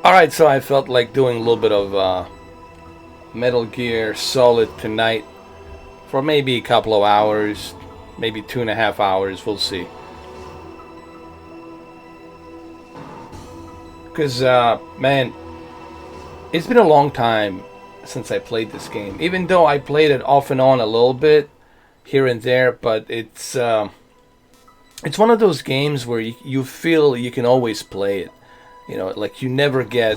Alright, so I felt like doing a little bit of Metal Gear Solid tonight for maybe a couple of hours, maybe 2.5 hours, we'll see. Because, man, it's been a long time since I played this game. Even though I played it off and on a little bit, here and there, but it's one of those games where you feel you can always play it. You know, like you never get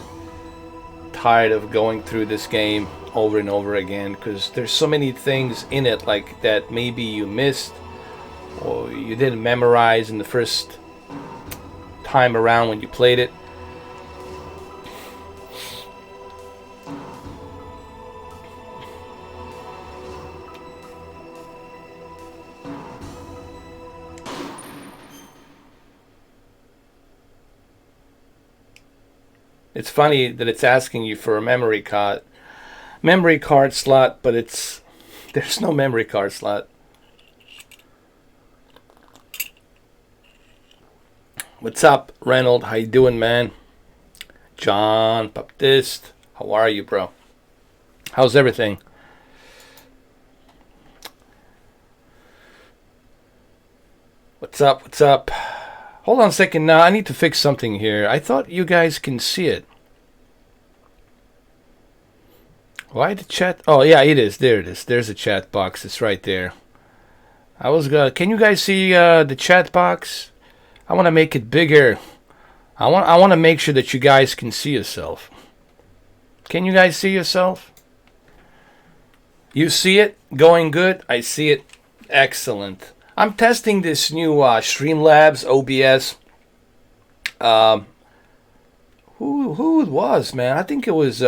tired of going through this game over and over again because there's so many things in it like that maybe you missed or you didn't memorize in the first time around when you played it. It's funny that it's asking you for a memory card slot, but there's no memory card slot. What's up, Reynold? How you doing, man? John Baptiste, how are you, bro? How's everything? What's up? What's up? Hold on a second now. I need to fix something here. I thought you guys can see it. Why the chat? Oh, yeah, it is. There it is. There's a chat box. It's right there. Can you guys see the chat box? I want to make it bigger. I want to make sure that you guys can see yourself. Can you guys see yourself? You see it? Going good? I see it. Excellent. I'm testing this new Streamlabs OBS. Who it was, man? I think it was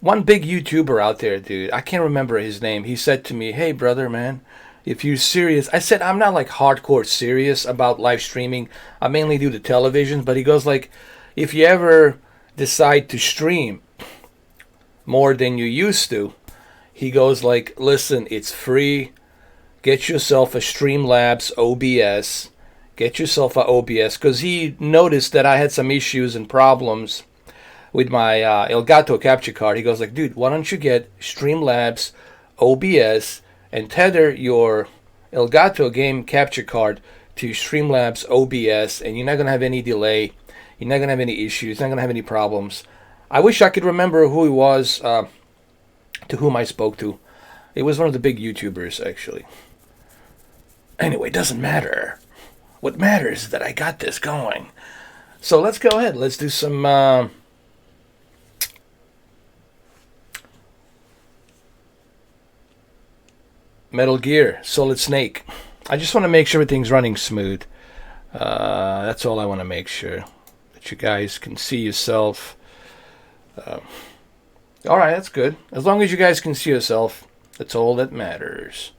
one big YouTuber out there, dude. I can't remember his name. He said to me, "Hey, brother, man, if you're serious," I said, "I'm not like hardcore serious about live streaming. I mainly do the television." But he goes like, "If you ever decide to stream more than you used to," he goes like, "Listen, it's free. Get yourself a Streamlabs OBS. Get yourself a OBS." Because he noticed that I had some issues and problems with my Elgato capture card. He goes like, "Dude, why don't you get Streamlabs OBS and tether your Elgato game capture card to Streamlabs OBS, and you're not going to have any delay. You're not going to have any issues. You're not going to have any problems." I wish I could remember who he was, to whom I spoke to. It was one of the big YouTubers, actually. Anyway, it doesn't matter. What matters is that I got this going. So let's go ahead. Let's do some Metal Gear Solid Snake. I just want to make sure everything's running smooth. That's all I want to make sure. That you guys can see yourself. Alright, that's good. As long as you guys can see yourself, that's all that matters.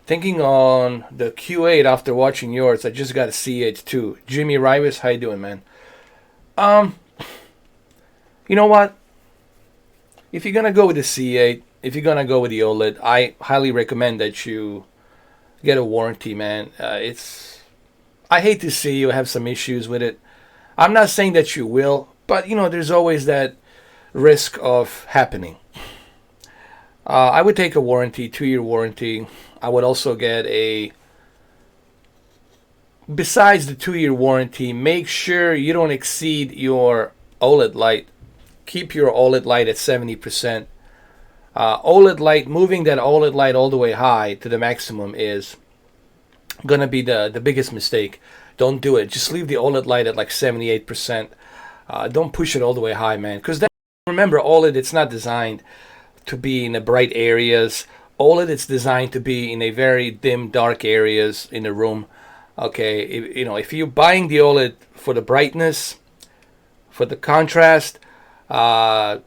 Thinking on the Q8 after watching yours, I just got a C8 too. Jimmy Rivas, how you doing, man? You know what? If you're gonna go with the C8, if you're gonna go with the OLED, I highly recommend that you get a warranty, man. I hate to see you have some issues with it. I'm not saying that you will, but you know, there's always that risk of happening. I would take a warranty, 2-year warranty. I would also get besides the 2-year warranty, make sure you don't exceed your OLED light. Keep your OLED light at 70%. OLED light, moving that OLED light all the way high to the maximum is gonna be the biggest mistake. Don't do it. Just leave the OLED light at like 78%. Don't push it all the way high, man. Because then, remember, OLED, it's not designed to be in the bright areas. OLED, it's designed to be in a very dim, dark areas in the room. Okay, if you're buying the OLED for the brightness, for the contrast, go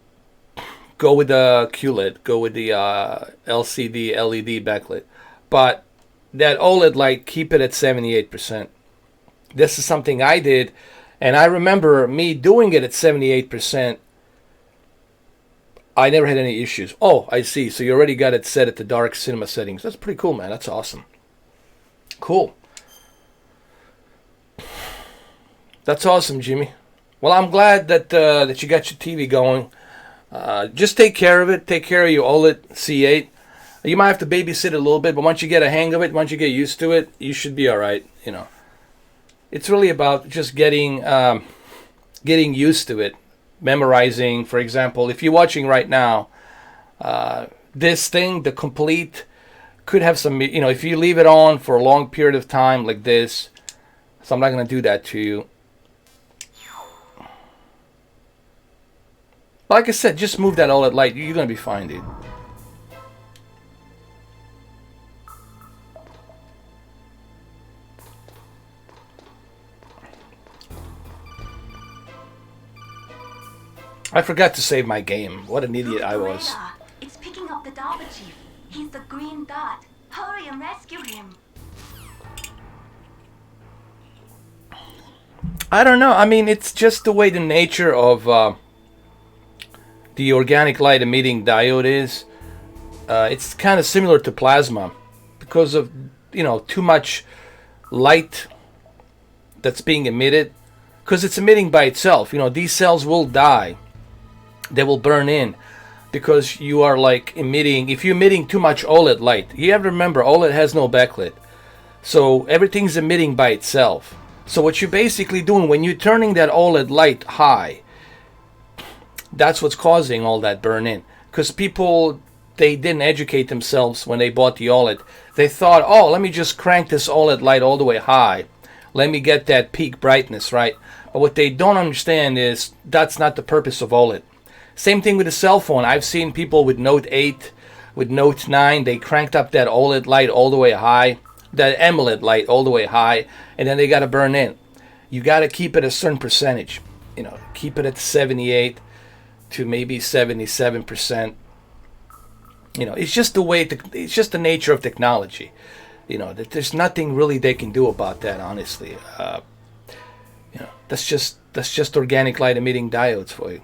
with the QLED, go with the LCD, LED backlit. But that OLED light, keep it at 78%. This is something I did, and I remember me doing it at 78%. I never had any issues. Oh, I see. So you already got it set at the dark cinema settings. That's pretty cool, man. That's awesome. Cool. That's awesome, Jimmy. Well, I'm glad that you got your TV going. Just take care of it. Take care of your OLED C8. You might have to babysit it a little bit, but once you get a hang of it, once you get used to it, you should be all right. You know, it's really about just getting used to it, memorizing. For example, if you're watching right now, this thing, the complete, could have some. You know, if you leave it on for a long period of time like this, so I'm not gonna do that to you. Like I said, just move that OLED light. You're gonna be fine, dude. I forgot to save my game. What an idiot I was. It's picking up the Darpa Chief. He's the green dot. Hurry and rescue him. I don't know. I mean, it's just the way the nature of the organic light emitting diode is. It's kind of similar to plasma because of, too much light that's being emitted, because it's emitting by itself. These cells will die. They will burn in because you are like emitting. If you're emitting too much OLED light, you have to remember OLED has no backlit, so everything's emitting by itself. So what you're basically doing when you're turning that OLED light high, that's what's causing all that burn in. Because people, they didn't educate themselves when they bought the OLED. They thought, oh, let me just crank this OLED light all the way high. Let me get that peak brightness, right? But what they don't understand is that's not the purpose of OLED. Same thing with a cell phone. I've seen people with Note 8, with Note 9, they cranked up that OLED light all the way high, that AMOLED light all the way high, and then they got to burn in. You got to keep it a certain percentage. Keep it at 78 to maybe 77%. It's just the way, it's just the nature of technology. That there's nothing really they can do about that, honestly. That's just organic light emitting diodes for you.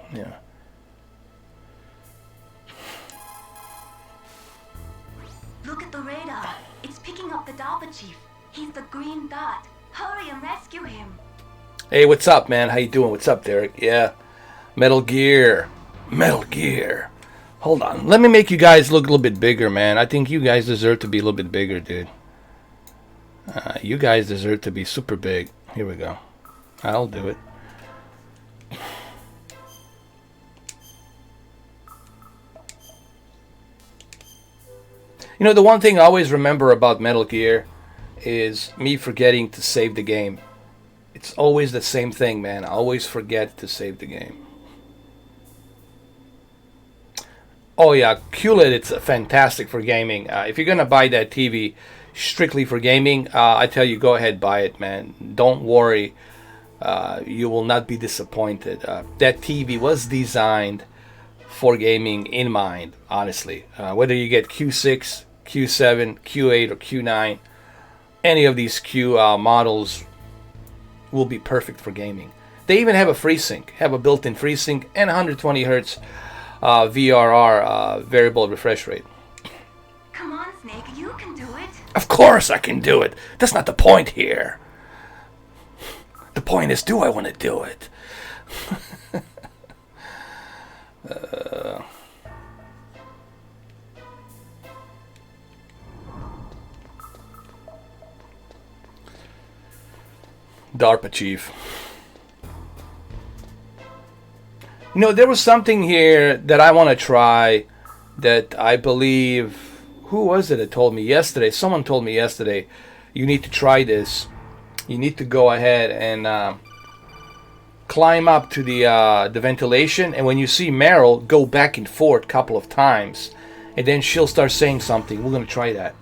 Look at the radar. It's picking up the Darpa Chief. He's the green dot. Hurry and rescue him. Hey, what's up, man? How you doing? What's up, Derek? Yeah, Metal Gear. Hold on. Let me make you guys look a little bit bigger, man. I think you guys deserve to be a little bit bigger, dude. You guys deserve to be super big. Here we go. I'll do it. The one thing I always remember about Metal Gear is me forgetting to save the game. It's always the same thing, man. I always forget to save the game. Oh yeah, QLED, it's fantastic for gaming. If you're gonna buy that TV strictly for gaming, I tell you, go ahead, buy it, man. Don't worry, you will not be disappointed. That TV was designed for gaming in mind, honestly. Whether you get Q6, Q7, Q8, or Q9, any of these Q models will be perfect for gaming. They even have a FreeSync, have a built-in FreeSync and 120 hertz VRR, variable refresh rate. Come on, Snake, you can do it. Of course I can do it. That's not the point here. The point is, do I want to do it? DARPA chief. There was something here that I want to try that I believe, who was it that told me yesterday? Someone told me yesterday, you need to try this. You need to go ahead and climb up to the ventilation, and when you see Meryl, go back and forth a couple of times, and then she'll start saying something. We're going to try that.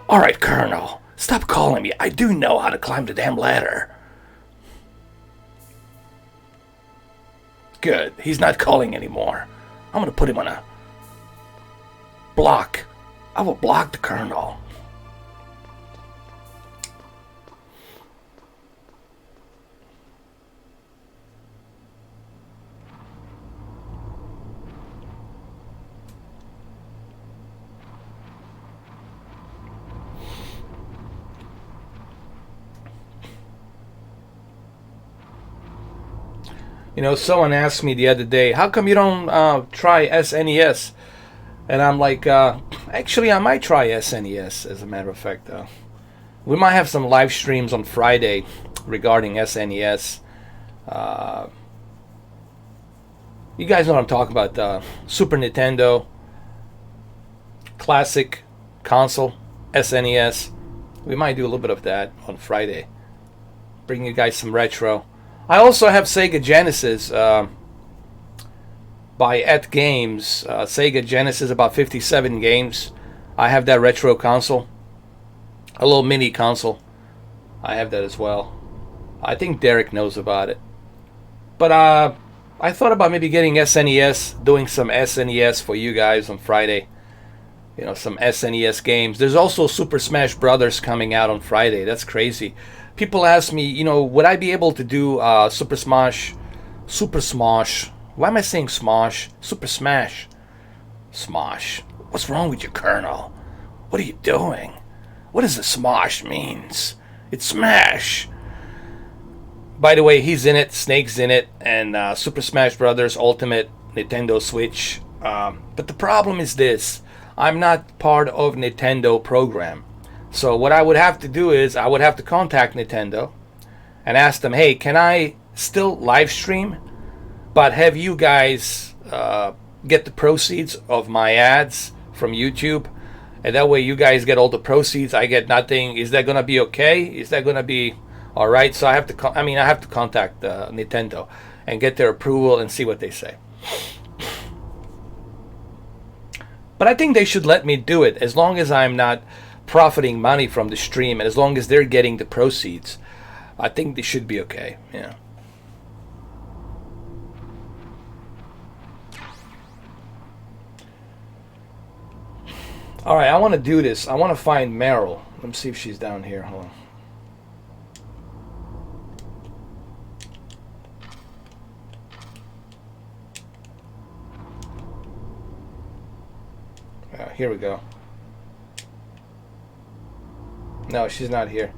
All right, Colonel, stop calling me. I do know how to climb the damn ladder. Good. He's not calling anymore. I'm going to put him on a block. I will block the Colonel. You know, someone asked me the other day, how come you don't try SNES? And I'm like, actually, I might try SNES, as a matter of fact. We might have some live streams on Friday regarding SNES. You guys know what I'm talking about. Super Nintendo, classic console, SNES. We might do a little bit of that on Friday. Bring you guys some retro. I also have Sega Genesis by Et Games. Sega Genesis, about 57 games. I have that retro console. A little mini console. I have that as well. I think Derek knows about it. But I thought about maybe getting SNES, doing some SNES for you guys on Friday. You know, some SNES games. There's also Super Smash Brothers coming out on Friday. That's crazy. People ask me, you know, would I be able to do Super Smash? Why am I saying Smosh? Super Smash. Smosh. What's wrong with you, Colonel? What are you doing? What does the Smosh means? It's Smash. By the way, he's in it. Snake's in it. And Super Smash Brothers Ultimate Nintendo Switch. But the problem is this. I'm not part of Nintendo program. So what I would have to do is I would have to contact Nintendo and ask them, hey, can I still live stream, but have you guys get the proceeds of my ads from YouTube? And that way you guys get all the proceeds, I get nothing. Is that going to be okay? Is that going to be all right? So I have to, I have to contact Nintendo and get their approval and see what they say. But I think they should let me do it as long as I'm not profiting money from the stream and as long as they're getting the proceeds. I think they should be okay. Yeah. All right, I want to do this. I want to find Meryl. Let me see if she's down here. Hold on. Here we go. No, she's not here.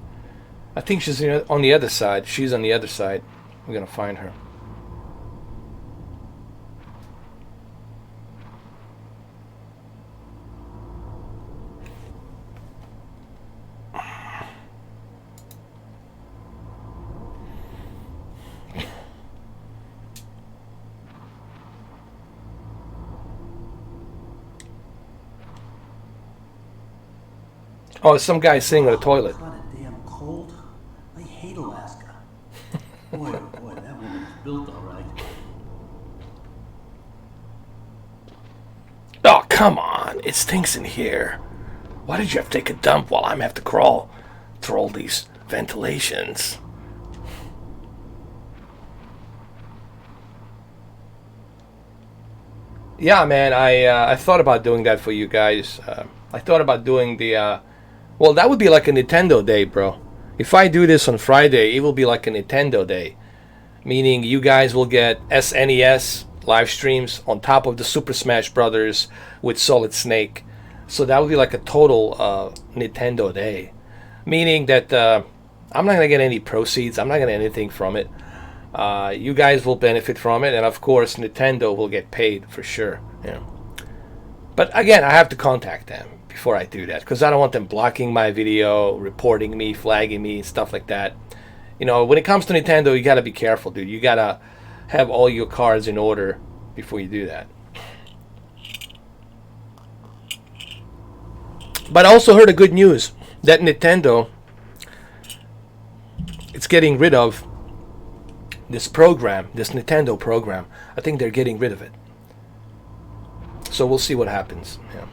I think she's on the other side. She's on the other side. We're going to find her. Oh, some guy sitting on the toilet. It's not a damn cold. I hate Alaska. Boy, oh boy, that woman's built all right. Oh, come on. It stinks in here. Why did you have to take a dump while I'm have to crawl through all these ventilations? Yeah, man, I thought about doing that for you guys. I thought about doing the... well, that would be like a Nintendo day, bro. If I do this on Friday, it will be like a Nintendo day. Meaning you guys will get SNES live streams on top of the Super Smash Brothers with Solid Snake. So that would be like a total Nintendo day. Meaning that I'm not going to get any proceeds. I'm not going to get anything from it. You guys will benefit from it. And of course, Nintendo will get paid for sure. Yeah. But again, I have to contact them before I do that, because I don't want them blocking my video, reporting me, flagging me, stuff like that. You know, when it comes to Nintendo, you gotta be careful, dude. You gotta have all your cards in order before you do that. But I also heard a good news that Nintendo, it's getting rid of this program, this Nintendo program. I think they're getting rid of it. So we'll see what happens. Yeah.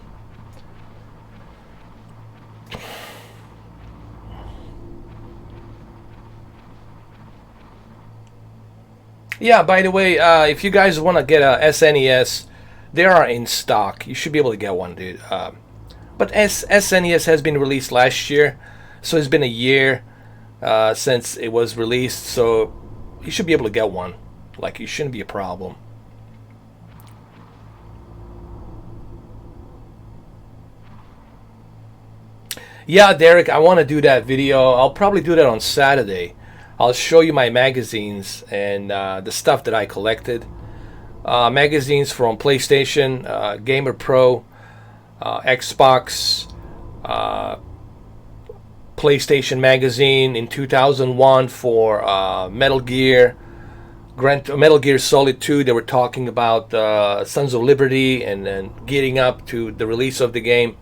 Yeah, by the way, if you guys want to get a SNES, they are in stock. You should be able to get one, dude. But SNES has been released last year, so it's been a year since it was released, so you should be able to get one. Like, it shouldn't be a problem. Yeah, Derek, I want to do that video. I'll probably do that on Saturday. I'll show you my magazines and the stuff that I collected. Magazines from PlayStation, Gamer Pro, Xbox, PlayStation magazine in 2001 for Metal Gear, Metal Gear Solid 2. They were talking about Sons of Liberty and then getting up to the release of the game.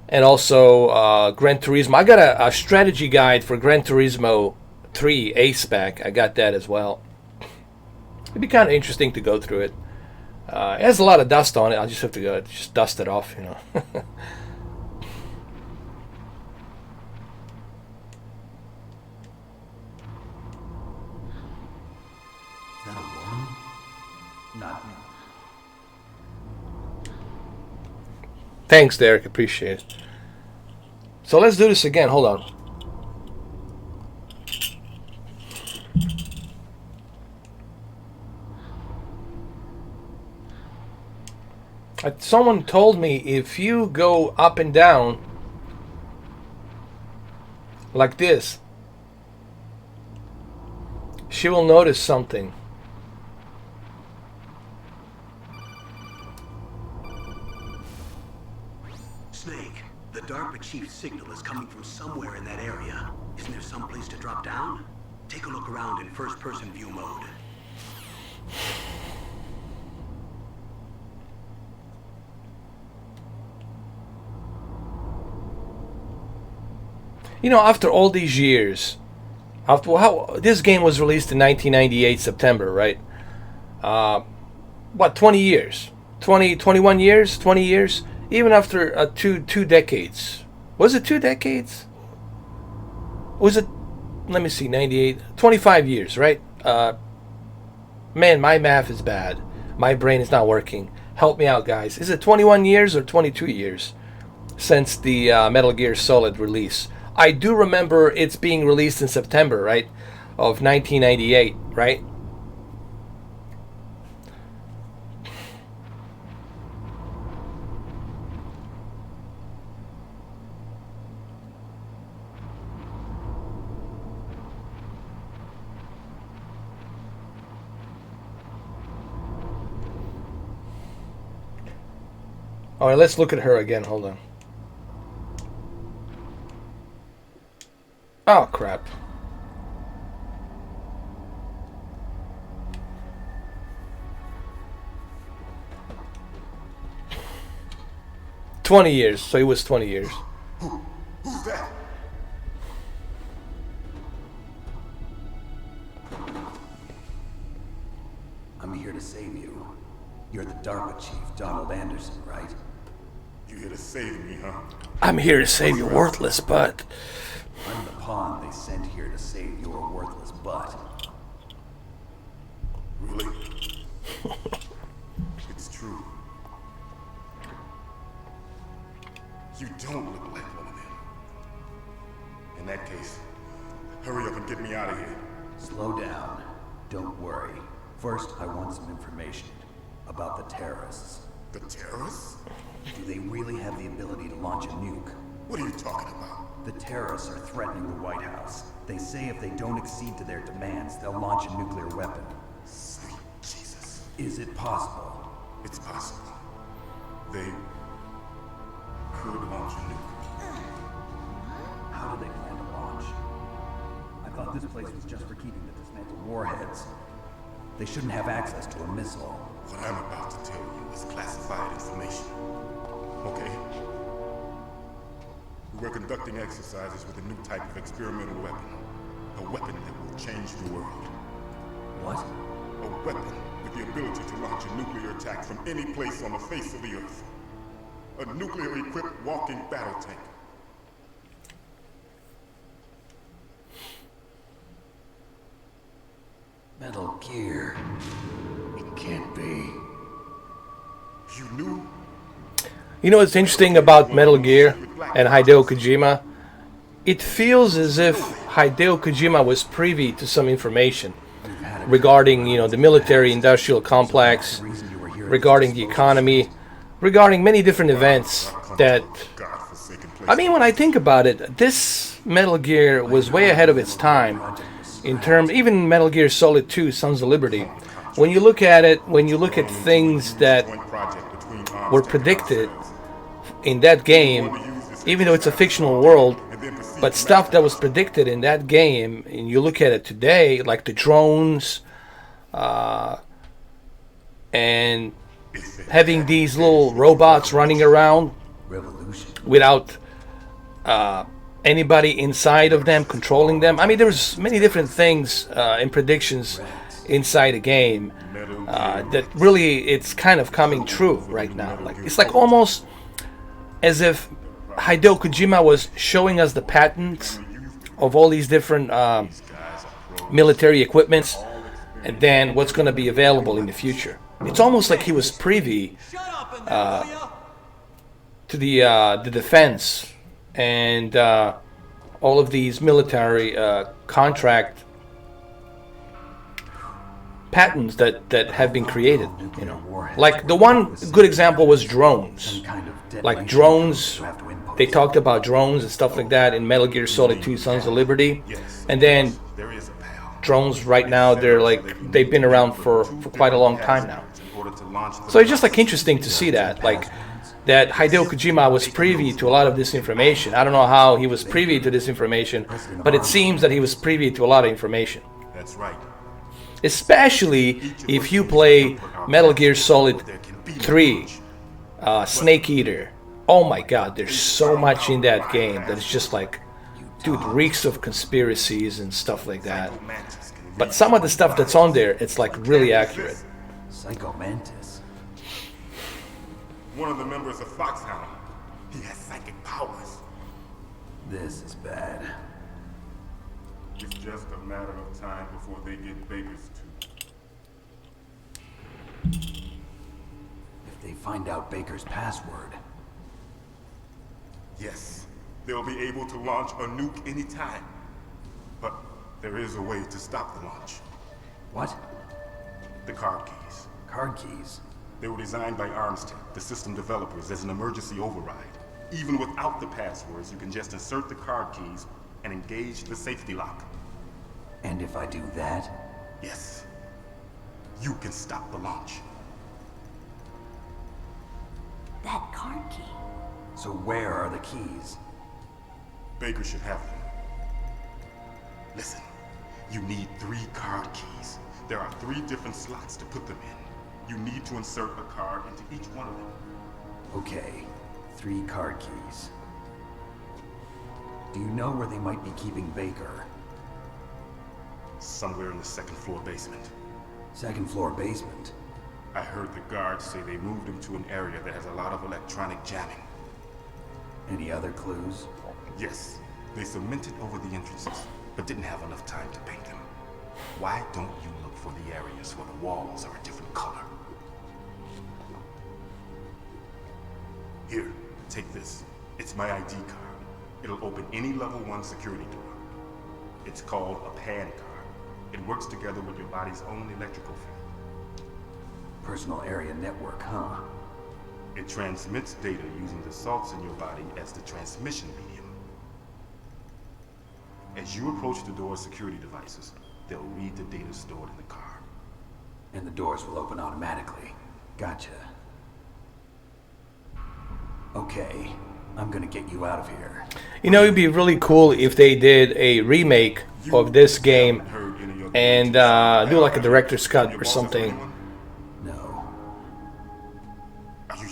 And also Gran Turismo. I got a strategy guide for Gran Turismo 3 A-Spec. I got that as well. It'd be kind of interesting to go through it. It has a lot of dust on it. I'll just have to go just dust it off, you know. Is that a woman? Not me. Thanks, Derek. Appreciate it. So let's do this again. Hold on. Someone told me if you go up and down like this, she will notice something. Snake, the DARPA chief's signal is coming from somewhere in that area. Isn't there some place to drop down? Take a look around in first-person view mode. You know, after all these years, after how this game was released in 1998 September, right? What, 20 years? 21 years? 20 years? Even after two decades. Was it 2 decades? Was it, let me see, 98, 25 years, right? Man, my math is bad. My brain is not working. Help me out, guys. Is it 21 years or 22 years since the Metal Gear Solid release? I do remember it's being released in September, right, of 1998, right? All right, let's look at her again. Hold on. Oh, crap. $20 years. So it was 20 years. Who's that? I'm here to save you. You're the DARPA chief, Donald Anderson, right? You here to save me, huh? I'm here to save your worthless butt. I'm the pawn they sent here to save your worthless butt. Really? It's true. You don't look like one of them. In that case, hurry up and get me out of here. Slow down. Don't worry. First, I want some information about the terrorists. The terrorists? Do they really have the ability to launch a nuke? What are you talking about? The terrorists are threatening the White House. They say if they don't accede to their demands, they'll launch a nuclear weapon. Sweet Jesus. Is it possible? It's possible. They could launch a nuke. How do they plan to launch? I thought this place was just for keeping the dismantled warheads. They shouldn't have access to a missile. What I'm about to tell you is classified information. Okay? We're conducting exercises with a new type of experimental weapon. A weapon that will change the world. What? A weapon with the ability to launch a nuclear attack from any place on the face of the Earth. A nuclear-equipped walking battle tank. Metal Gear. It can't be. You knew? You know what's interesting about Metal Gear and Hideo Kojima? It feels as if Hideo Kojima was privy to some information regarding, you know, the military-industrial complex, regarding the economy, regarding many different events that... I mean, when I think about it, this Metal Gear was way ahead of its time in terms, even Metal Gear Solid 2, Sons of Liberty. When you look at it, when you look at things that were predicted in that game, even though it's a fictional world, but stuff that was predicted in that game, and you look at it today, like the drones, and having these little robots running around without anybody inside of them controlling them. I mean, there's many different things and predictions inside the game that really it's kind of coming true right now. Like it's like almost as if Hideo Kojima was showing us the patents of all these different military equipments, and then what's going to be available in the future. It's almost like he was privy to the defense and all of these military contract patents that have been created. You know, like the one good example was drones. Like drones, they talked about drones and stuff like that in Metal Gear Solid 2: Sons of Liberty, and then drones right now they've been around for quite a long time now. So it's just like interesting to see that that Hideo Kojima was privy to a lot of this information. I don't know how he was privy to this information, but it seems that he was privy to a lot of information. That's right. Especially if you play Metal Gear Solid 3, Snake Eater. Oh my god, there's so much in that game that it's just like, dude, reeks of conspiracies and stuff like that. But some of the stuff that's on there, it's like really accurate. Psycho Mantis. One of the members of Foxhound. He has psychic powers. This is bad. It's just a matter of time before they get Baker's too. If they find out Baker's password. Yes, they'll be able to launch a nuke anytime. But there is a way to stop the launch. What? The card keys. Card keys? They were designed by Armstead, the system developers, as an emergency override. Even without the passwords, you can just insert the card keys and engage the safety lock. And if I do that? Yes. You can stop the launch. That card key. So where are the keys? Baker should have them. Listen, you need 3 card keys. There are 3 different slots to put them in. You need to insert a card into each one of them. Okay, 3 card keys. Do you know where they might be keeping Baker? Somewhere in the 2nd floor basement. 2nd floor basement? I heard the guards say they moved him to an area that has a lot of electronic jamming. Any other clues? Yes, they cemented over the entrances, but didn't have enough time to paint them. Why don't you look for the areas where the walls are a different color? Here, take this. It's my ID card. It'll open any level 1 security door. It's called a PAN card. It works together with your body's own electrical field. Personal area network, huh? It transmits data using the salts in your body as the transmission medium. As you approach the door's security devices, they'll read the data stored in the card. And the doors will open automatically. Gotcha. Okay, I'm gonna get you out of here. You know, it'd be really cool if they did a remake of this game and do like a director's cut or something. No.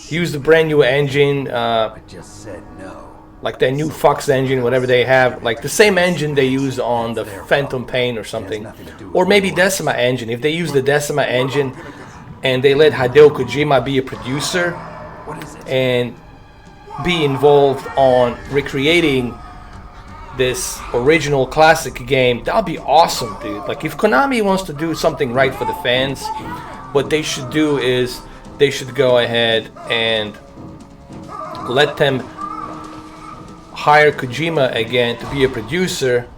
Use the brand new engine, I just said no. like that new Fox engine, whatever they have, like the same engine they use on the Phantom Pain or something, or maybe Decima engine. If they use the Decima engine and they let Hideo Kojima be a producer What is it? and be involved on recreating this original classic game, that'll be awesome, dude. Like if Konami wants to do something right for the fans, what they should do is they should go ahead and let them hire Kojima again to be a producer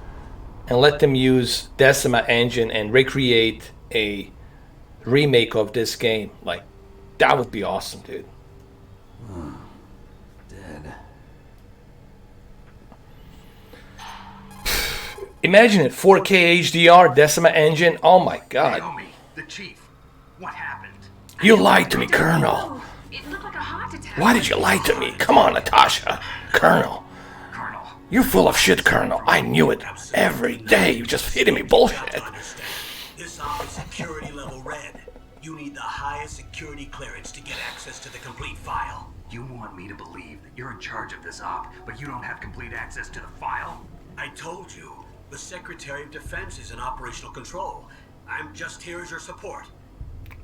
and let them use Decima engine and recreate a remake of this game. Like that would be awesome, dude. Dead. Imagine it, 4K HDR, Decima engine. Oh my god. Naomi, the chief. What happened? You lied to me, Colonel. It looked like a heart attack. Why did you lie to me? Come on, Natasha. Colonel. Colonel. You're full of shit, Colonel. I knew it. Every day you just feeding me bullshit. This op is security level red. You need the highest security clearance to get access to the complete file. You want me to believe that you're in charge of this op, but you don't have complete access to the file? I told you, the Secretary of Defense is in operational control. I'm just here as your support.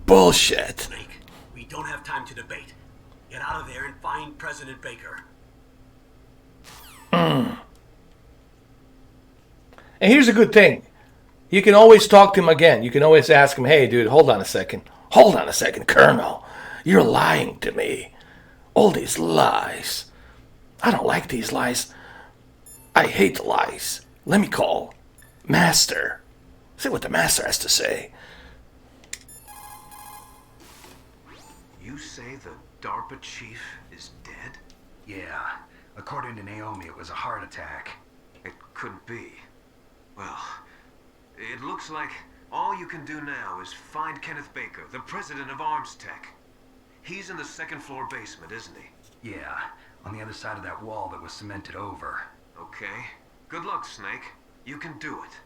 Bullshit. Snake, we don't have time to debate. Get out of there and find President Baker. And here's a good thing. You can always talk to him again. You can always ask him, hey, dude, hold on a second. Hold on a second, Colonel. You're lying to me. All these lies. I don't like these lies. I hate the lies. Let me call Master. See what the Master has to say. You say the DARPA chief is dead? Yeah. According to Naomi, it was a heart attack. It couldn't be. Well, it looks like all you can do now is find Kenneth Baker, the president of Arms Tech. He's in the second floor basement, isn't he? Yeah, on the other side of that wall that was cemented over. Okay. Good luck, Snake. You can do it.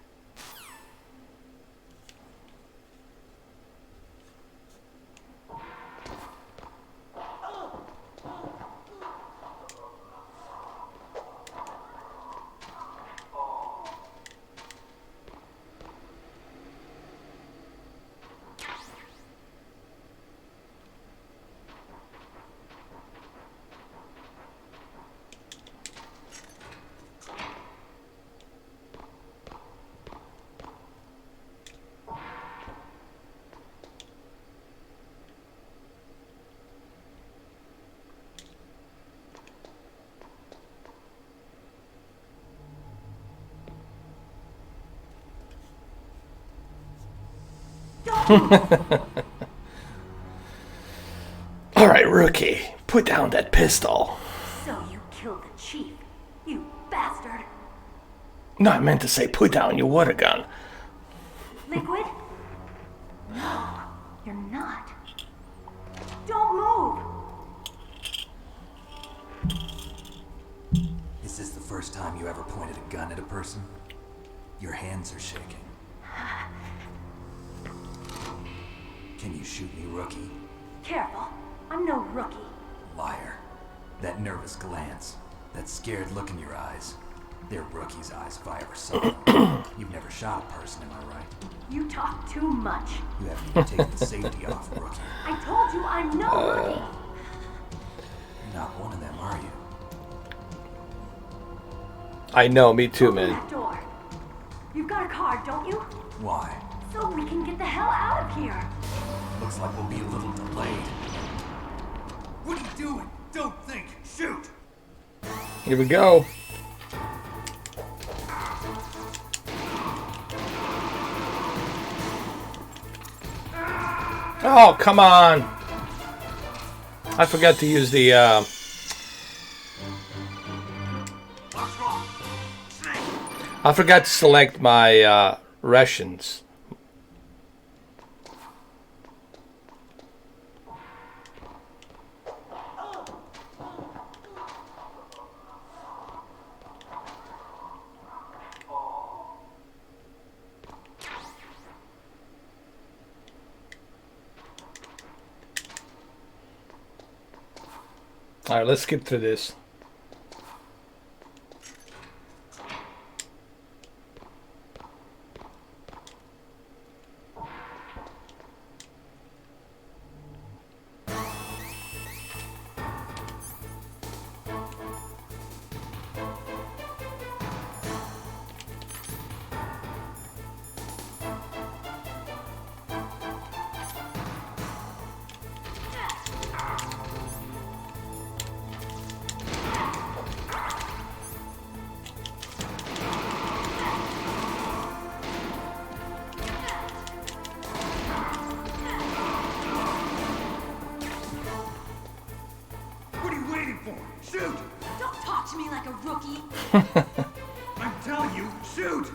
All right, rookie, put down that pistol. So you killed the chief, you bastard. No, I meant to say put down your water gun. Liquid? No, you're not. Don't move. Is this the first time you ever pointed a gun at a person? Your hands are shaking. Can you shoot me, rookie? Careful, I'm no rookie. Liar. That nervous glance, that scared look in your eyes. They're rookie's eyes if I ever saw them. You've never shot a person, am I right? You talk too much. You haven't even taken the safety off, rookie. I told you I'm no rookie. You're not one of them, are you? I know, me too, Open man. that door. You've got a card, don't you? Why? So we can get the hell out of here. Looks like we'll be a little delayed. What are you doing? Don't think. Shoot! Here we go. Oh, come on. I forgot to use the, What's wrong? Snake! I forgot to select my, rations. Alright, let's skip through this. What are you waiting for? Shoot! Don't talk to me like a rookie. I'm telling you, shoot!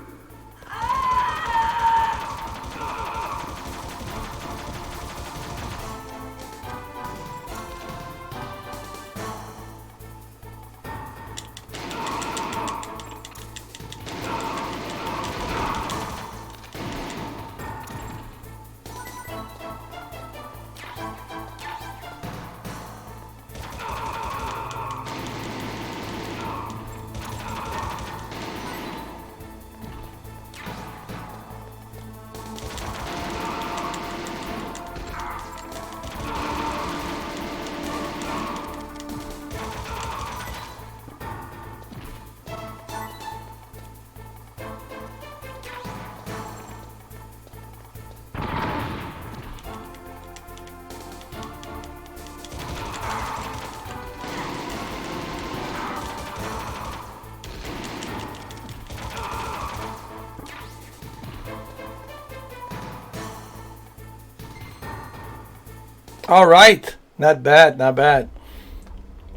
All right. Not bad, not bad.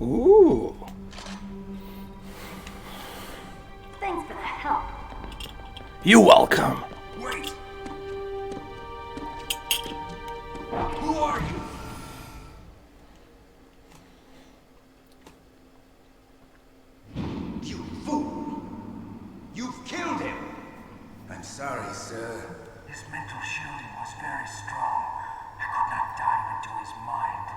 Ooh. Thanks for the help. You're welcome. Wait! Who are you? You fool! You've killed him! I'm sorry, sir. His mental shielding was very strong. I could not dive into his mind.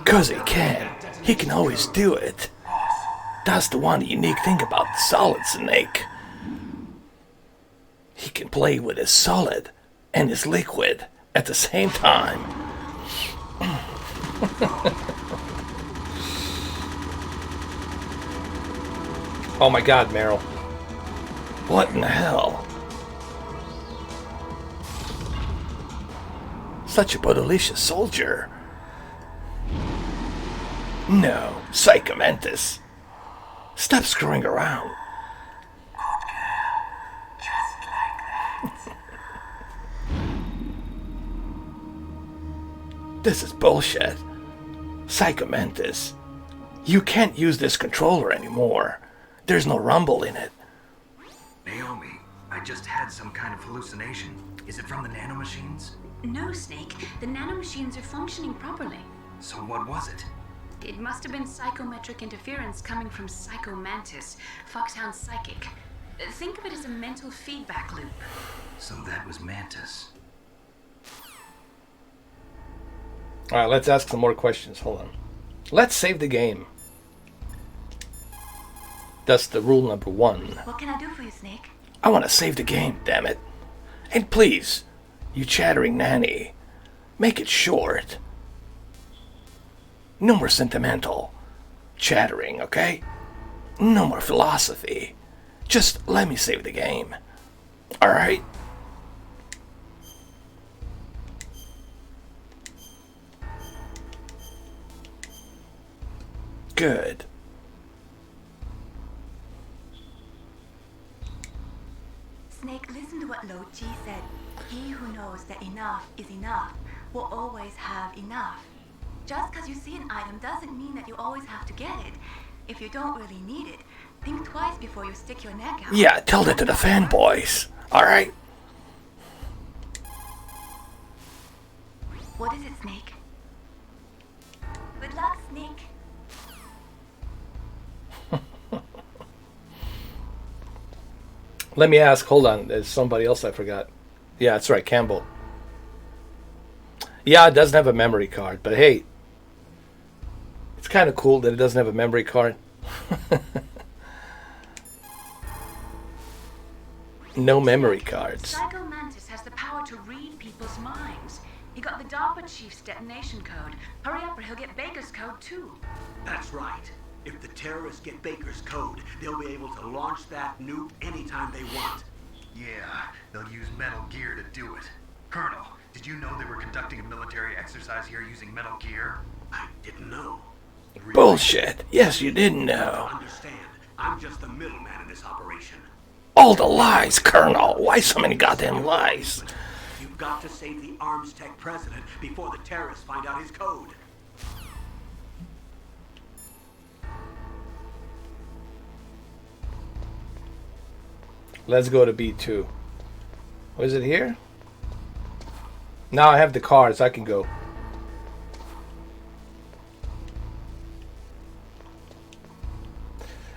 'Cause he can. He can always do it. That's the one unique thing about the Solid Snake. He can play with his solid and his liquid at the same time. Oh my god, Meryl. What in the hell? Such a bootylicious soldier. No, Psychomantis. Stop screwing around. Just like that. This is bullshit. Psychomantis. You can't use this controller anymore. There's no rumble in it. Naomi, I just had some kind of hallucination. Is it from the nanomachines? No, Snake. The nanomachines are functioning properly. So what was it? It must have been psychometric interference coming from Psychomantis, Foxhound's psychic. Think of it as a mental feedback loop. So that was Mantis. Alright, let's ask some more questions. Hold on. Let's save the game. That's the rule number 1. What can I do for you, Snake? I want to save the game, damn it. And please, you chattering nanny, make it short. No more sentimental chattering, okay? No more philosophy. Just let me save the game. Alright? Good. Snake, listen to what Lo Chi said. He who knows that enough is enough will always have enough. Just because you see an item doesn't mean that you always have to get it. If you don't really need it, think twice before you stick your neck out. Yeah, tell that to the fanboys. Alright? What is it, Snake? Good luck, Snake. Let me ask, hold on, there's somebody else I forgot. Yeah, that's right, Campbell. Yeah, it doesn't have a memory card, but hey, it's kind of cool that it doesn't have a memory card. No memory cards. Psychomantis has the power to read people's minds. He got the DARPA chief's detonation code. Hurry up or he'll get Baker's code too. That's right. If the terrorists get Baker's code, they'll be able to launch that nuke anytime they want. Yeah, they'll use Metal Gear to do it. Colonel, did you know they were conducting a military exercise here using Metal Gear? I didn't know. Bullshit. Yes, you didn't To know. understand, I'm just the middleman in this operation. All the lies, Colonel. Why so many goddamn lies? You've got to save the Arms Tech president before the terrorists find out his code. Let's go to B2. Was it here? Now I have the cards. I can go.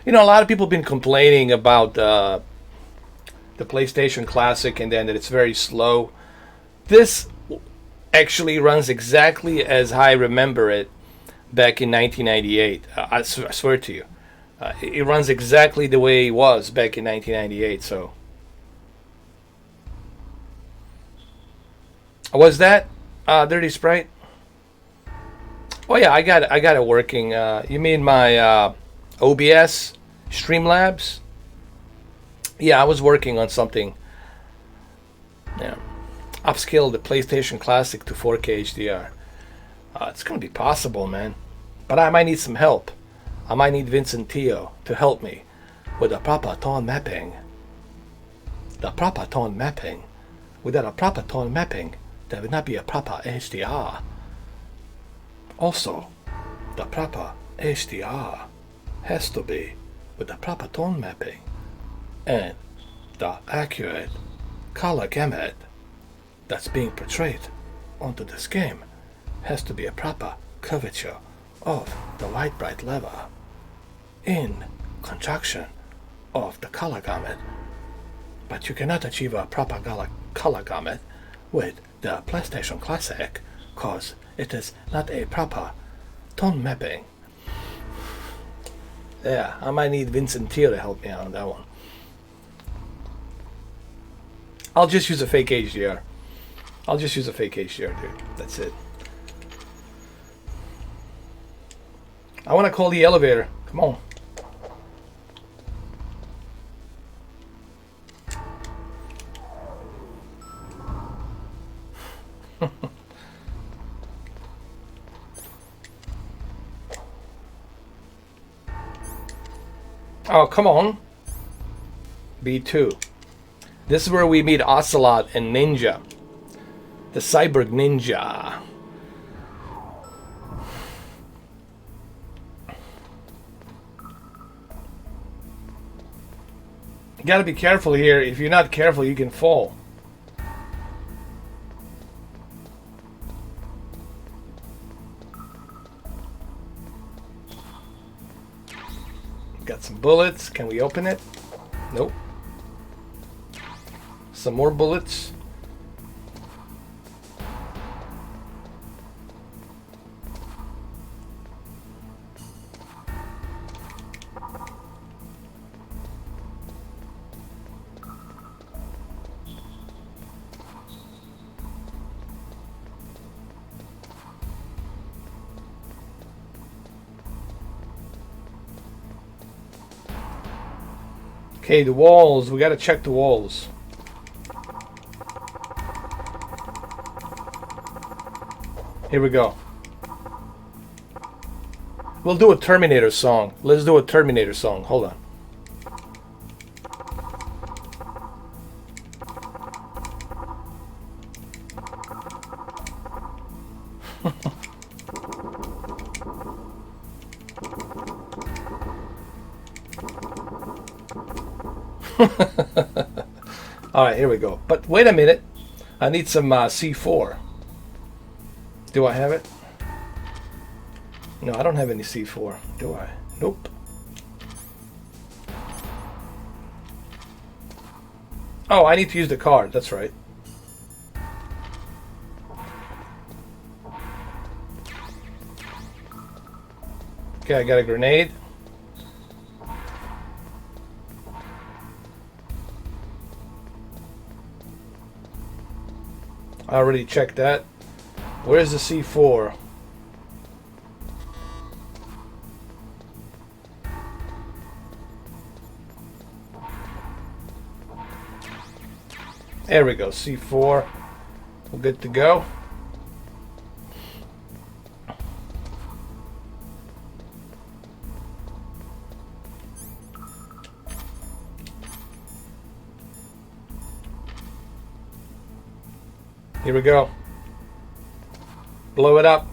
You know, a lot of people have been complaining about the PlayStation Classic and then that it's very slow. This actually runs exactly as I remember it back in 1998. I swear to you. It runs exactly the way it was back in 1998, so. Was that Dirty Sprite? Oh yeah, I got it working. You mean my OBS Streamlabs? Yeah, I was working on something. Yeah, upscale the PlayStation Classic to 4K HDR. It's gonna be possible, man, but I might need some help. I might need Vincent Tio to help me with the proper tone mapping. The proper tone mapping. Without a proper tone mapping, there would not be a proper HDR. Also, the proper HDR has to be with the proper tone mapping, and the accurate color gamut that's being portrayed onto this game has to be a proper curvature of the white bright level in conjunction of the color gamut. But you cannot achieve a proper color gamut with the PlayStation Classic because it is not a proper tone mapping. Yeah, I might need Vincent Tier to help me out on that one. I'll just use a fake HDR. I'll just use a fake HDR, dude. That's it. I want to call the elevator. Come on. Oh, come on. B2. This is where we meet Ocelot and Ninja. The Cyborg Ninja. You gotta be careful here. If you're not careful, you can fall. Got some bullets. Can we open it? Nope. Some more bullets. Okay, the walls. We gotta check the walls. Here we go. We'll do a Terminator song. Let's do a Terminator song. Hold on. Alright, here we go. But wait a minute. I need some C4. Do I have it? No, I don't have any C4. Do I? Nope. Oh, I need to use the card. That's right. Okay, I got a grenade. I already checked that. Where's the C4? There we go, C4. We're good to go. Here we go. Blow it up.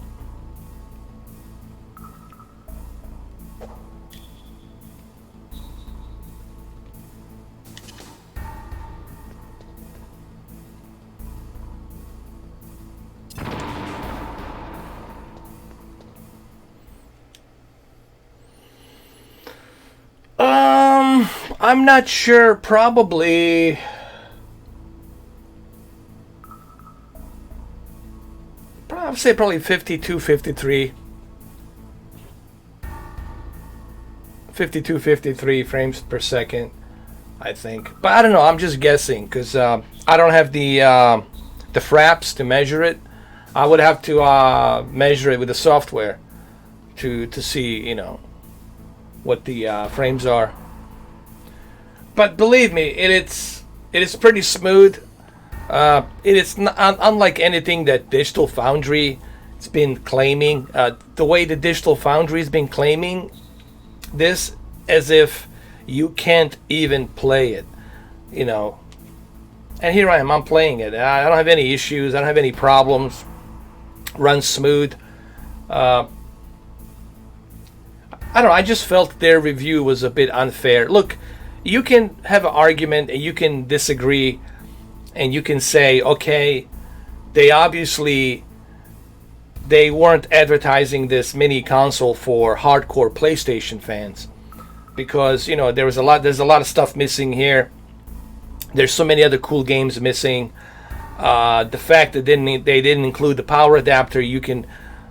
I'm not sure. Probably. I'd say probably 52, 53. 52, 53 frames per second, I think. But I don't know. I'm just guessing because I don't have the fraps to measure it. I would have to measure it with the software to see, you know, what the frames are. But believe me, it is pretty smooth. It is unlike anything that Digital Foundry has been claiming. The way the Digital Foundry has been claiming this, as if you can't even play it, you know. And here I am, I'm playing it. I don't have any issues. I don't have any problems. Runs smooth. I don't know. I just felt their review was a bit unfair. Look, you can have an argument and you can disagree, and you can say, okay, they weren't advertising this mini console for hardcore PlayStation fans because there's a lot of stuff missing here. There's so many other cool games missing. The fact that they didn't include the power adapter, you can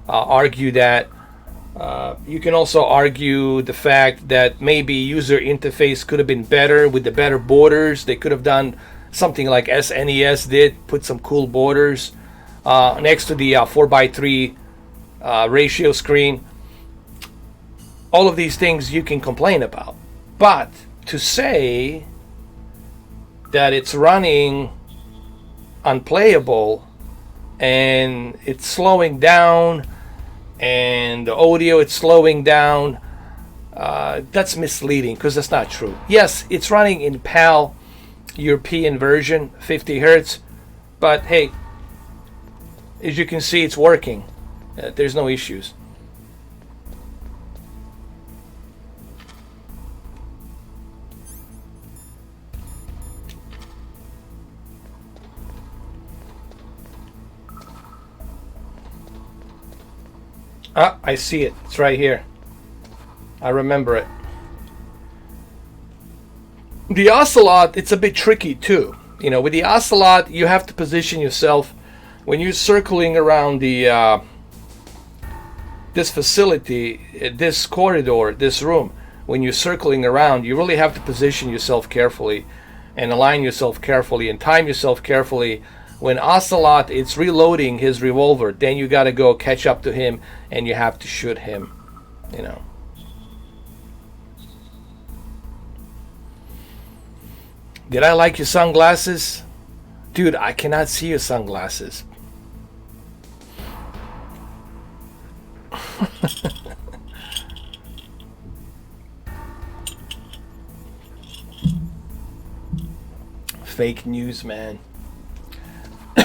argue that. You can also argue the fact that maybe user interface could have been better with the better borders. They could have done something like SNES did, put some cool borders next to the 4:3 ratio screen. All of these things you can complain about. But to say that it's running unplayable and it's slowing down and the audio it's slowing down, that's misleading because that's not true. Yes, it's running in PAL European version 50 hertz, but hey, as you can see, it's working. There's no issues. Ah, I see it. It's right here. I remember it. The Ocelot, it's a bit tricky too. With the Ocelot, you have to position yourself when you're circling around the this facility, this corridor, this room. When you're circling around, you really have to position yourself carefully and align yourself carefully and time yourself carefully. When Ocelot is reloading his revolver, then you got to go catch up to him and you have to shoot him. Did I like your sunglasses? Dude, I cannot see your sunglasses. Fake news, man.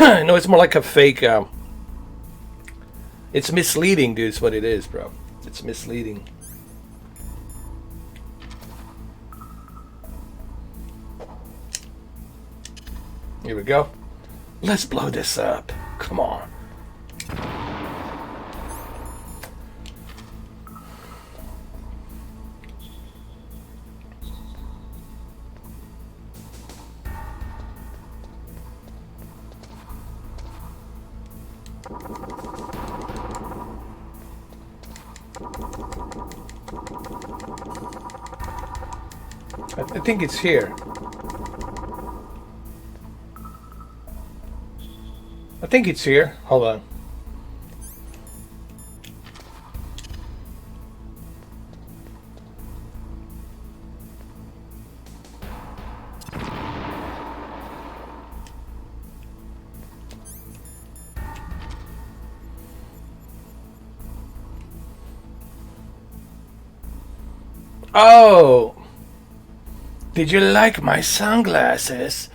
No, it's more like a fake. It's misleading, dude. It's what it is, bro. It's misleading. Here we go. Let's blow this up. Come on. I think it's here. I think it's here. Hold on. Oh! Did you like my sunglasses?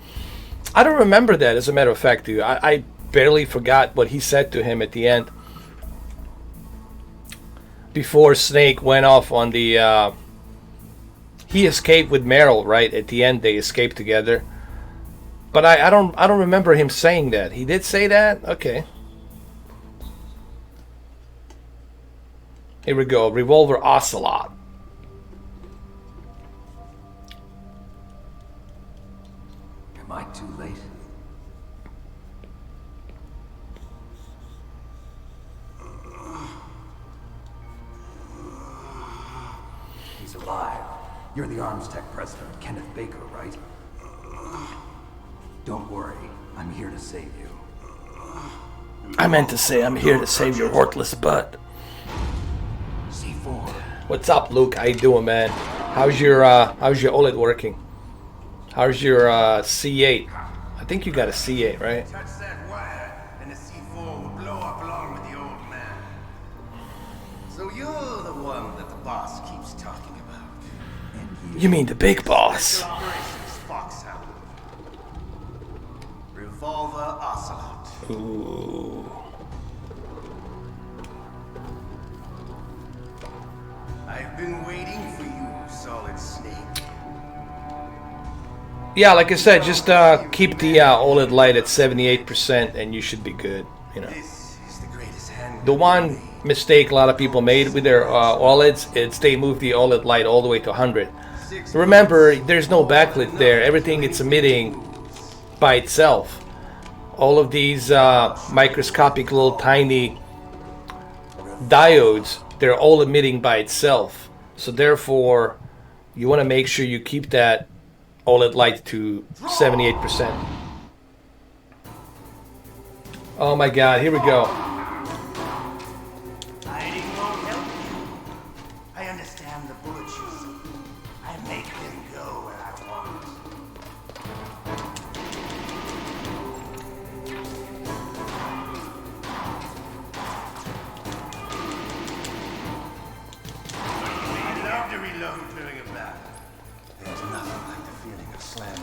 I don't remember that, as a matter of fact, dude. I barely forgot what he said to him at the end. Before Snake went off on the... he escaped with Meryl, right? At the end, they escaped together. But I don't remember him saying that. He did say that? Okay. Here we go. Revolver Ocelot. Am I too late? He's alive. You're the Arms Tech president, Kenneth Baker, right? Don't worry. I'm here to save you. I meant to say I'm here to save your worthless butt. C4. What's up, Luke? How you doing, man? How's your OLED working? How's your C8? I think you got a C8, right? Touch that wire, and the C4 will blow up along with the old man. So you're the one that the boss keeps talking about. And You mean the big boss? Operations Foxhound. Revolver Ocelot. Ooh. Yeah, like I said, just keep the OLED light at 78% and you should be good. You know, This is the greatest handgun. the one mistake a lot of people made with their OLEDs is they moved the OLED light all the way to 100. Remember, there's no backlit there. Everything it's emitting by itself. All of these microscopic little tiny diodes, they're all emitting by itself. So therefore, you want to make sure you keep that OLED light to 78%. Oh my god, here we go. Hiding won't help you. I understand the bullet you see. I make them go where I want. You love to reload during a battle. There's nothing like the feeling of slamming.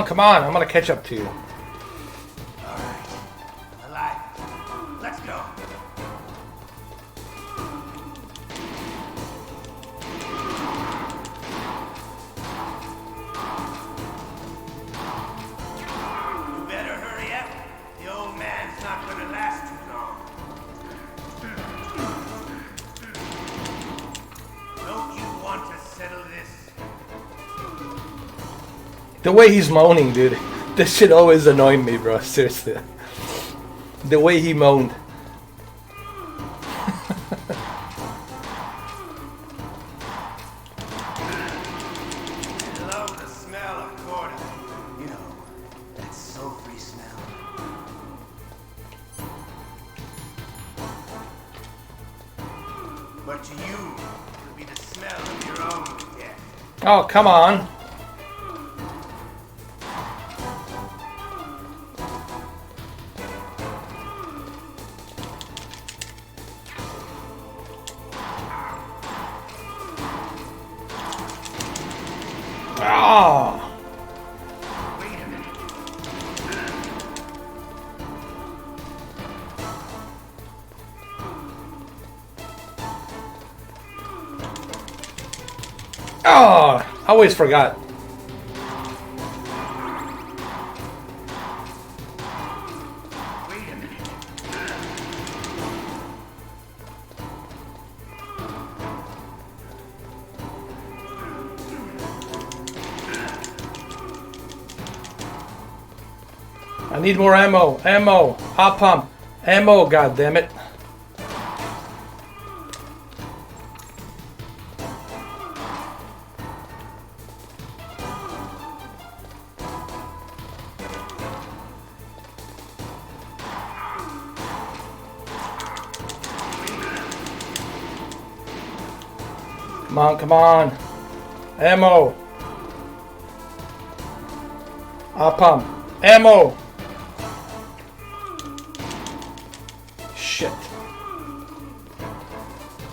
Come on, I'm gonna catch up to you. All right, alive. Let's go. You better hurry up. The old man's not gonna last too long. Don't you want to settle this? The way he's moaning, dude. This shit always annoyed me, bro. Seriously. The way he moaned. I love the smell of corn. You know, that sulfury smell. But to you, it'll be the smell of your own death. Oh, come on. Oh. Wait a minute. Oh, I always forgot. Wait a minute. I need more ammo. Ammo. Hot pump. Ammo, god damn it. Come on, come on. Ammo. Hot pump. Ammo. Shit.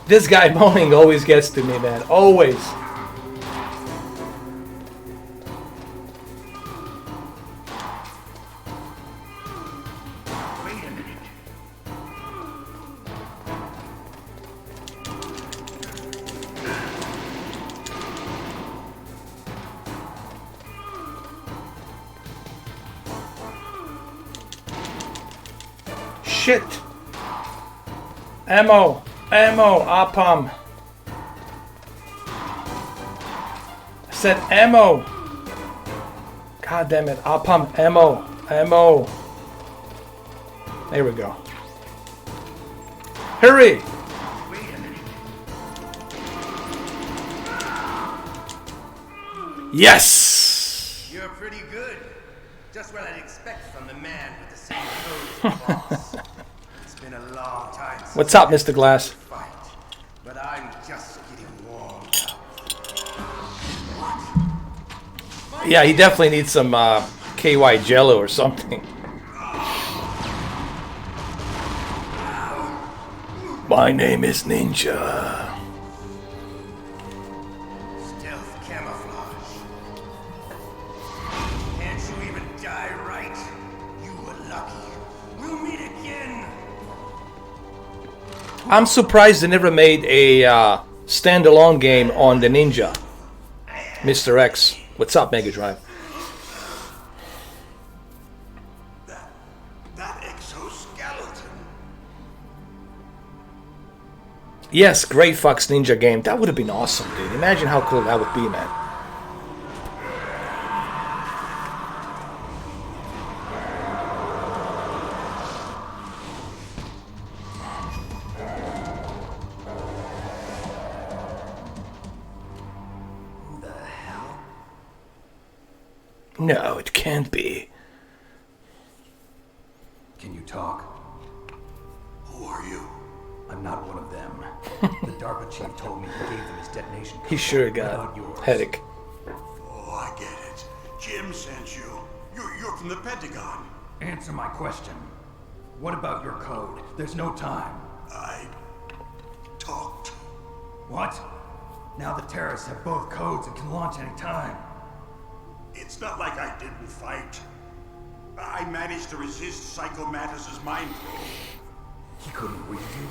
This guy moaning always gets to me, man. Always. Wait a minute. Shit. Ammo. Ammo. Apam. I said ammo. God damn it. Apam. Ammo. Ammo. There we go. Hurry. Wait a minute. Yes. You're pretty good. Just what I'd expect from the man with the same code as the boss. It's been a long time since What's up, Mr. Glass? fight, but I'm just getting warmed up. Yeah, he definitely needs some KY Jello or something. My name is Ninja. Stealth camouflage. Can't you even die right? You were lucky. We'll meet again. I'm surprised they never made a standalone game on the Ninja, Mr. X. What's up, Mega Drive? That exoskeleton. Yes, Gray Fox Ninja game. That would have been awesome, dude. Imagine how cool that would be, man. Who the hell? No, it can't be. Can you talk? Who are you? I'm not one of them. The DARPA chief told me he gave them his detonation code. He sure What got about yours? headache. Oh, I get it. Jim sent you. You're from the Pentagon. Answer my question. What about your code? There's no time. I talked. What? Now the terrorists have both codes and can launch any time. It's not like I didn't fight. I managed to resist Psycho Mattis's mind probe. He couldn't read you?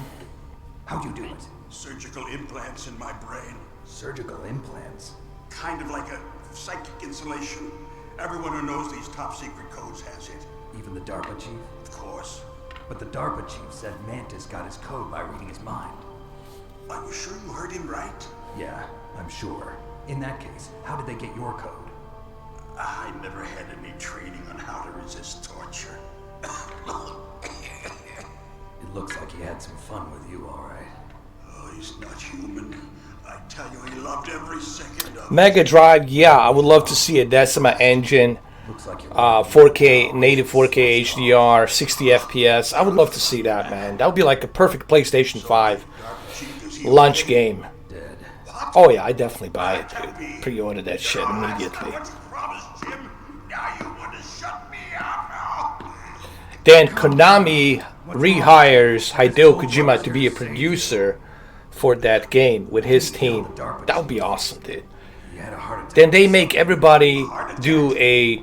How'd you do it? Surgical implants in my brain. Surgical implants? Kind of like a psychic insulation. Everyone who knows these top secret codes has it. Even the DARPA chief? Of course. But the DARPA chief said Mantis got his code by reading his mind. Are you sure you heard him right? Yeah, I'm sure. In that case, how did they get your code? I never had any training on how to resist torture. It looks like he had some fun with you, all right. Oh, he's not human. I tell you, he loved every second of it. Mega Drive, yeah, I would love to see a Decima engine, Looks like you're 4K, native 4K HDR, 60 FPS. I would love to see that, man. That would be like a perfect PlayStation 5 launch game. dead. Oh yeah, I definitely buy it, dude. Pre-order that shit immediately. What you promised, Jim? Now you want to shut me up now? Then Konami rehires Hideo Kojima to be a producer for that game with his team. That would be awesome, dude. You had a heart attack. Then they make everybody do a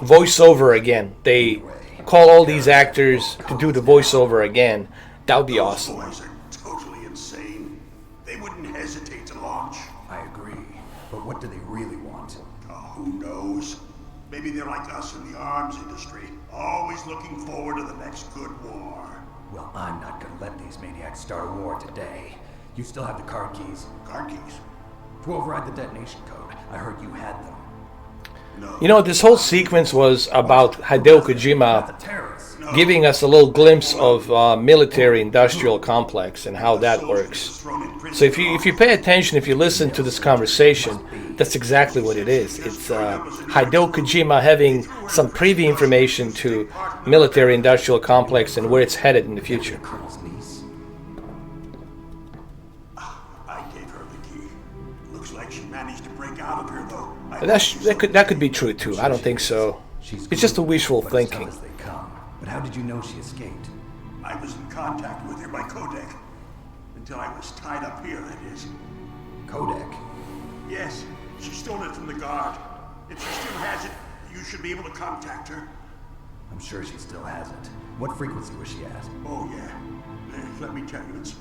voiceover again. They call all these actors to do the voiceover again. That would be awesome. Boys are totally insane. They wouldn't hesitate to launch. I agree. But what do they really want? Oh, who knows? Maybe they're like us in the arms industry, always looking forward to the next good war. Well, I'm not gonna let these maniacs start a war today. You still have the card keys? Car keys? To override the detonation code. I heard you had them. No. You know, this whole sequence was about Hideo Not the Kojima terrorists. giving us a little glimpse of military-industrial complex and how that works. So if you pay attention, if you listen to this conversation, that's exactly what it is. It's Hideo Kojima having some preview information to military-industrial complex and where it's headed in the future. Colonel's niece. I gave her the key. Looks like she managed to break out of here, though. That could be true too. I don't think so. It's just a wishful But as tough thinking. as they come. But how did you know she escaped? I was in contact with her by codec. Until I was tied up here, that is. Kodak. Yes, she stole it from the guard. If she still has it, you should be able to contact her. I'm sure she still has it. What frequency was she at? Oh, yeah. Let me tell you, it's...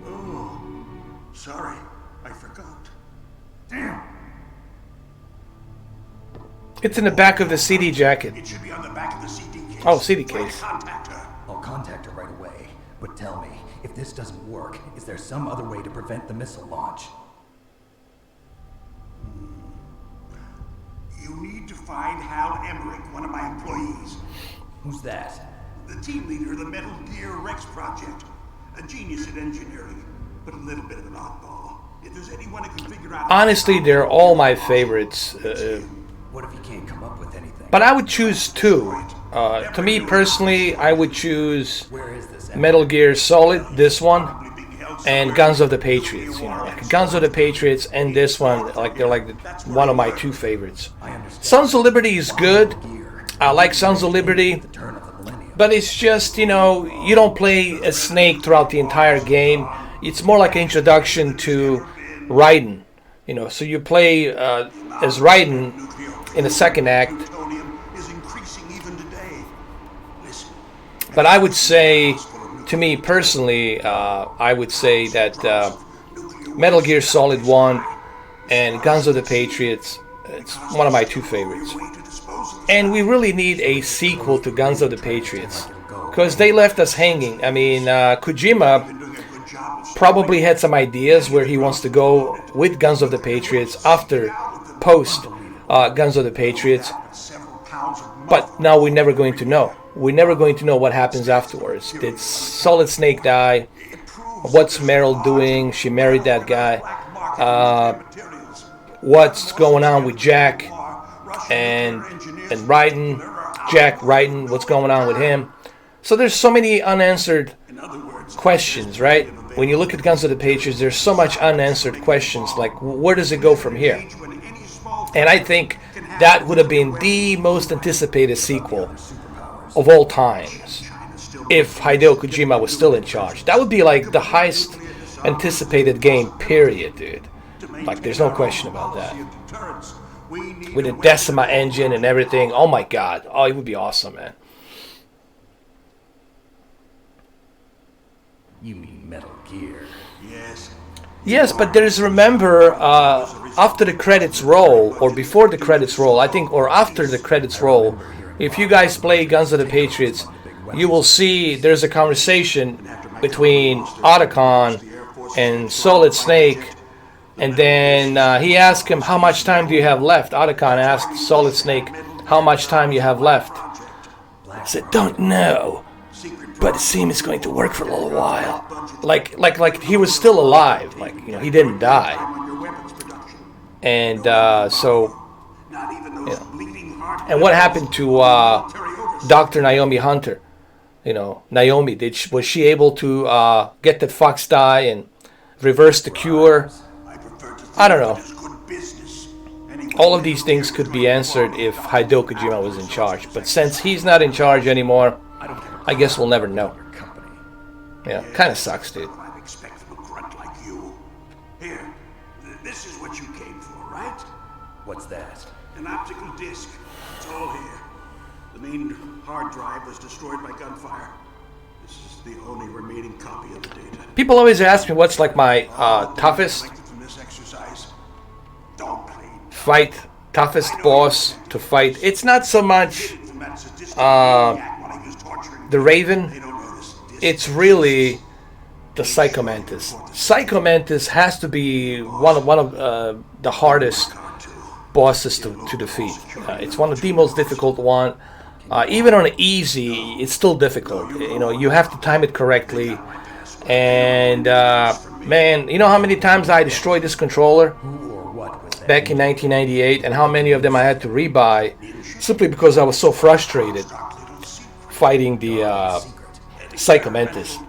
Oh, sorry. I forgot. Damn! It's in the back of the CD jacket. It should be on the back of the CD case. Oh, CD Try to case. contact her. I'll contact her right away. But tell me, if this doesn't work, is there some other way to prevent the missile launch? You need to find Hal Emmerich, one of my employees. Who's that? The team leader of the Metal Gear Rex project. A genius at engineering, but a little bit of an oddball. If there's anyone who can figure out... Honestly, they're all my favorites. What if you can't come up with anything? But I would choose two. To me personally, I would choose Where is this? Metal Gear Solid, this one, and Guns of the Patriots. You know, like Guns of the Patriots and this one, like they're like one of my two favorites. I understand. Sons of Liberty is good. I like Sons of Liberty, The turn of the millennium. but it's just, you know, you don't play as Snake throughout the entire game. It's more like an introduction to Raiden. You know, so you play as Raiden in the second act. Plutonium is increasing even today. Listen, But I would say, to me personally, I would say that Metal Gear Solid 1 and Guns of the Patriots. It's one of my two favorites. And we really need a sequel to Guns of the Patriots, because they left us hanging. I mean, Kojima probably had some ideas where he wants to go with Guns of the Patriots after post Guns of the Patriots, but now we're never going to know. We're never going to know what happens afterwards. Did Solid Snake die? What's Meryl doing? She married that guy. What's going on with Jack and Raiden? Jack Raiden, what's going on with him? So there's so many unanswered questions, right? When you look at Guns of the Patriots, there's so much unanswered questions, like where does it go from here? And I think that would have been the most anticipated sequel of all times if Hideo Kojima was still in charge. That would be like the highest anticipated game, period, dude. Like, there's no question about that. With the Decima engine and everything, oh my god. Oh, it would be awesome, man. You mean Metal Gear? Yes, but there's, remember, after the credits roll, or before the credits roll, I think, or after the credits roll, if you guys play Guns of the Patriots, you will see there's a conversation between Otacon and Solid Snake, and then he asked him, how much time do you have left? Otacon asked Solid Snake, how much time you have left? I said, don't know, but it seems it's going to work for a little while. Like he was still alive, like, you know, he didn't die. And so, you know. And what happened to Dr. Naomi Hunter? You know, Naomi, was she able to get the fox die and reverse the cure? I don't know. All of these things could be answered if Hideo Kojima was in charge. But since he's not in charge anymore, I guess we'll never know. Yeah, kind of sucks, dude. I'd expect from a grunt like you. Here, this is what you came for, right? What's that? An optical disc. It's all here. The main hard drive was destroyed by gunfire. This is the only remaining copy of the data. People always ask me what's like my toughest From this exercise, don't play. fight, toughest boss to fight. It's not so much From that sadistic the maniac while he was torturing. Raven. They don't know this disc. It's really the Psycho Mantis. Psycho Mantis has to be one of the hardest bosses to defeat. It's one of the most difficult one. Even on easy, it's still difficult. You know, you have to time it correctly. And man, you know how many times I destroyed this controller back in 1998, and how many of them I had to rebuy simply because I was so frustrated fighting the Psycho Mantis.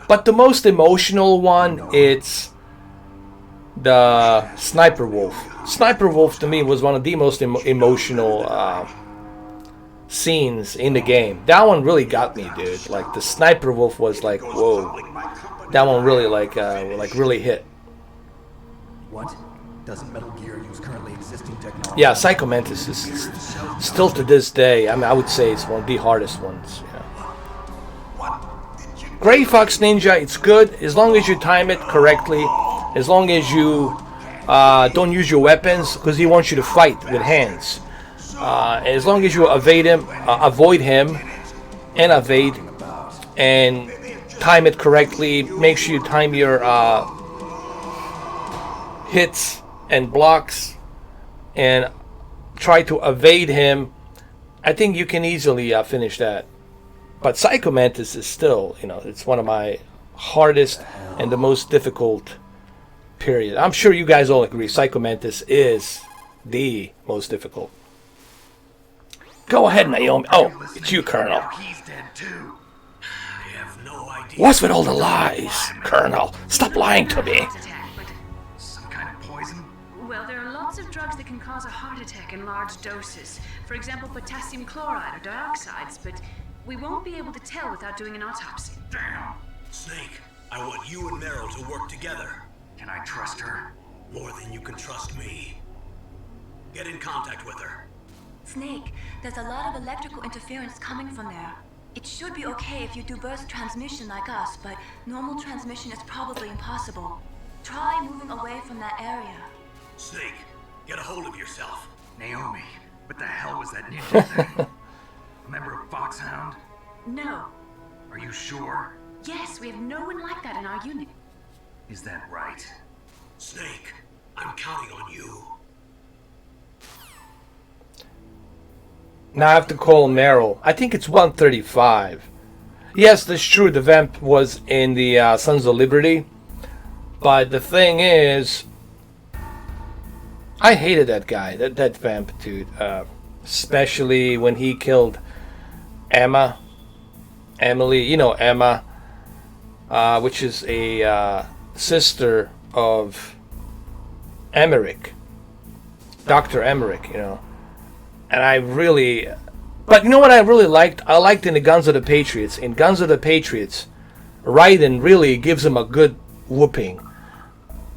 But the most emotional one, it's the Sniper Wolf. Sniper Wolf to me was one of the most emotional scenes in the game. That one really got me, dude. Like the Sniper Wolf was like, whoa. That one really like really hit. What? Doesn't Metal Gear use currently existing technology? Yeah, Psycho Mantis is still to this day. I mean, I would say it's one of the hardest ones. Yeah. Gray Fox Ninja, it's good as long as you time it correctly. As long as you don't use your weapons, because he wants you to fight with hands. As long as you avoid him, and evade, and time it correctly. Make sure you time your hits and blocks, and try to evade him. I think you can easily finish that. But Psycho Mantis is still, you know, it's one of my hardest and the most difficult. Period. I'm sure you guys all agree. Psycho Mantis is the most difficult. Go ahead, Naomi. Oh, it's you, Colonel. He's dead too. I have no idea. What's with all the lies, Colonel? Stop lying to me. Attack, but Some kind of poison? well, there are lots of drugs that can cause a heart attack in large doses. For example, potassium chloride or dioxides, but we won't be able to tell without doing an autopsy. Damn. Snake, I want you and Meryl to work together. Can I trust her? More than you can trust me. Get in contact with her. Snake, there's a lot of electrical interference coming from there. It should be okay if you do burst transmission like us, but normal transmission is probably impossible. Try moving away from that area. Snake, get a hold of yourself. Naomi, what the hell was that ninja thing? Member of Foxhound? No. Are you sure? Yes, we have no one like that in our unit. Is that right? Snake, I'm counting on you. Now I have to call Meryl. I think it's 1:35. Yes, that's true. The vamp was in the Sons of Liberty. But the thing is, I hated that guy, that vamp dude. Especially when he killed Emily, you know Emma, which is a sister of Emmerich, Dr. Emmerich, you know. And I really, but you know what I really liked? I liked in the Guns of the Patriots. In Guns of the Patriots, Raiden really gives him a good whooping.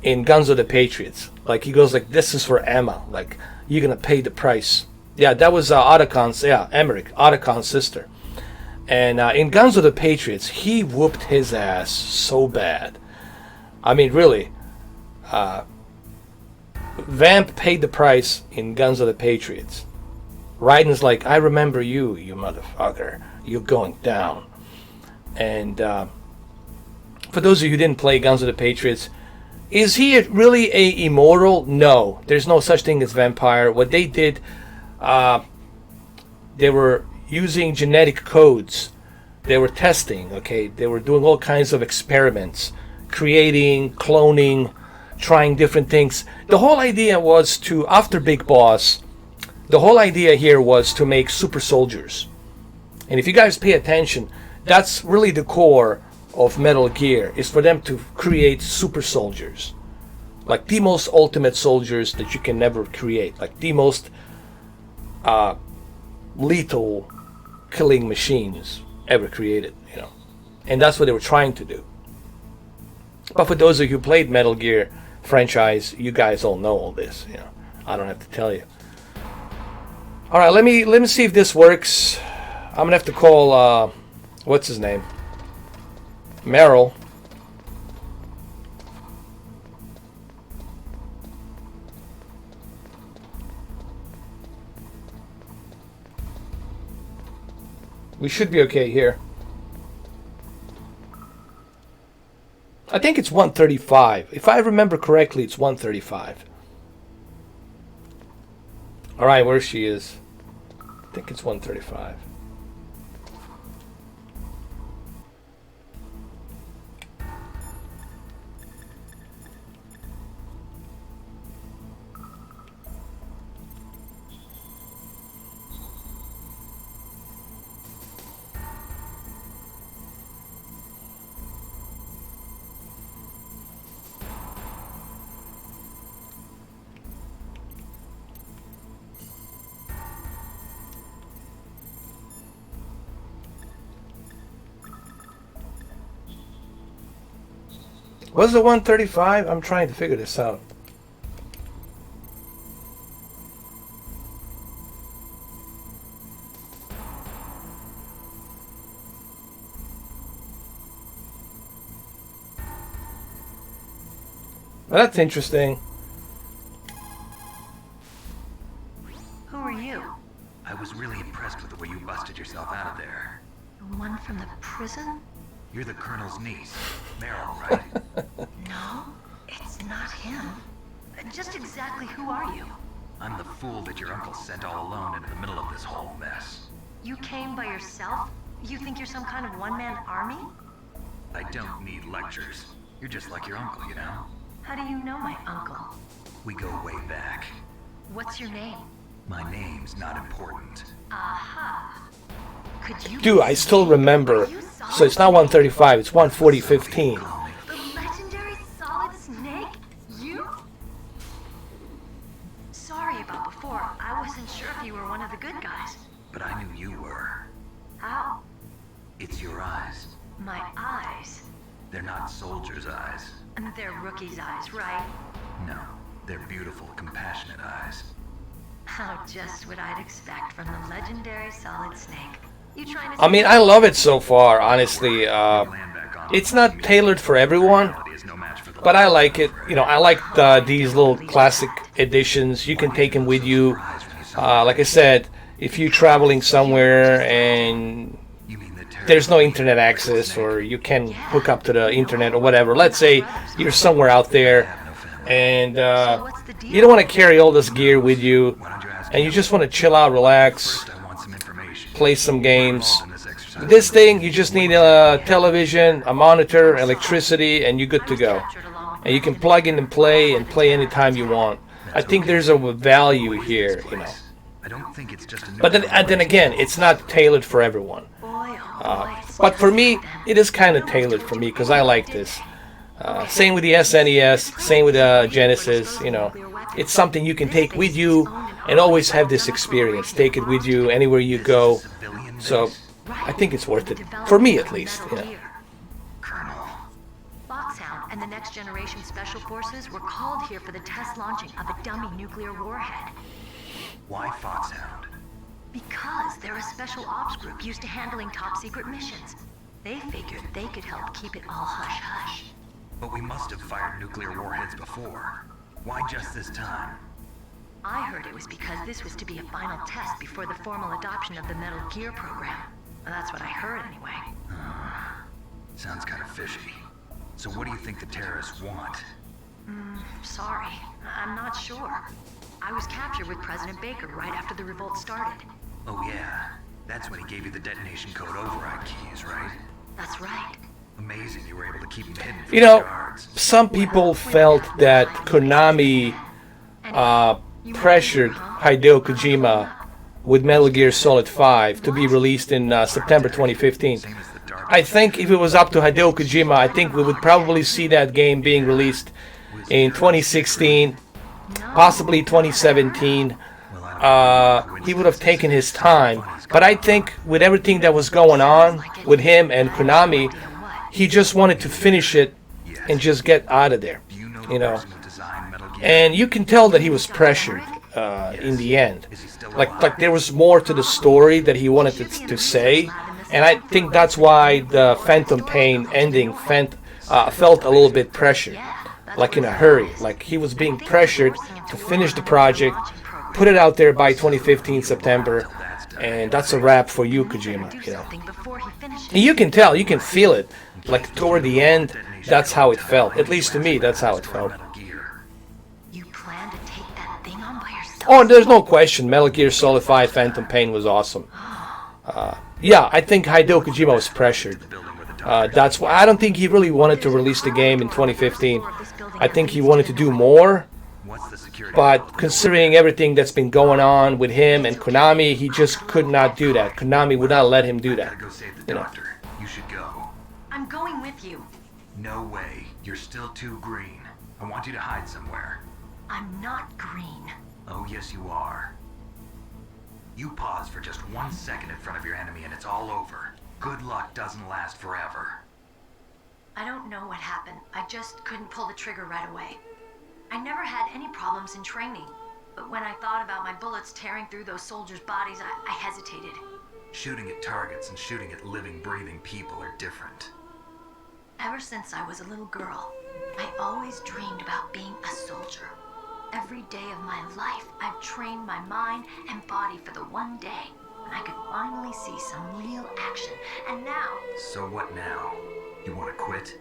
In Guns of the Patriots, like he goes like, "This is for Emma. Like you're gonna pay the price." Yeah, that was Otacon's. Yeah, Emmerich, Otacon's sister. And in Guns of the Patriots, he whooped his ass so bad. I mean, really. Vamp paid the price in Guns of the Patriots. Raiden's like, I remember you, you motherfucker. You're going down. And for those of you who didn't play Guns of the Patriots, is he really a immortal? No. There's no such thing as vampire. What they did, they were using genetic codes. They were testing, okay? They were doing all kinds of experiments, creating, cloning, trying different things. The whole idea was to, after Big Boss, the whole idea here was to make super soldiers. And if you guys pay attention, that's really the core of Metal Gear, is for them to create super soldiers. Like the most ultimate soldiers that you can never create. Like the most lethal killing machines ever created, you know. And that's what they were trying to do. But for those of you who played Metal Gear franchise, you guys all know all this, you know. I don't have to tell you. All right, let me see if this works. I'm gonna have to call what's his name? Meryl. We should be okay here. I think it's 1:35. If I remember correctly, it's 1:35. All right, where she is. I think it's 1:35. Was it 1:35? I'm trying to figure this out. Well, that's interesting. Who are you? I was really impressed with the way you busted yourself out of there. The one from the prison? You're the Colonel's niece, Meryl, right? No, it's not him. Just exactly who are you? I'm the fool that your uncle sent all alone into the middle of this whole mess. You came by yourself? You think you're some kind of one-man army? I don't need lectures. You're just like your uncle, you know? How do you know my uncle? We go way back. What's your name? My name's not important. Aha. Could you... Dude, I still remember. So it's not 1:35, it's 1:40:15. The legendary Solid Snake? You? Sorry about before. I wasn't sure if you were one of the good guys. But I knew you were. How? It's your eyes. My eyes. They're not soldiers' eyes. And they're rookie's eyes, right? No, they're beautiful, compassionate eyes. How just what I'd expect from the legendary Solid Snake. I mean, I love it so far, honestly. It's not tailored for everyone, but I like it. You know, I like these little classic editions. You can take them with you. Like I said, if you're traveling somewhere and there's no internet access, or you can hook up to the internet or whatever. Let's say you're somewhere out there and you don't want to carry all this gear with you, and you just want to chill out, relax, play some games. This thing, you just need a television, a monitor, electricity, and you're good to go. And you can plug in and play anytime you want. I think there's a value here, you know. But then again, it's not tailored for everyone. But for me, it is kind of tailored for me because I like this. Same with the SNES, same with the Genesis, you know. It's something you can take with you and always have this experience. Take it with you anywhere you go. So I think it's worth it. For me, at least. You know. Foxhound and the Next Generation Special Forces were called here for the test launching of a dummy nuclear warhead. Why Foxhound? Because they're a special ops group used to handling top secret missions. They figured they could help keep it all hush-hush. But we must have fired nuclear warheads before. Why just this time? I heard it was because this was to be a final test before the formal adoption of the Metal Gear program. Well, that's what I heard anyway. Sounds kind of fishy. So what do you think the terrorists want? Sorry, I'm not sure. I was captured with President Baker right after the revolt started. Oh yeah, that's when he gave you the detonation code override keys, right? That's right. Amazing you were able to keep them hidden from You the know, guards. some people felt that Konami pressured Hideo Kojima with Metal Gear Solid 5 to be released in September 2015. I think if it was up to Hideo Kojima, I think we would probably see that game being released in 2016, possibly 2017. He would have taken his time. But I think with everything that was going on with him and Konami, he just wanted to finish it and just get out of there, you know. And you can tell that he was pressured in the end. Like there was more to the story that he wanted to say. And I think that's why the Phantom Pain ending felt a little bit pressured, like in a hurry. Like he was being pressured to finish the project, put it out there by 2015 September, and that's a wrap for you, Kojima. You know, and you can tell, you can feel it. Like toward the end, that's how it felt. At least to me, that's how it felt. You plan to take that thing on by yourself? Oh, there's no question. Metal Gear Solid 5 Phantom Pain was awesome. Yeah, I think Hideo Kojima was pressured. That's why I don't think he really wanted to release the game in 2015. I think he wanted to do more. But considering everything that's been going on with him and Konami, he just could not do that. Konami would not let him do that. You know. You should go. I'm going with you. No way. You're still too green. I want you to hide somewhere. I'm not green. Oh, yes, you are. You pause for just 1 second in front of your enemy and it's all over. Good luck doesn't last forever. I don't know what happened. I just couldn't pull the trigger right away. I never had any problems in training, but when I thought about my bullets tearing through those soldiers' bodies, I hesitated. Shooting at targets and shooting at living, breathing people are different. Ever since I was a little girl, I always dreamed about being a soldier. Every day of my life, I've trained my mind and body for the one day when I could finally see some real action. And now... So what now? You want to quit?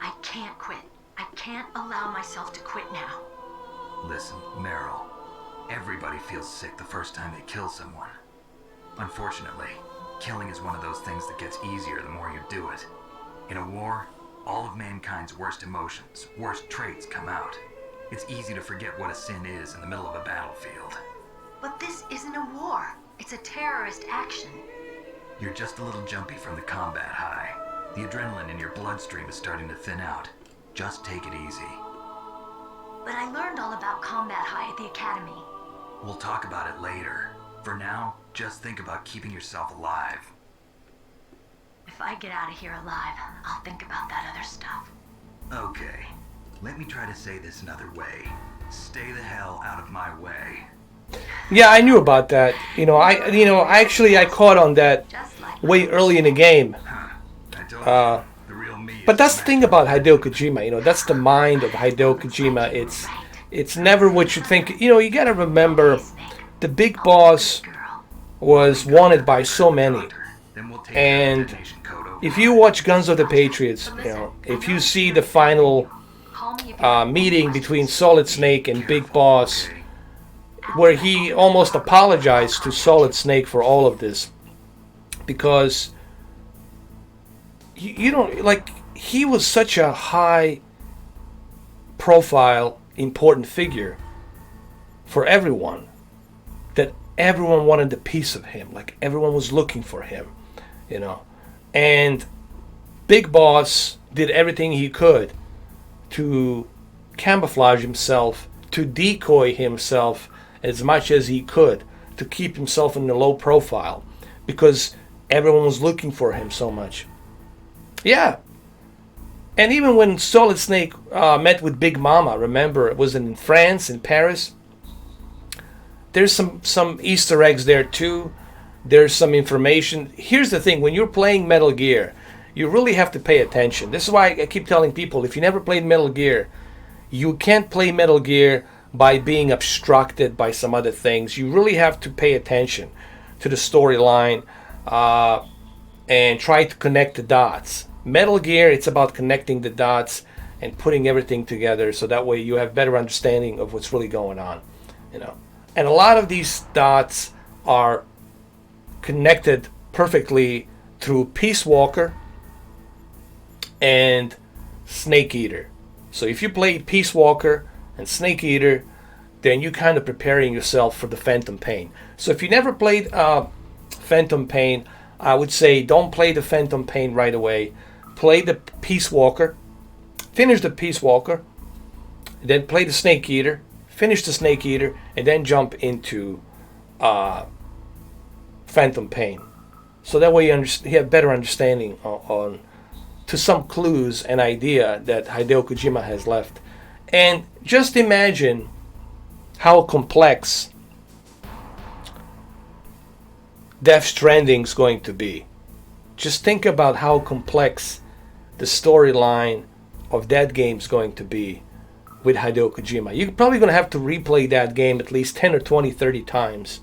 I can't quit. I can't allow myself to quit now. Listen, Meryl. Everybody feels sick the first time they kill someone. Unfortunately, killing is one of those things that gets easier the more you do it. In a war, all of mankind's worst emotions, worst traits come out. It's easy to forget what a sin is in the middle of a battlefield. But this isn't a war. It's a terrorist action. You're just a little jumpy from the combat high. The adrenaline in your bloodstream is starting to thin out. Just take it easy. But I learned all about combat high at the academy. We'll talk about it later. For now, just think about keeping yourself alive. If I get out of here alive, I'll think about that other stuff. Okay. Let me try to say this another way. Stay the hell out of my way. Yeah, I knew about that. I caught on that Just like way early in the game. I told Uh, you, the real me but is that's the thing smashed about up. Hideo Kojima. That's the mind of Hideo Kojima. It's never what you think. You got to remember, the big boss girl. was wanted by so many. Then we'll take care of And the detonation code over. if you watch Guns of the Patriots, if you see the final Call me if you meeting between Solid Snake and Big Boss, where he almost apologized to Solid Snake for all of this, because you don't like, he was such a high profile important figure for everyone, that everyone wanted a piece of him, like everyone was looking for him, and Big Boss did everything he could to camouflage himself, to decoy himself as much as he could, to keep himself in the low profile, because everyone was looking for him so much. Yeah. And even when Solid Snake met with Big Mama, remember, it was in France, in Paris. There's some Easter eggs there too. There's some information. Here's the thing, when you're playing Metal Gear, you really have to pay attention. This is why I keep telling people, if you never played Metal Gear, you can't play Metal Gear by being obstructed by some other things. You really have to pay attention to the storyline and try to connect the dots. Metal Gear, it's about connecting the dots and putting everything together, so that way you have better understanding of what's really going on. And a lot of these dots are connected perfectly through Peace Walker and Snake Eater. So if you play Peace Walker and Snake Eater, then you're kind of preparing yourself for the Phantom Pain. So if you never played Phantom Pain, I would say don't play the Phantom Pain right away. Play the Peace Walker, finish the Peace Walker, then play the Snake Eater, finish the Snake Eater, and then jump into Phantom Pain. So that way you have better understanding on to some clues and idea that Hideo Kojima has left. And just imagine how complex Death Stranding's going to be. Just think about how complex the storyline of that game's going to be with Hideo Kojima. You're probably going to have to replay that game at least 10 or 20, 30 times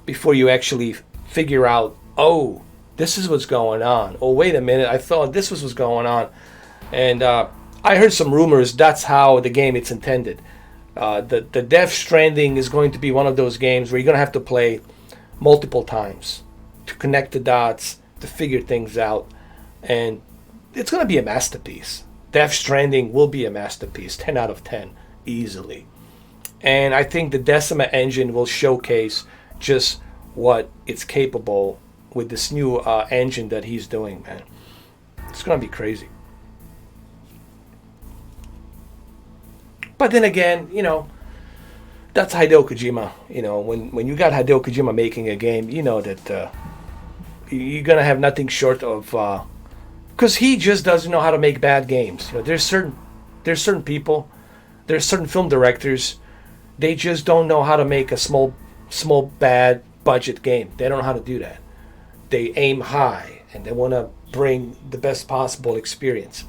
before you actually figure out, oh, this is what's going on. Oh, wait a minute, I thought this was what's going on. And I heard some rumors that's how the game is intended. The Death Stranding is going to be one of those games where you're going to have to play multiple times to connect the dots, to figure things out. And it's going to be a masterpiece. Death Stranding will be a masterpiece, 10 out of 10, easily. And I think the Decima engine will showcase just what it's capable with this new engine that he's doing, man. It's going to be crazy. But then again, that's Hideo Kojima. When you got Hideo Kojima making a game, you know that you're going to have nothing short of... because he just doesn't know how to make bad games. There's certain people, there's certain film directors, they just don't know how to make a small bad budget game. They don't know how to do that. They aim high and they want to bring the best possible experience.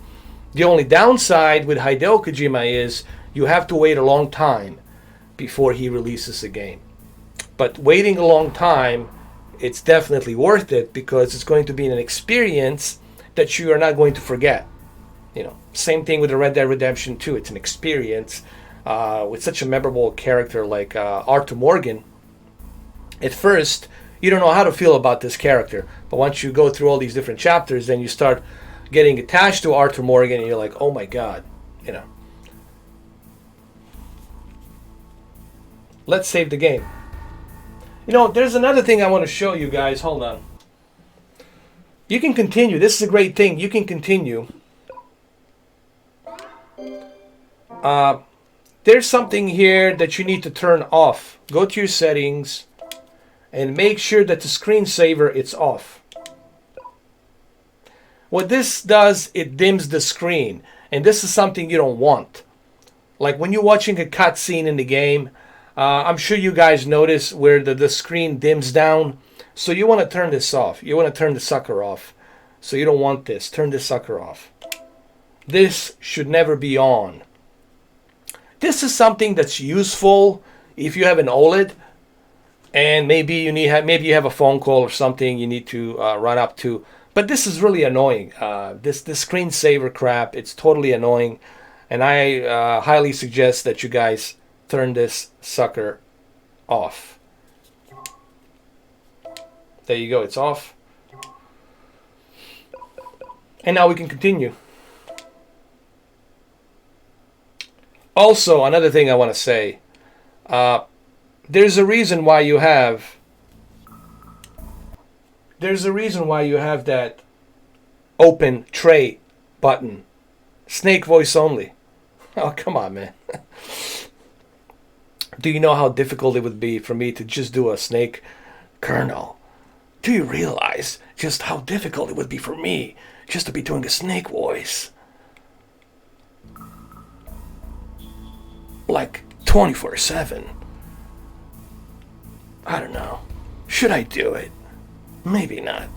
The only downside with Hideo Kojima is you have to wait a long time before he releases a game. But waiting a long time, it's definitely worth it, because it's going to be an experience that you are not going to forget. Same thing with the Red Dead Redemption 2. It's an experience with such a memorable character like Arthur Morgan. At first, you don't know how to feel about this character, but once you go through all these different chapters, then you start getting attached to Arthur Morgan, and you're like, oh my god, Let's save the game. There's another thing I want to show you guys. Hold on. You can continue. This is a great thing. You can continue. There's something here that you need to turn off. Go to your settings and make sure that the screensaver is off. What this does, it dims the screen. And this is something you don't want. Like when you're watching a cutscene in the game, I'm sure you guys notice where the screen dims down. So you want to turn this off. You want to turn the sucker off. So you don't want this. Turn this sucker off. This should never be on. This is something that's useful if you have an OLED and maybe you have a phone call or something you need to run up to. But this is really annoying. This screensaver crap, it's totally annoying. And I highly suggest that you guys turn this sucker off. There you go, it's off. And now we can continue. Also, another thing I want to say. There's a reason why you have that open tray button. Snake voice only. Oh, come on, man. Do you know how difficult it would be for me to just do a Snake Colonel? Do you realize just how difficult it would be for me just to be doing a Snake voice? Like 24/7. I don't know. Should I do it? Maybe not.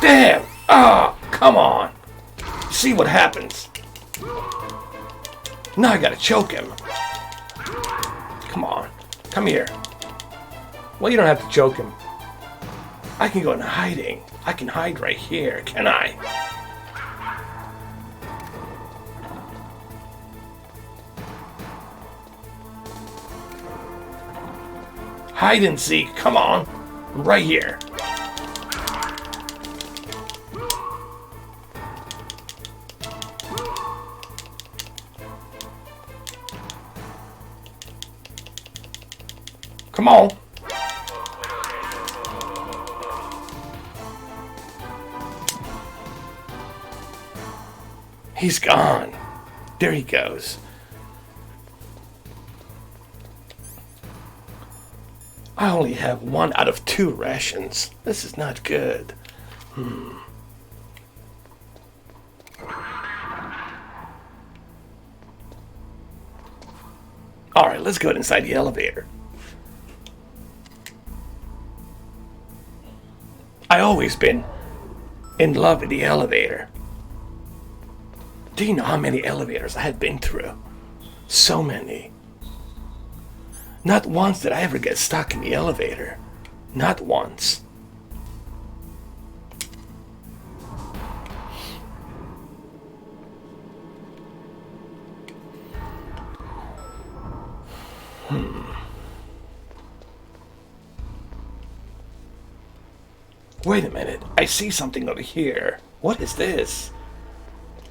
Damn! Ah, come on! See what happens. Now I gotta choke him. Come on. Come here. Well, you don't have to choke him. I can go into hiding. I can hide right here, can I? Hide and seek. Come on. I'm right here. Come on. He's gone. There he goes. I only have 1 out of 2 rations. This is not good. Alright, let's go inside the elevator. I always been in love with the elevator. Do you know how many elevators I had been through? So many. Not once did I ever get stuck in the elevator. Not once. Wait a minute. I see something over here. What is this?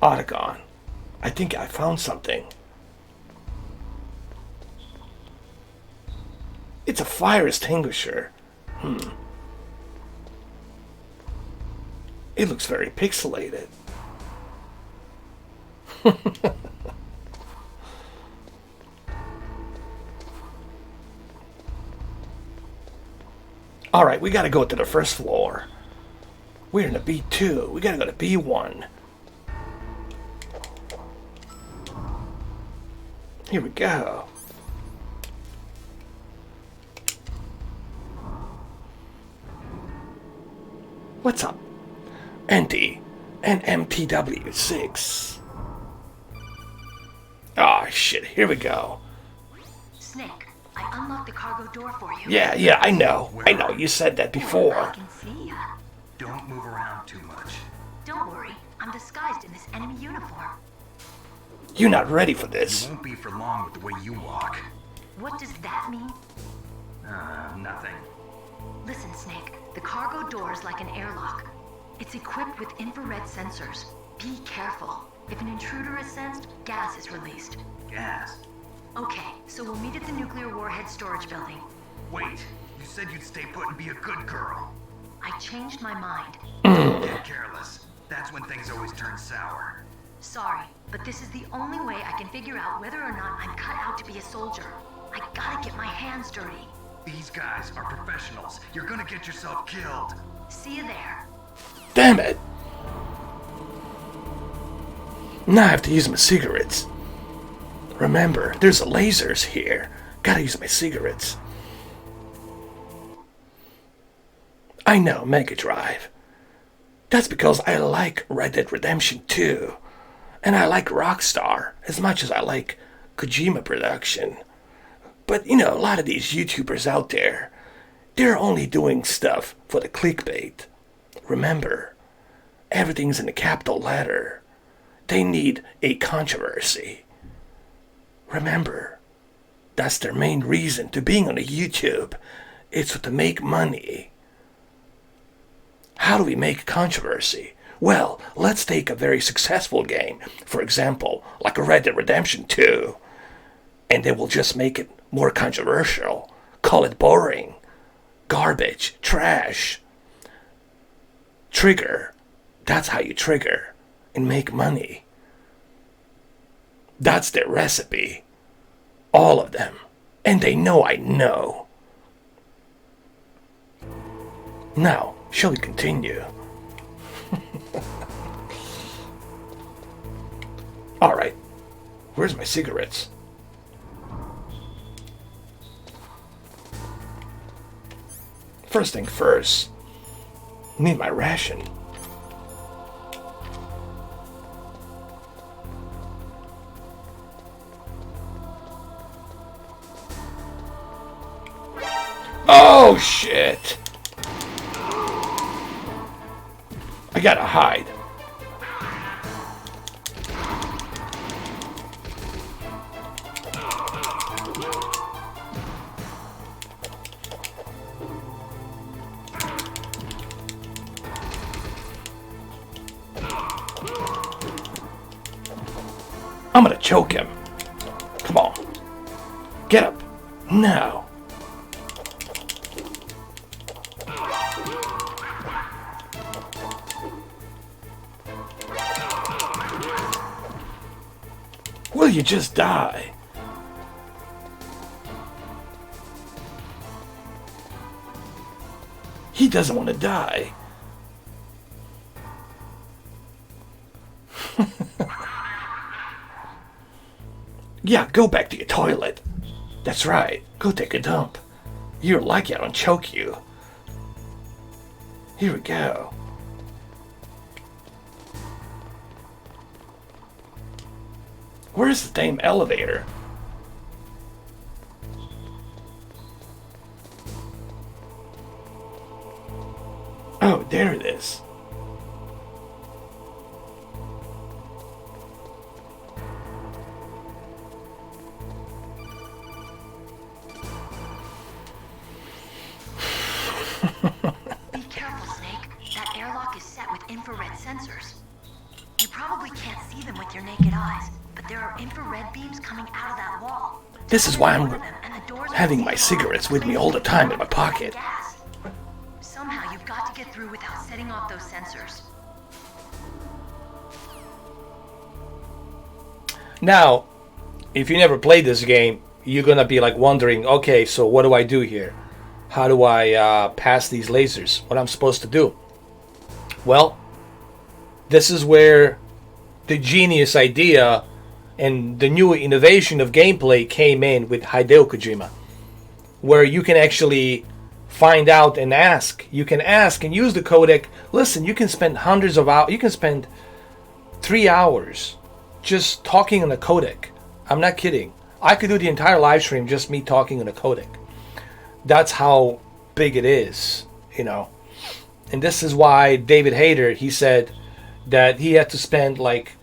Autogon. I think I found something. It's a fire extinguisher. It looks very pixelated. Alright, we gotta go to the first floor. We're in the B2. We gotta go to B1. Here we go. What's up? ND and MTW6. Ah, shit. Here we go. Snake, I unlocked the cargo door for you. Yeah, I know. I know. You said that before. I can see ya. Don't move around too much. Don't worry. I'm disguised in this enemy uniform. You're not ready for You this. won't be for long with the way you walk. What does that mean? Nothing. Listen, Snake. The cargo door is like an airlock. It's equipped with infrared sensors. Be careful. If an intruder is sensed, gas is released. Gas? Okay, so we'll meet at the nuclear warhead storage building. Wait, you said you'd stay put and be a good girl. I changed my mind. Get careless. That's when things always turn sour. Sorry, but this is the only way I can figure out whether or not I'm cut out to be a soldier. I gotta get my hands dirty. These guys are professionals. You're gonna get yourself killed. See you there. Damn it. Now I have to use my cigarettes. Remember, there's lasers here. Gotta use my cigarettes. I know, Mega Drive. That's because I like Red Dead Redemption 2. And I like Rockstar as much as I like Kojima Production. But, you know, a lot of these YouTubers out there, they're only doing stuff for the clickbait. Remember, everything's in a capital letter. They need a controversy. Remember, that's their main reason to being on a YouTube. It's to make money. How do we make controversy? Well, let's take a very successful game, for example, like a Red Dead Redemption 2, and they will just make it more controversial. Call it boring, garbage, trash. Trigger. That's how you trigger and make money. That's their recipe. All of them. And they know I know. Now, shall we continue? Alright. Where's my cigarettes? First thing first. Need my ration. Oh shit! I gotta hide. I'm gonna choke him. Come on. Get up. Now. Will you just die? He doesn't want to die. Yeah, go back to your toilet. That's right. Go take a dump. You're lucky I don't choke you. Here we go. Where's the damn elevator? Oh, there it is. Be careful, Snake. That airlock is set with infrared sensors. You probably can't see them with your naked eyes, but there are infrared beams coming out of that wall. This is why I'm having my cigarettes with me all the time in my pocket. Somehow you've got to get through without setting off those sensors. Now, if you never played this game, you're gonna be like wondering, okay, so what do I do here? How do I pass these lasers? What I'm supposed to do? Well, this is where the genius idea and the new innovation of gameplay came in with Hideo Kojima, where you can actually find out and ask. You can ask and use the codec. Listen, you can spend hundreds of hours. You can spend 3 hours just talking on a codec. I'm not kidding. I could do the entire live stream just me talking on a codec. That's how big it is, you know. And this is why David Hayter, he said that he had to spend like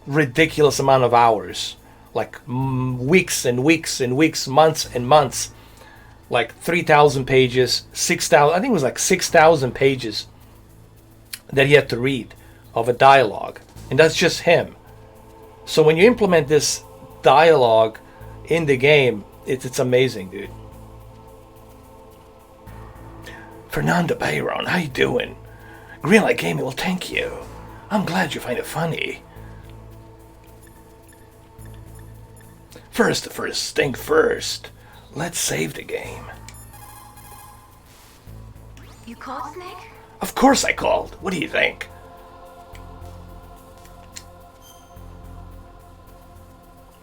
ridiculous amount of hours, like weeks and weeks and weeks, months and months, like 3,000 pages, 6,000, I think it was like 6,000 pages that he had to read of a dialogue. And that's just him. So when you implement this dialogue in the game, it's amazing, dude. Fernando Bayron, how you doing? Greenlight Gaming, well, thank you. I'm glad you find it funny. First thing first. Let's save the game. You called, Snake? Of course I called. What do you think?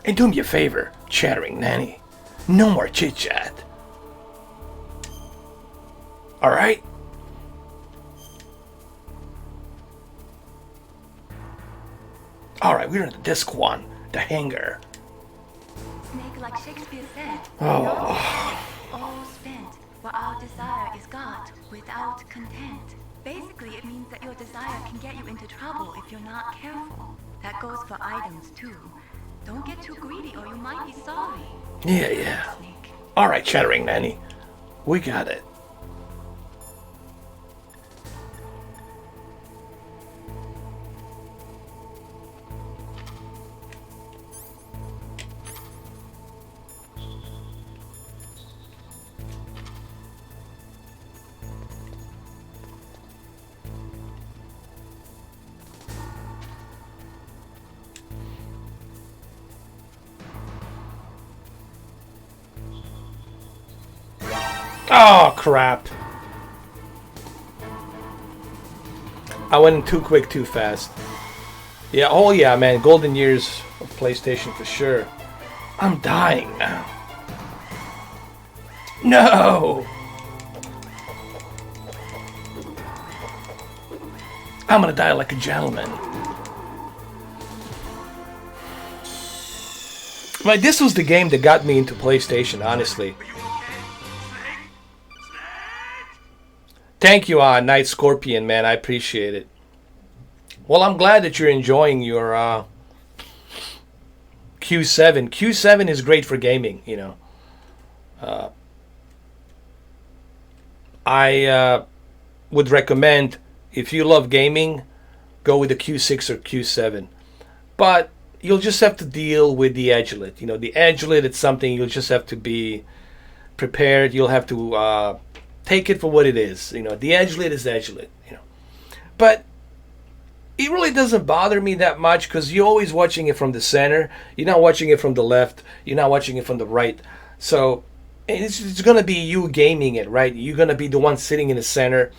And do me a favor, chattering nanny. No more chit-chat. Alright? Alright, we're in the disc one. The hangar. Snake, like Shakespeare said, Oh. all spent, where our desire is got without content. Basically, it means that your desire can get you into trouble if you're not careful. That goes for items too. Don't get too greedy or you might be sorry. Yeah. Alright, chattering nanny. We got it. Oh, crap. I went in too quick, too fast. Yeah, oh yeah, man. Golden years of PlayStation for sure. I'm dying now. No! I'm gonna die like a gentleman. Like, this was the game that got me into PlayStation, honestly. Thank you, Night Scorpion, man. I appreciate it. Well, I'm glad that you're enjoying your Q7. Q7 is great for gaming, you know. I would recommend, if you love gaming, go with the Q6 or Q7. But you'll just have to deal with the edgelit. You know, the edgelit, it's something you'll just have to be prepared. You'll have to take it for what it is. You know, the edgelit is edgelit, you know. But it really doesn't bother me that much because you're always watching it from the center. You're not watching it from the left. You're not watching it from the right. So it's going to be you gaming it, right? You're going to be the one sitting in the center.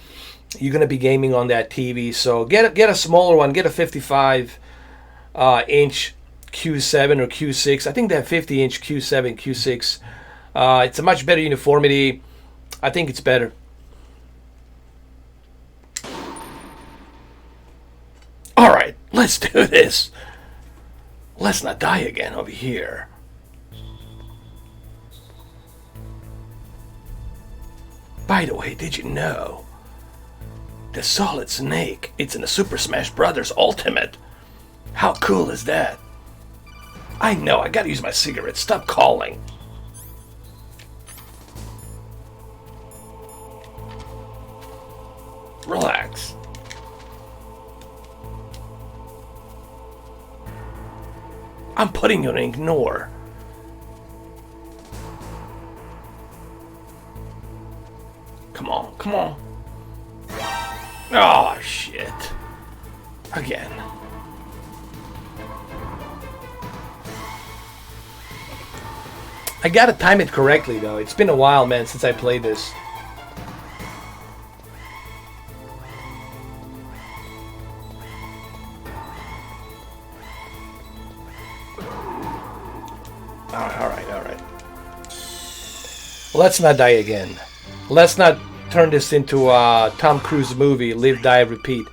You're going to be gaming on that TV. So get a smaller one. Get a 55 inch Q7 or Q6. I think they have 50 inch Q7, Q6. It's a much better uniformity. I think it's better. Alright, let's do this. Let's not die again over here. By the way, did you know the Solid Snake, it's in the Super Smash Bros. Ultimate? How cool is that? I know, I gotta use my cigarette. Stop calling. Relax. I'm putting you in ignore. Come on, come on. Oh, shit. Again. I gotta time it correctly, though. It's been a while, man, since I played this. Alright. Let's not die again. Let's not turn this into a Tom Cruise movie, Live, Die, Repeat.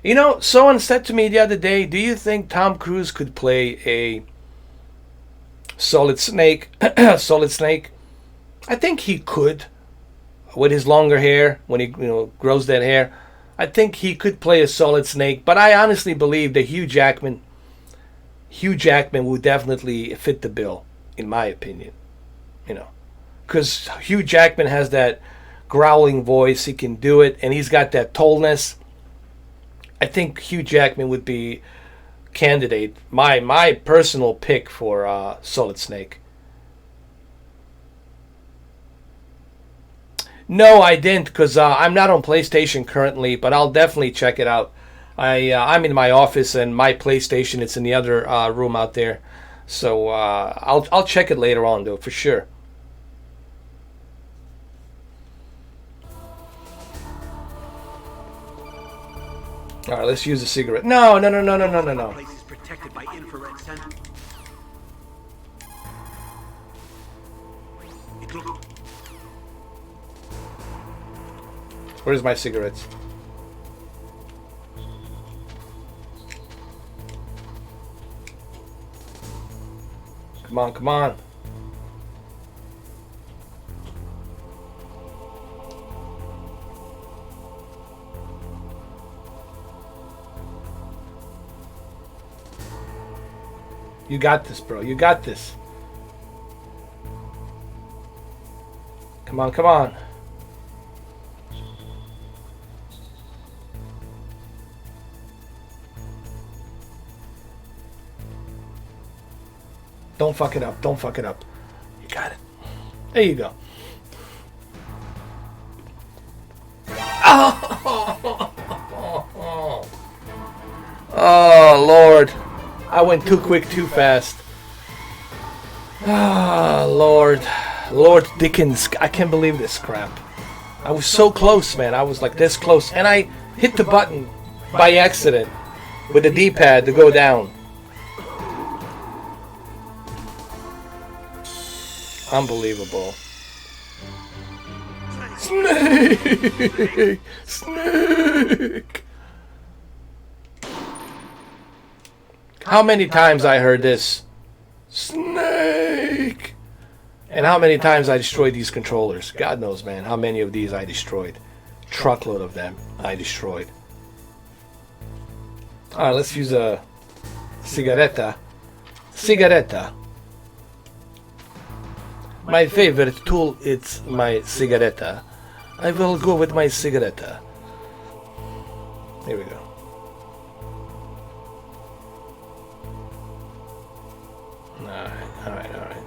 You know, someone said to me the other day, do you think Tom Cruise could play a Solid Snake? Solid Snake? I think he could. With his longer hair, when he grows that hair. I think he could play a Solid Snake, but I honestly believe that Hugh Jackman would definitely fit the bill, in my opinion. You know, because Hugh Jackman has that growling voice, he can do it, and he's got that tallness. I think Hugh Jackman would be candidate, my personal pick for Solid Snake. No, I didn't, because I'm not on PlayStation currently, but I'll definitely check it out. I'm in my office, and my PlayStation is in the other room out there. So I'll check it later on, though, for sure. All right, let's use a cigarette. No. The place is protected by infrared sensors. It looks. Where's my cigarettes? Come on, come on. You got this, bro. You got this. Come on, come on. Don't fuck it up. Don't fuck it up. You got it. There you go. Oh, Lord. I went too quick, too fast. Ah, Lord. Lord Dickens. I can't believe this crap. I was so close, man. I was like this close. And I hit the button by accident with the D-pad to go down. Unbelievable. Snake! Snake! How many times I heard this? Snake! And how many times I destroyed these controllers. God knows, man, how many of these I destroyed. Truckload of them I destroyed. Alright, let's use a cigaretta. Cigaretta. My favorite tool is my cigaretta. I will go with my cigaretta. Here we go. Alright.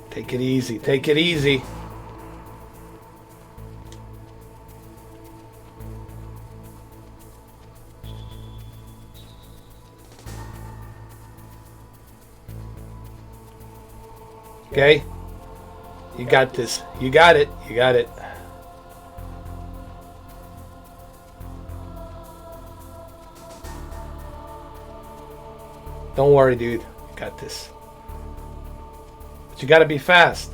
Take it easy, take it easy. Okay? You got this. You got it. You got it. Don't worry, dude. You got this. But you gotta be fast.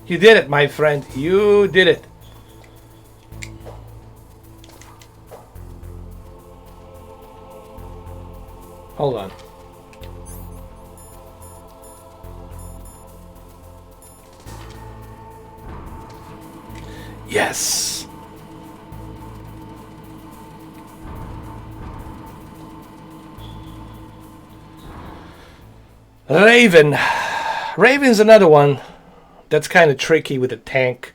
You did it, my friend. You did it. Hold on. Yes. Raven. Raven's another one that's kind of tricky with a tank.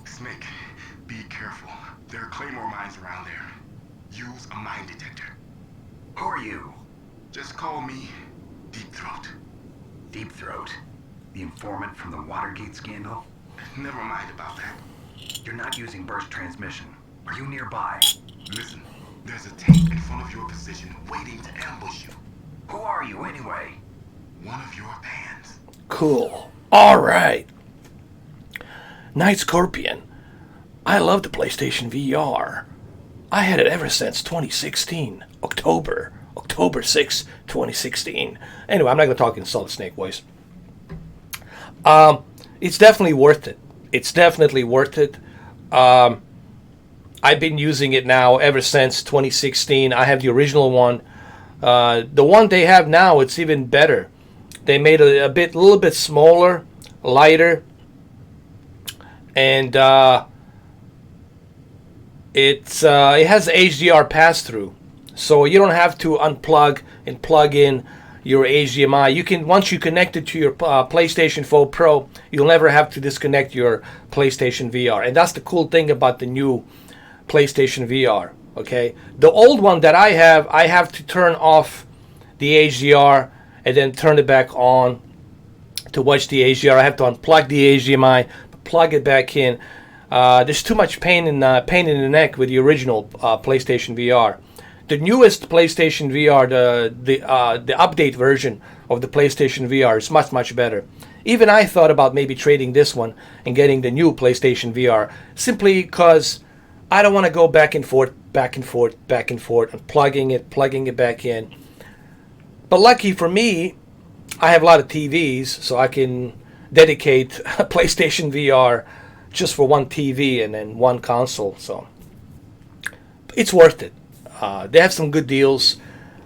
Snake, be careful. There are claymore mines around there. Use a mine detector. Who are you? Just call me Deep Throat. Deep Throat? The informant from the Watergate scandal? Never mind about that. You're not using burst transmission. Are you nearby? Listen, there's a tank in front of your position waiting to ambush you. Who are you anyway? One of your fans. Cool. All right. Night Scorpion. I love the PlayStation VR. I had it ever since 2016. October 6, 2016. Anyway, I'm not going to talk in Solid Snake voice. It's definitely worth it. It's definitely worth it. I've been using it now ever since 2016. I have the original one. The one they have now, it's even better. They made it a little bit smaller, lighter, and it has HDR pass-through, so you don't have to unplug and plug in your HDMI. You can, once you connect it to your PlayStation 4 Pro, you'll never have to disconnect your PlayStation VR, and that's the cool thing about the new PlayStation VR. Okay, the old one that I have to turn off the HDR and then turn it back on to watch the HDR. I have to unplug the HDMI, plug it back in. There's too much pain in the neck with the original PlayStation VR. The newest PlayStation VR, the update version of the PlayStation VR is much better. Even I thought about maybe trading this one and getting the new PlayStation VR, simply because I don't want to go back and forth, and plugging it back in. But lucky for me, I have a lot of TVs, so I can dedicate PlayStation VR just for one TV and then one console. So it's worth it. They have some good deals.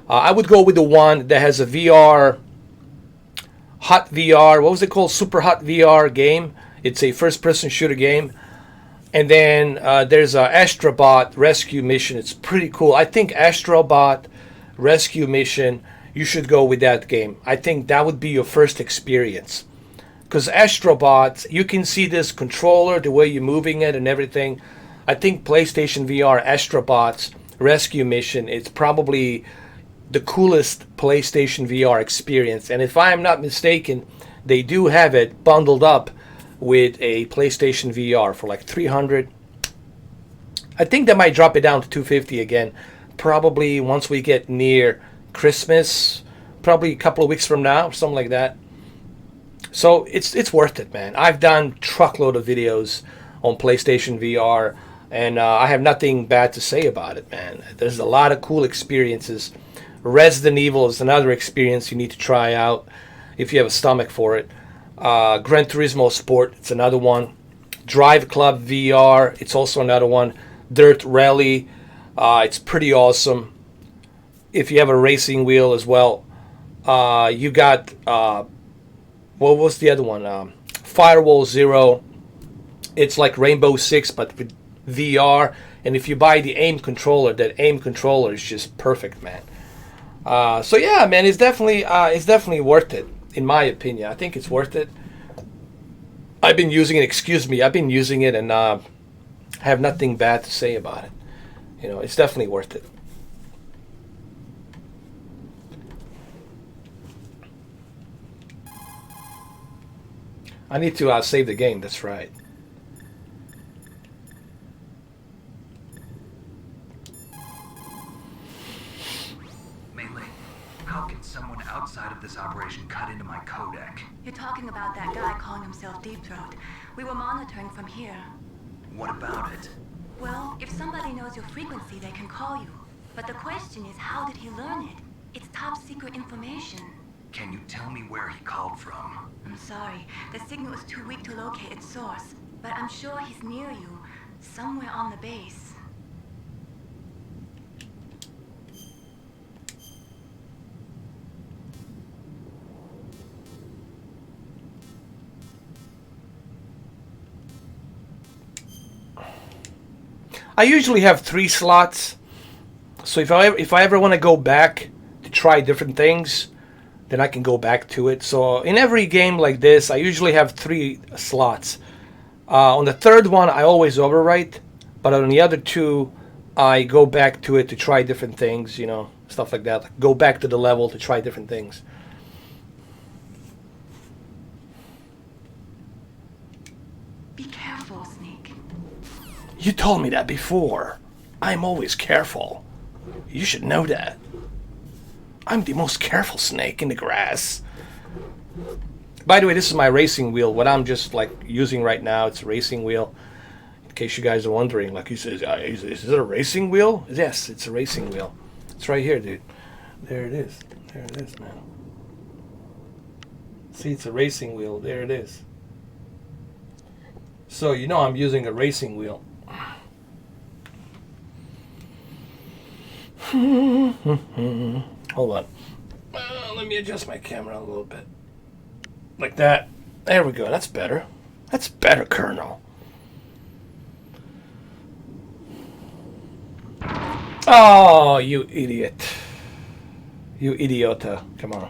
I would go with the one that has a VR, Hot VR. What was it called? Super Hot VR game. It's a first-person shooter game. And then there's a Astrobot Rescue Mission. It's pretty cool. I think Astrobot Rescue Mission, you should go with that game. I think that would be your first experience. Because Astrobots, you can see this controller, the way you're moving it and everything. I think PlayStation VR Astrobots Rescue Mission is probably the coolest PlayStation VR experience. And if I am not mistaken, they do have it bundled up with a PlayStation VR for like $300. I think they might drop it down to $250 again, probably once we get near Christmas, probably a couple of weeks from now, something like that. So it's worth it, man. I've done truckload of videos on PlayStation VR, and I have nothing bad to say about it, man. There's a lot of cool experiences. Resident Evil is another experience you need to try out if you have a stomach for it. Gran Turismo Sport, it's another one. Drive Club VR, it's also another one. Dirt Rally, it's pretty awesome. If you have a racing wheel as well, you got what was the other one? Firewall Zero. It's like Rainbow Six, but with VR. And if you buy the aim controller, that aim controller is just perfect, man. So yeah, man, it's definitely worth it, in my opinion. I think it's worth it. I've been using it. Excuse me, I've been using it, and have nothing bad to say about it. You know, it's definitely worth it. I need to save the game. That's right. Mainly, how can someone outside of this operation cut into my codec? You're talking about that guy calling himself Deep Throat. We were monitoring from here. What about it? Well, if somebody knows your frequency, they can call you. But the question is, how did he learn it? It's top secret information. Can you tell me where he called from? I'm sorry. The signal is too weak to locate its source. But I'm sure he's near you. Somewhere on the base. I usually have 3 slots. So if I ever want to go back to try different things, then I can go back to it. So in every game like this, I usually have 3 slots. On the third one, I always overwrite, but on the other 2, I go back to it to try different things, you know, stuff like that. Like go back to the level to try different things. Be careful, Snake. You told me that before. I'm always careful. You should know that. I'm the most careful snake in the grass. By the way, this is my racing wheel. What I'm just like using right now, it's a racing wheel. In case you guys are wondering, like he says, is it a racing wheel? Yes, it's a racing wheel. It's right here, dude. There it is. There it is, man. See, it's a racing wheel. There it is. So you know I'm using a racing wheel. Hold on. Let me adjust my camera a little bit. Like that. There we go. That's better. That's better, Colonel. Oh, you idiot. You idiota. Come on.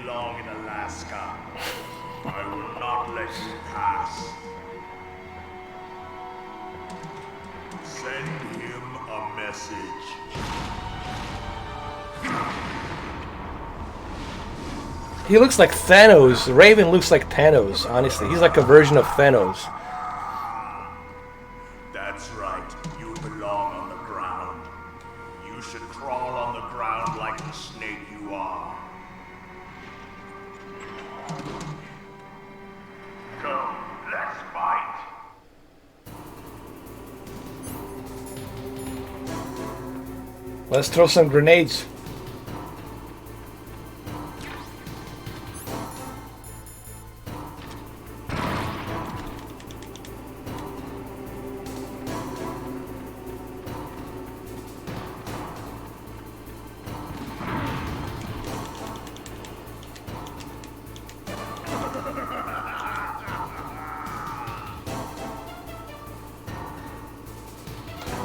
belong in Alaska. I will not let you pass. Send him a message. He looks like Thanos. Raven looks like Thanos, honestly. He's like a version of Thanos. That's right. You belong on the ground. You should crawl on the ground like the snake you are. Come, let's fight. Let's throw some grenades.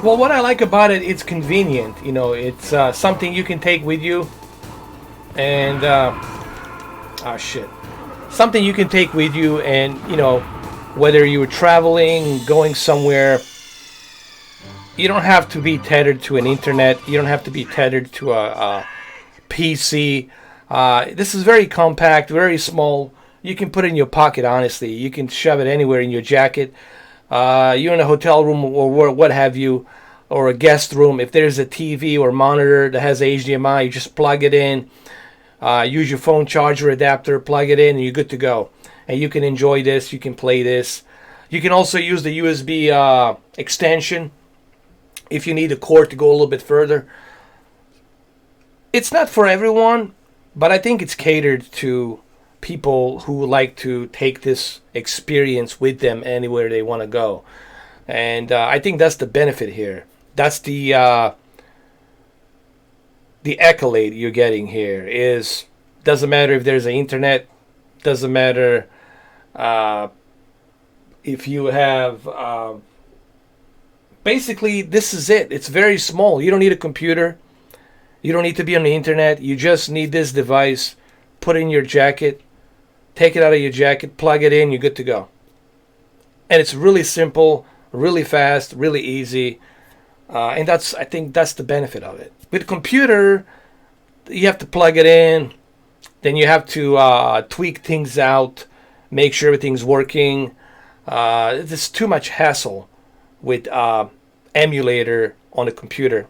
Well, what I like about it, it's convenient. You know, it's something you can take with you. And, oh shit. Something you can take with you and, you know, whether you're traveling, going somewhere, you don't have to be tethered to an internet. You don't have to be tethered to a PC. This is very compact, very small. You can put it in your pocket, honestly. You can shove it anywhere in your jacket. You're in a hotel room or what have you, or a guest room. If there's a TV or monitor that has HDMI, you just plug it in. Use your phone charger adapter, plug it in, and you're good to go. And you can enjoy this. You can play this. You can also use the USB extension if you need a cord to go a little bit further. It's not for everyone, but I think it's catered to people who like to take this experience with them anywhere they want to go. And I think that's the benefit here. That's the accolade you're getting here. Is doesn't matter if there's an internet, doesn't matter if you have basically this is it. It's very small. You don't need a computer, you don't need to be on the internet. You just need this device. Put it in your jacket, take it out of your jacket, plug it in, you're good to go. And it's really simple, really fast, really easy. And I think that's the benefit of it. With a computer, you have to plug it in, then you have to tweak things out, make sure everything's working. There's too much hassle with emulator on a computer.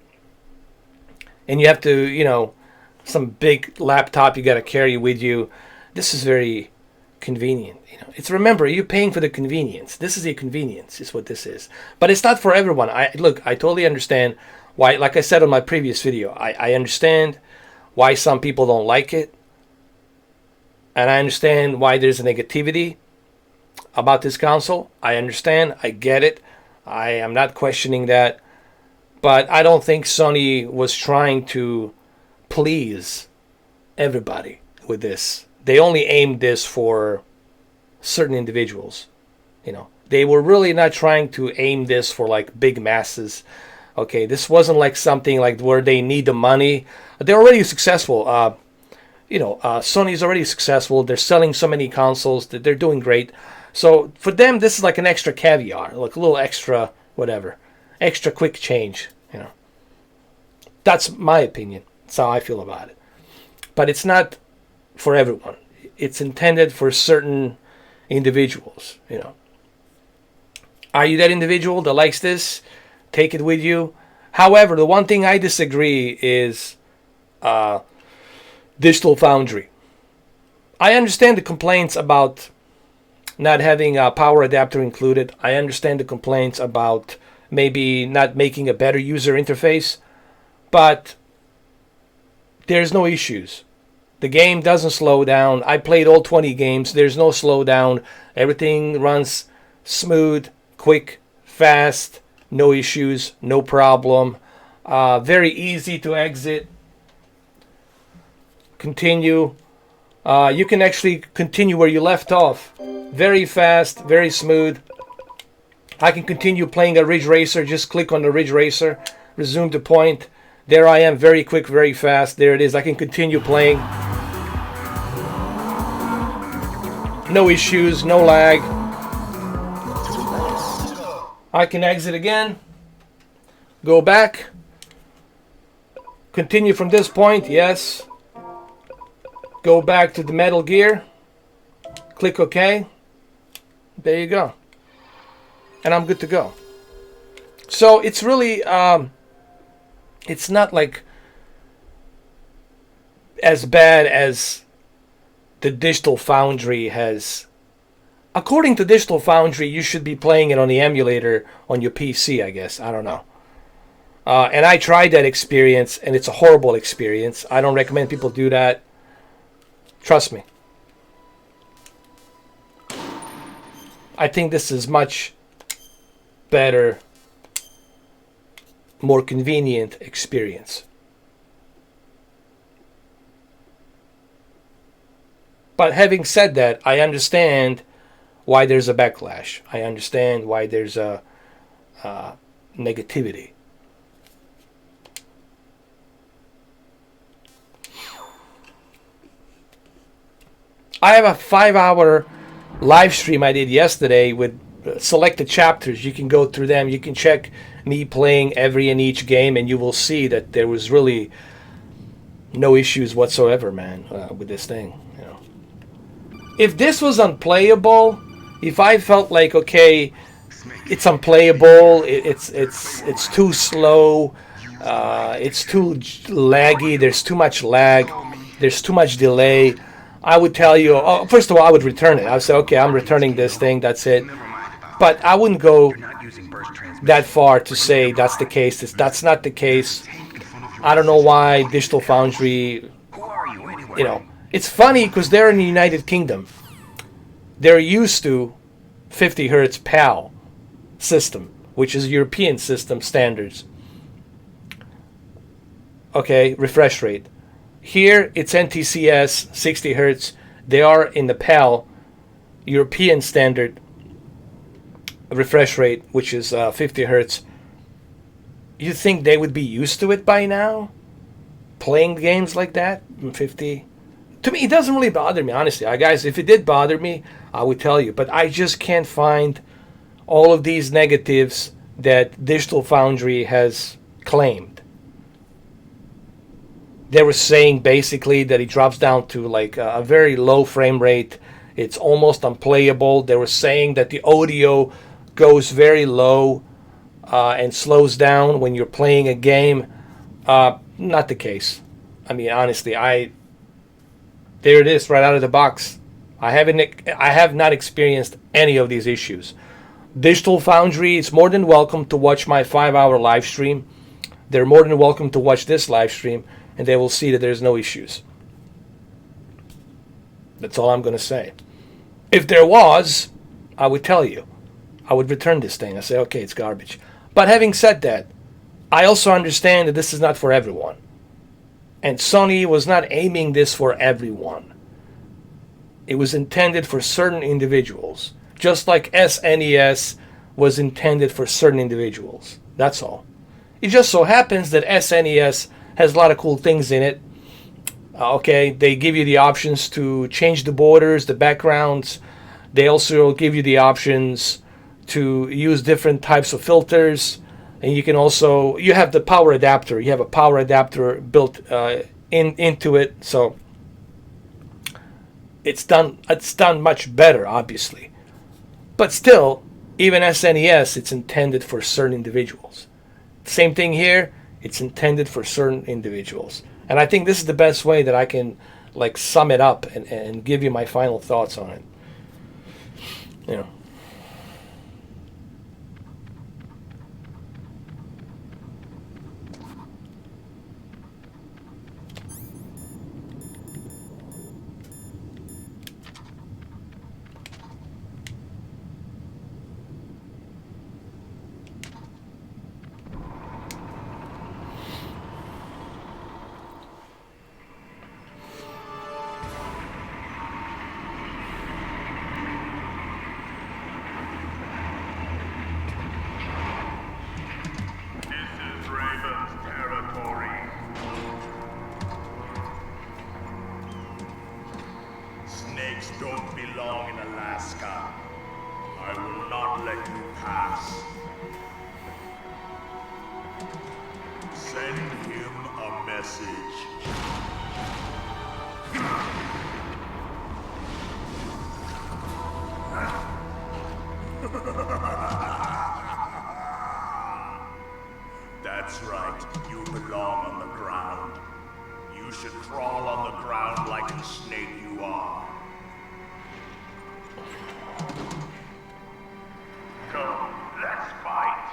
And you have to, you know, some big laptop you got to carry with you. This is very convenient. You know, it's, remember, you're paying for the convenience. This is a convenience, is what this is. But it's not for everyone. I totally understand why. Like I said on my previous video, I understand why some people don't like it, and I understand why there's a negativity about this console. I understand. I get it. I am not questioning that. But I don't think Sony was trying to please everybody with this. They only aimed this for certain individuals. You know, they were really not trying to aim this for like big masses. Okay, this wasn't like something like where they need the money. They're already successful. Sony's already successful. They're selling so many consoles that they're doing great. So for them, this is like an extra caviar, like a little extra whatever, extra quick change. You know, that's my opinion. That's how I feel about it. But it's not for everyone. It's intended for certain individuals. You know, are you that individual that likes this? Take it with you. However, the one thing I disagree is Digital Foundry. I understand the complaints about not having a power adapter included. I understand the complaints about maybe not making a better user interface, but there's no issues. The game doesn't slow down. I played all 20 games. There's no slowdown. Everything runs smooth, quick, fast, no issues, no problem. Very easy to exit. Continue. You can actually continue where you left off. Very fast, very smooth. I can continue playing a Ridge Racer. Just click on the Ridge Racer. Resume to point. There I am, very quick, very fast. There it is. I can continue playing. No issues, no lag. I can exit again. Go back. Continue from this point, yes. Go back to the Metal Gear. Click OK. There you go. And I'm good to go. So it's really, it's not like as bad as the Digital Foundry has. According to Digital Foundry, you should be playing it on the emulator on your PC, I guess. I don't know. And I tried that experience, and it's a horrible experience. I don't recommend people do that. Trust me. I think this is much better, more convenient experience. But having said that, I understand why there's a backlash. I understand why there's a negativity. I have a 5-hour live stream I did yesterday with selected chapters. You can go through them. You can check me playing every and each game, and you will see that there was really no issues whatsoever, man, with this thing. You know, if this was unplayable, if I felt like, okay, it's unplayable, it's too slow, it's too laggy, there's too much lag, there's too much delay, I would tell you, oh, first of all, I would return it. I would say, okay, I'm returning this thing, that's it. But I wouldn't go that far to say that's the case. That's not the case. I don't know why Digital Foundry, you know, it's funny because they're in the United Kingdom. They're used to 50 Hertz PAL system, which is European system standards. Okay, refresh rate. Here it's NTCS 60 Hertz. They are in the PAL European standard refresh rate, which is 50 Hertz. You think they would be used to it by now? Playing games like that? 50? To me, it doesn't really bother me, honestly. Guys, if it did bother me, I would tell you. But I just can't find all of these negatives that Digital Foundry has claimed. They were saying basically that it drops down to like a very low frame rate. It's almost unplayable. They were saying that the audio goes very low and slows down when you're playing a game. Not the case. I mean, honestly, there it is right out of the box. I have not experienced any of these issues. Digital Foundry is more than welcome to watch my 5-hour live stream. They're more than welcome to watch this live stream, and they will see that there's no issues. That's all I'm going to say. If there was, I would tell you. I would return this thing. I say, okay, it's garbage. But having said that, I also understand that this is not for everyone. And Sony was not aiming this for everyone. It was intended for certain individuals. Just like SNES was intended for certain individuals. That's all. It just so happens that SNES has a lot of cool things in it. Okay, they give you the options to change the borders, the backgrounds. They also give you the options to use different types of filters. And you can also, you have the power adapter. You have a power adapter built into it. So it's done much better, obviously. But still, even SNES, it's intended for certain individuals. Same thing here. It's intended for certain individuals. And I think this is the best way that I can like sum it up and give you my final thoughts on it. You know. Snakes don't belong belong in Alaska. I will not let you pass. Send him a message. That's right, you belong on the ground. You should crawl on the ground like the snake you are. Come, let's fight.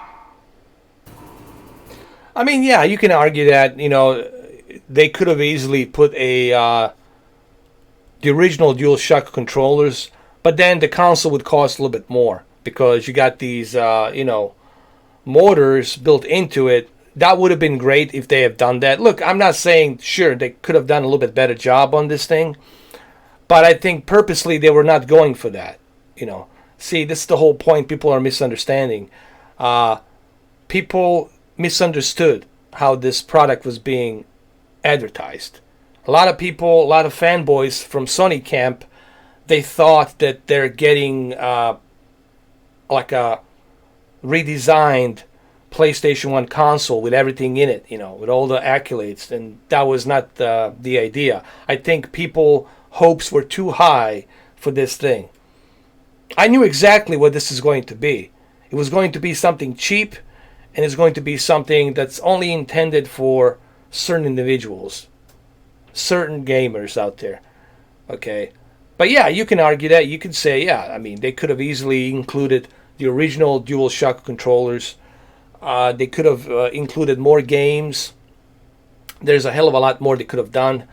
I mean, yeah, you can argue that, you know, they could have easily put the original DualShock controllers, but then the console would cost a little bit more because you got these, you know, motors built into it. That would have been great if they have done that. Look, I'm not saying, sure, they could have done a little bit better job on this thing, but I think purposely they were not going for that, you know. See, this is the whole point people are misunderstanding. People misunderstood how this product was being advertised. A lot of people, a lot of fanboys from Sony camp, they thought that they're getting like a redesigned PlayStation 1 console with everything in it, you know, with all the accolades, and that was not the idea. I think people hopes were too high for this thing. I knew exactly what this is going to be. It was going to be something cheap, and it's going to be something that's only intended for certain individuals, certain gamers out there. Okay, but yeah, you can argue that. You can say, yeah, I mean, they could have easily included the original DualShock controllers. They could have included more games. There's a hell of a lot more they could have done.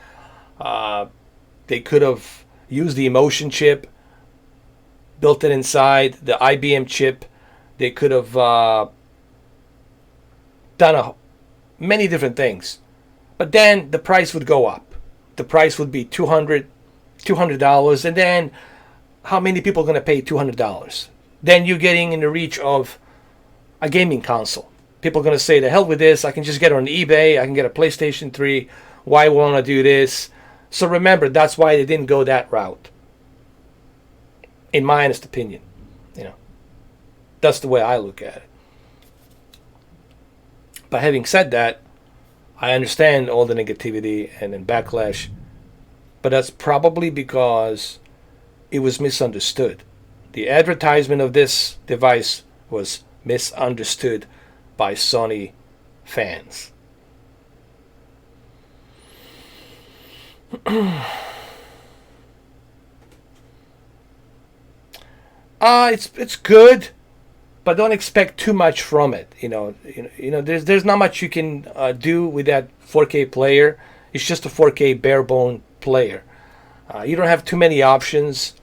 They could have used the emotion chip, built it inside the IBM chip. They could have done many different things. But then the price would go up. The price would be $200, and then how many people are going to pay $200? Then you're getting in the reach of a gaming console. People are going to say, the hell with this, I can just get it on eBay, I can get a PlayStation 3, why want to do this? So remember, that's why they didn't go that route. In my honest opinion. You know, that's the way I look at it. But having said that, I understand all the negativity and then backlash, but that's probably because it was misunderstood. The advertisement of this device was misunderstood by Sony fans. It's good, but don't expect too much from it. You know, there's not much you can do with that 4K player. It's just a 4K bare bone player. You don't have too many options.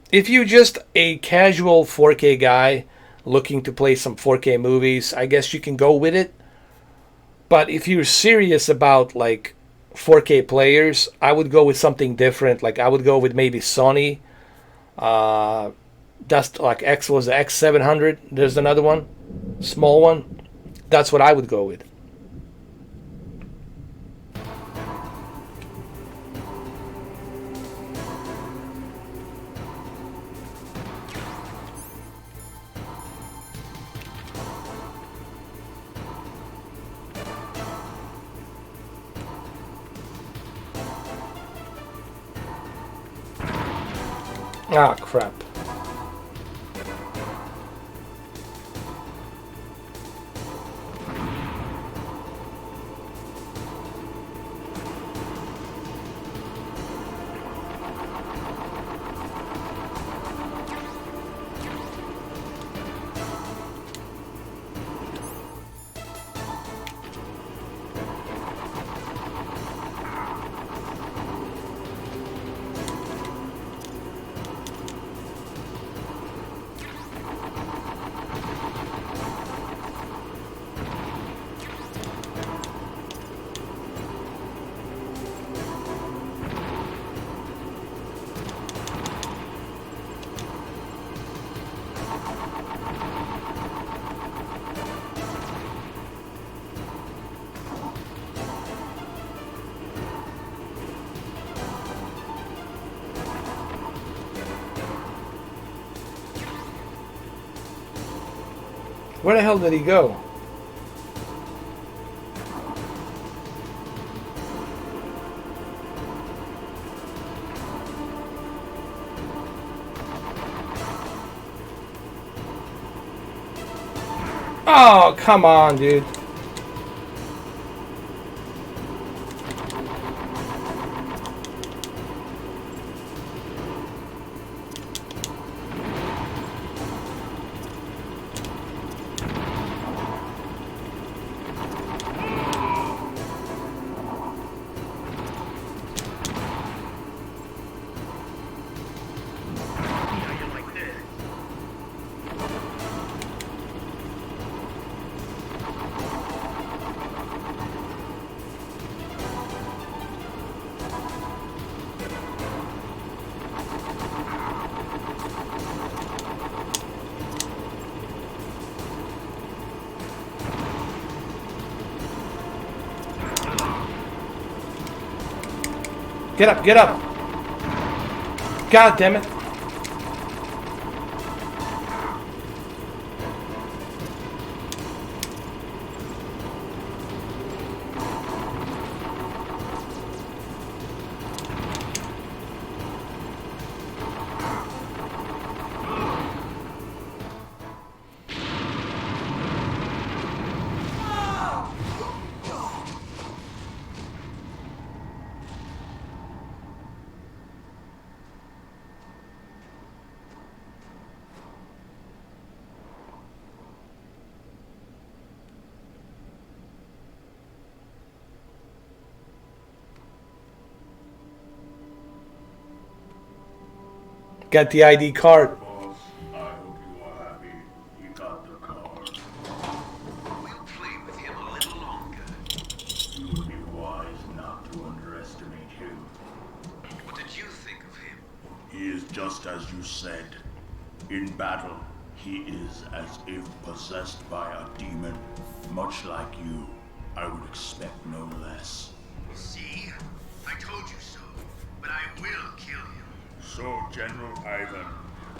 If you're just a casual 4K guy looking to play some 4K movies, I guess you can go with it. But if you're serious about like 4K players, I would go with something different. Like I would go with maybe Sony. That's like was the X700. There's another one, small one. That's what I would go with. Ah, crap. Where the hell did he go? Oh, come on, dude. Get up, get up. God damn it. Got the ID card. Boss, I hope you are happy. You got the card. We'll play with him a little longer. You would be wise not to underestimate him. What did you think of him? He is just as you said. In battle, he is as if possessed by a demon. Much like you, I would expect no less. See? I told you so. But I will kill him. So, General Ivan,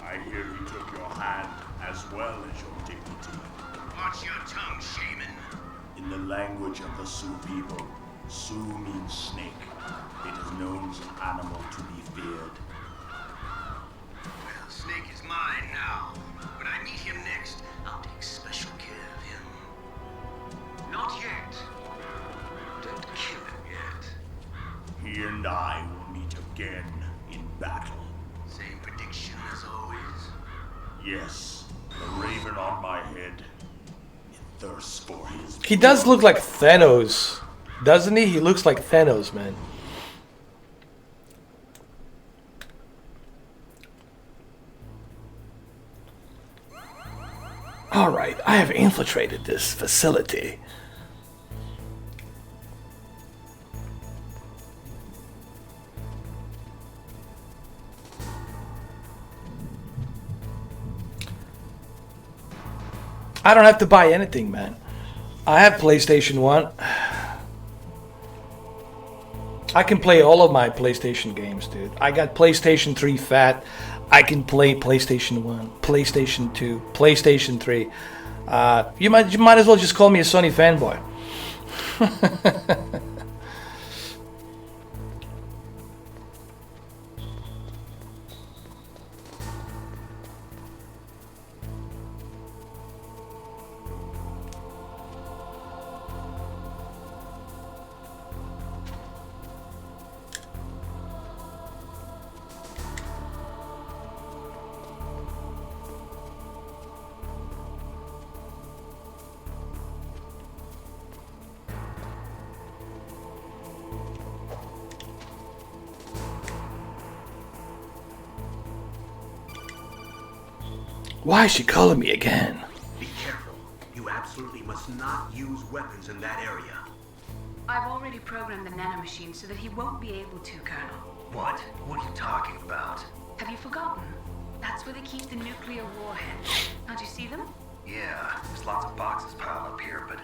I hear you took your hand as well as your dignity. Watch your tongue, shaman. In the language of the Sioux people, Sioux means snake. It is known as an animal to be feared. Well, Snake is mine now. When I meet him next, I'll take special care of him. Not yet. Don't kill him yet. He and I will meet again in battle. Same prediction as always. Yes, the raven on my head. It thirsts for his... He does look like Thanos, doesn't he? He looks like Thanos, man. Alright, I have infiltrated this facility. I don't have to buy anything, man. I have PlayStation 1. I can play all of my PlayStation games, dude. I got PlayStation 3 fat. I can play PlayStation 1, PlayStation 2, PlayStation 3. You might as well just call me a Sony fanboy. Why is she calling me again? Be careful. You absolutely must not use weapons in that area. I've already programmed the nanomachine so that he won't be able to, Colonel. What? What are you talking about? Have you forgotten? That's where they keep the nuclear warheads. Can't you see them? Yeah, there's lots of boxes piled up here, but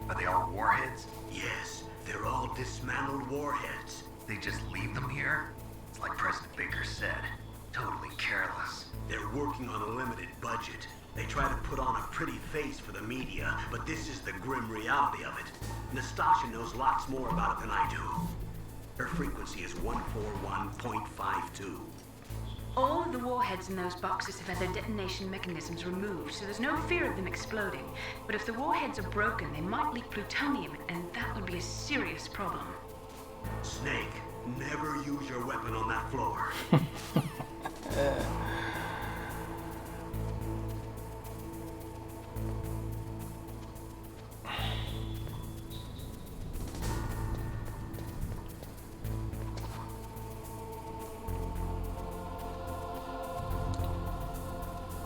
are they all warheads? Yes, they're all dismantled warheads. They just leave them here? It's like President Baker said. Totally careless. They're working on a limited budget. They try to put on a pretty face for the media, but this is the grim reality of it. Nastasha knows lots more about it than I do. Her frequency is 141.52. All of the warheads in those boxes have had their detonation mechanisms removed, so there's no fear of them exploding. But if the warheads are broken, they might leak plutonium, and that would be a serious problem. Snake, never use your weapon on that floor.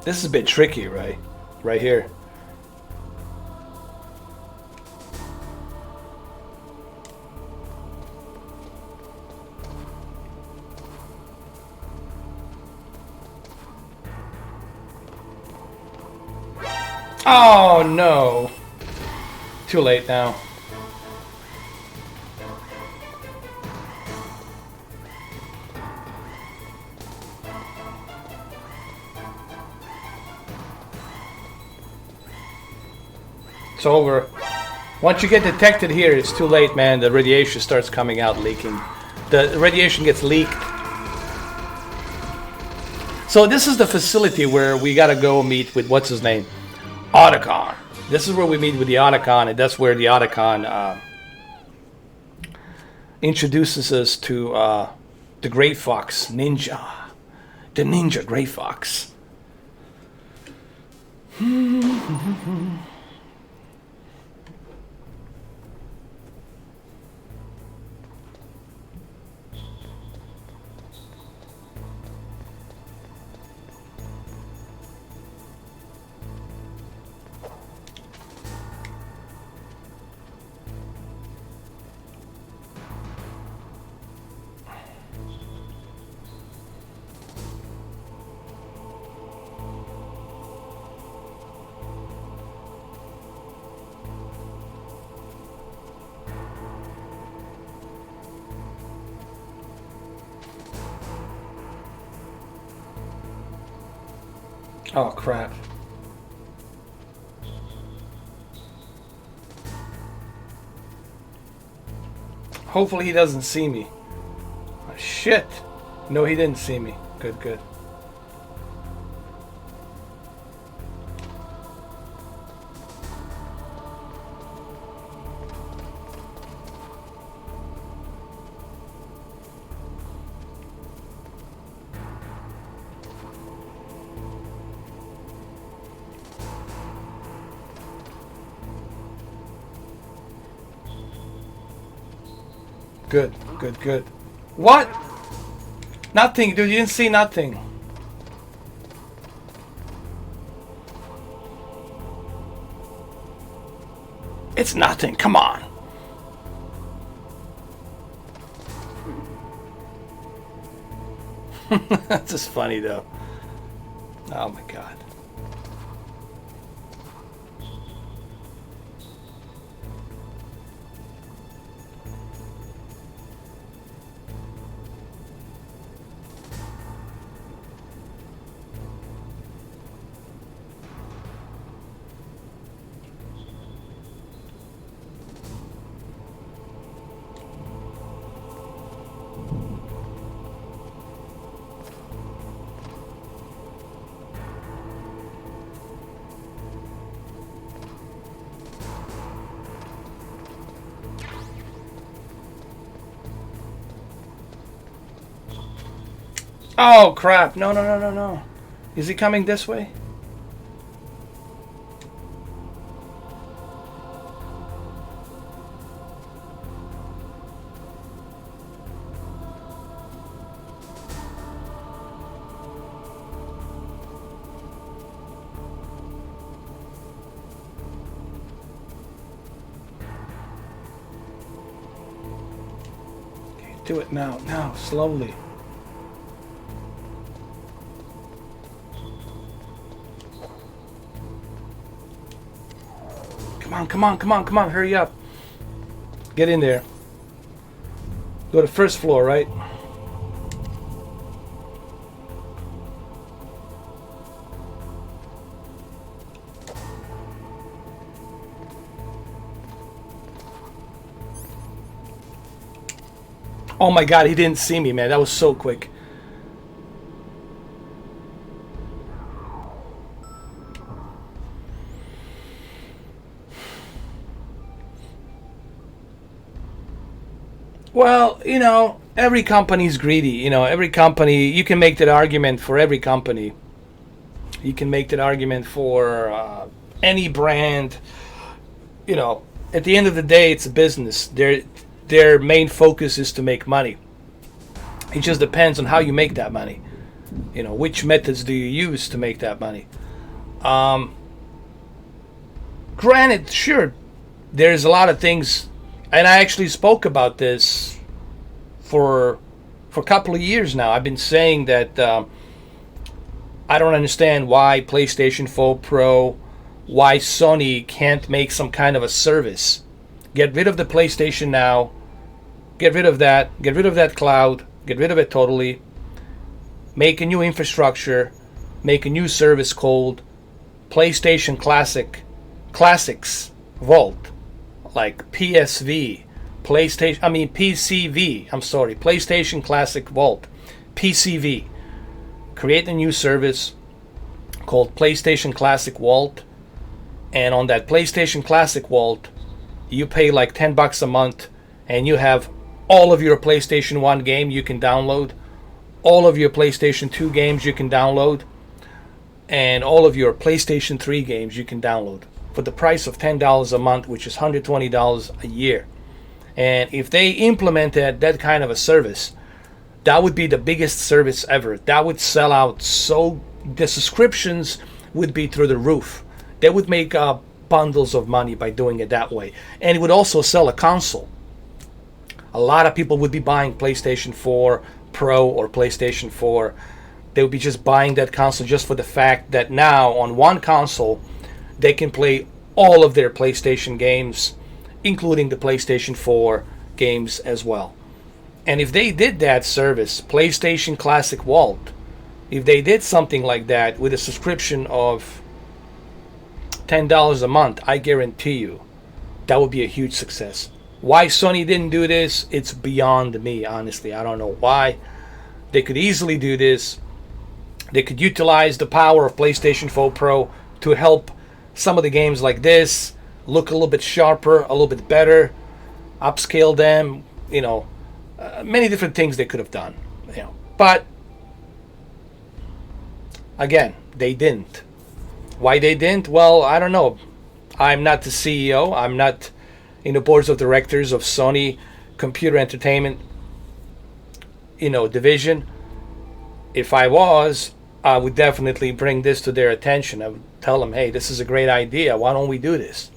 This is a bit tricky, right? Right here. Oh no! Too late now. It's over. Once you get detected here, it's too late, man. The radiation starts coming out, leaking. The radiation gets leaked. So this is the facility where we gotta go meet with, what's his name? Otacon. This is where we meet with the Otacon, and that's where the Otacon introduces us to the Grey Fox Ninja. The Ninja Grey Fox. Oh crap. Hopefully he doesn't see me. Oh, shit. No, he didn't see me. Good, good. Good, good, good. What? Nothing, dude. You didn't see nothing. It's nothing. Come on. That's just funny, though. Oh, my God. Oh crap! No, no, no, no, no. Is he coming this way? Okay, do it now, now, slowly. Come on, come on, come on, come on, hurry up. Get in there. Go to first floor, right? Oh my god, he didn't see me, man. That was so quick. Well, every company's greedy. Every company, you can make that argument for every company. You can make that argument for any brand. At the end of the day, it's a business. Their main focus is to make money. It just depends on how you make that money. Which methods do you use to make that money? Granted, sure, there's a lot of things, and I actually spoke about this for a couple of years now. I've been saying that I don't understand why PlayStation 4 Pro, why Sony can't make some kind of a service. Get rid of the PlayStation Now. Get rid of that. Get rid of that cloud. Get rid of it totally. Make a new infrastructure. Make a new service called PlayStation Classics Vault, like PSV, PCV. I'm sorry, PlayStation Classic Vault, PCV. Create a new service called PlayStation Classic Vault, and on that PlayStation Classic Vault, you pay like $10 a month, and you have all of your PlayStation 1 game you can download, all of your PlayStation 2 games you can download, and all of your PlayStation 3 games you can download for the price of $10 a month, which is $120 a year. And if they implemented that kind of a service, that would be the biggest service ever. That would sell out, so the subscriptions would be through the roof. They would make bundles of money by doing it that way. And it would also sell a console. A lot of people would be buying PlayStation 4 Pro or PlayStation 4. They would be just buying that console just for the fact that now on one console they can play all of their PlayStation games, including the PlayStation 4 games as well. And if they did that service, PlayStation Classic Vault, if they did something like that with a subscription of $10 a month, I guarantee you that would be a huge success. Why Sony didn't do this, it's beyond me, honestly. I don't know why. They could easily do this. They could utilize the power of PlayStation 4 Pro to help some of the games like this look a little bit sharper, a little bit better, upscale them, many different things they could have done. But again, they didn't. Why they didn't? Well, I don't know. I'm not the CEO. I'm not in the boards of directors of Sony Computer Entertainment, division. If I was, I would definitely bring this to their attention. I would tell them, hey, this is a great idea. Why don't we do this?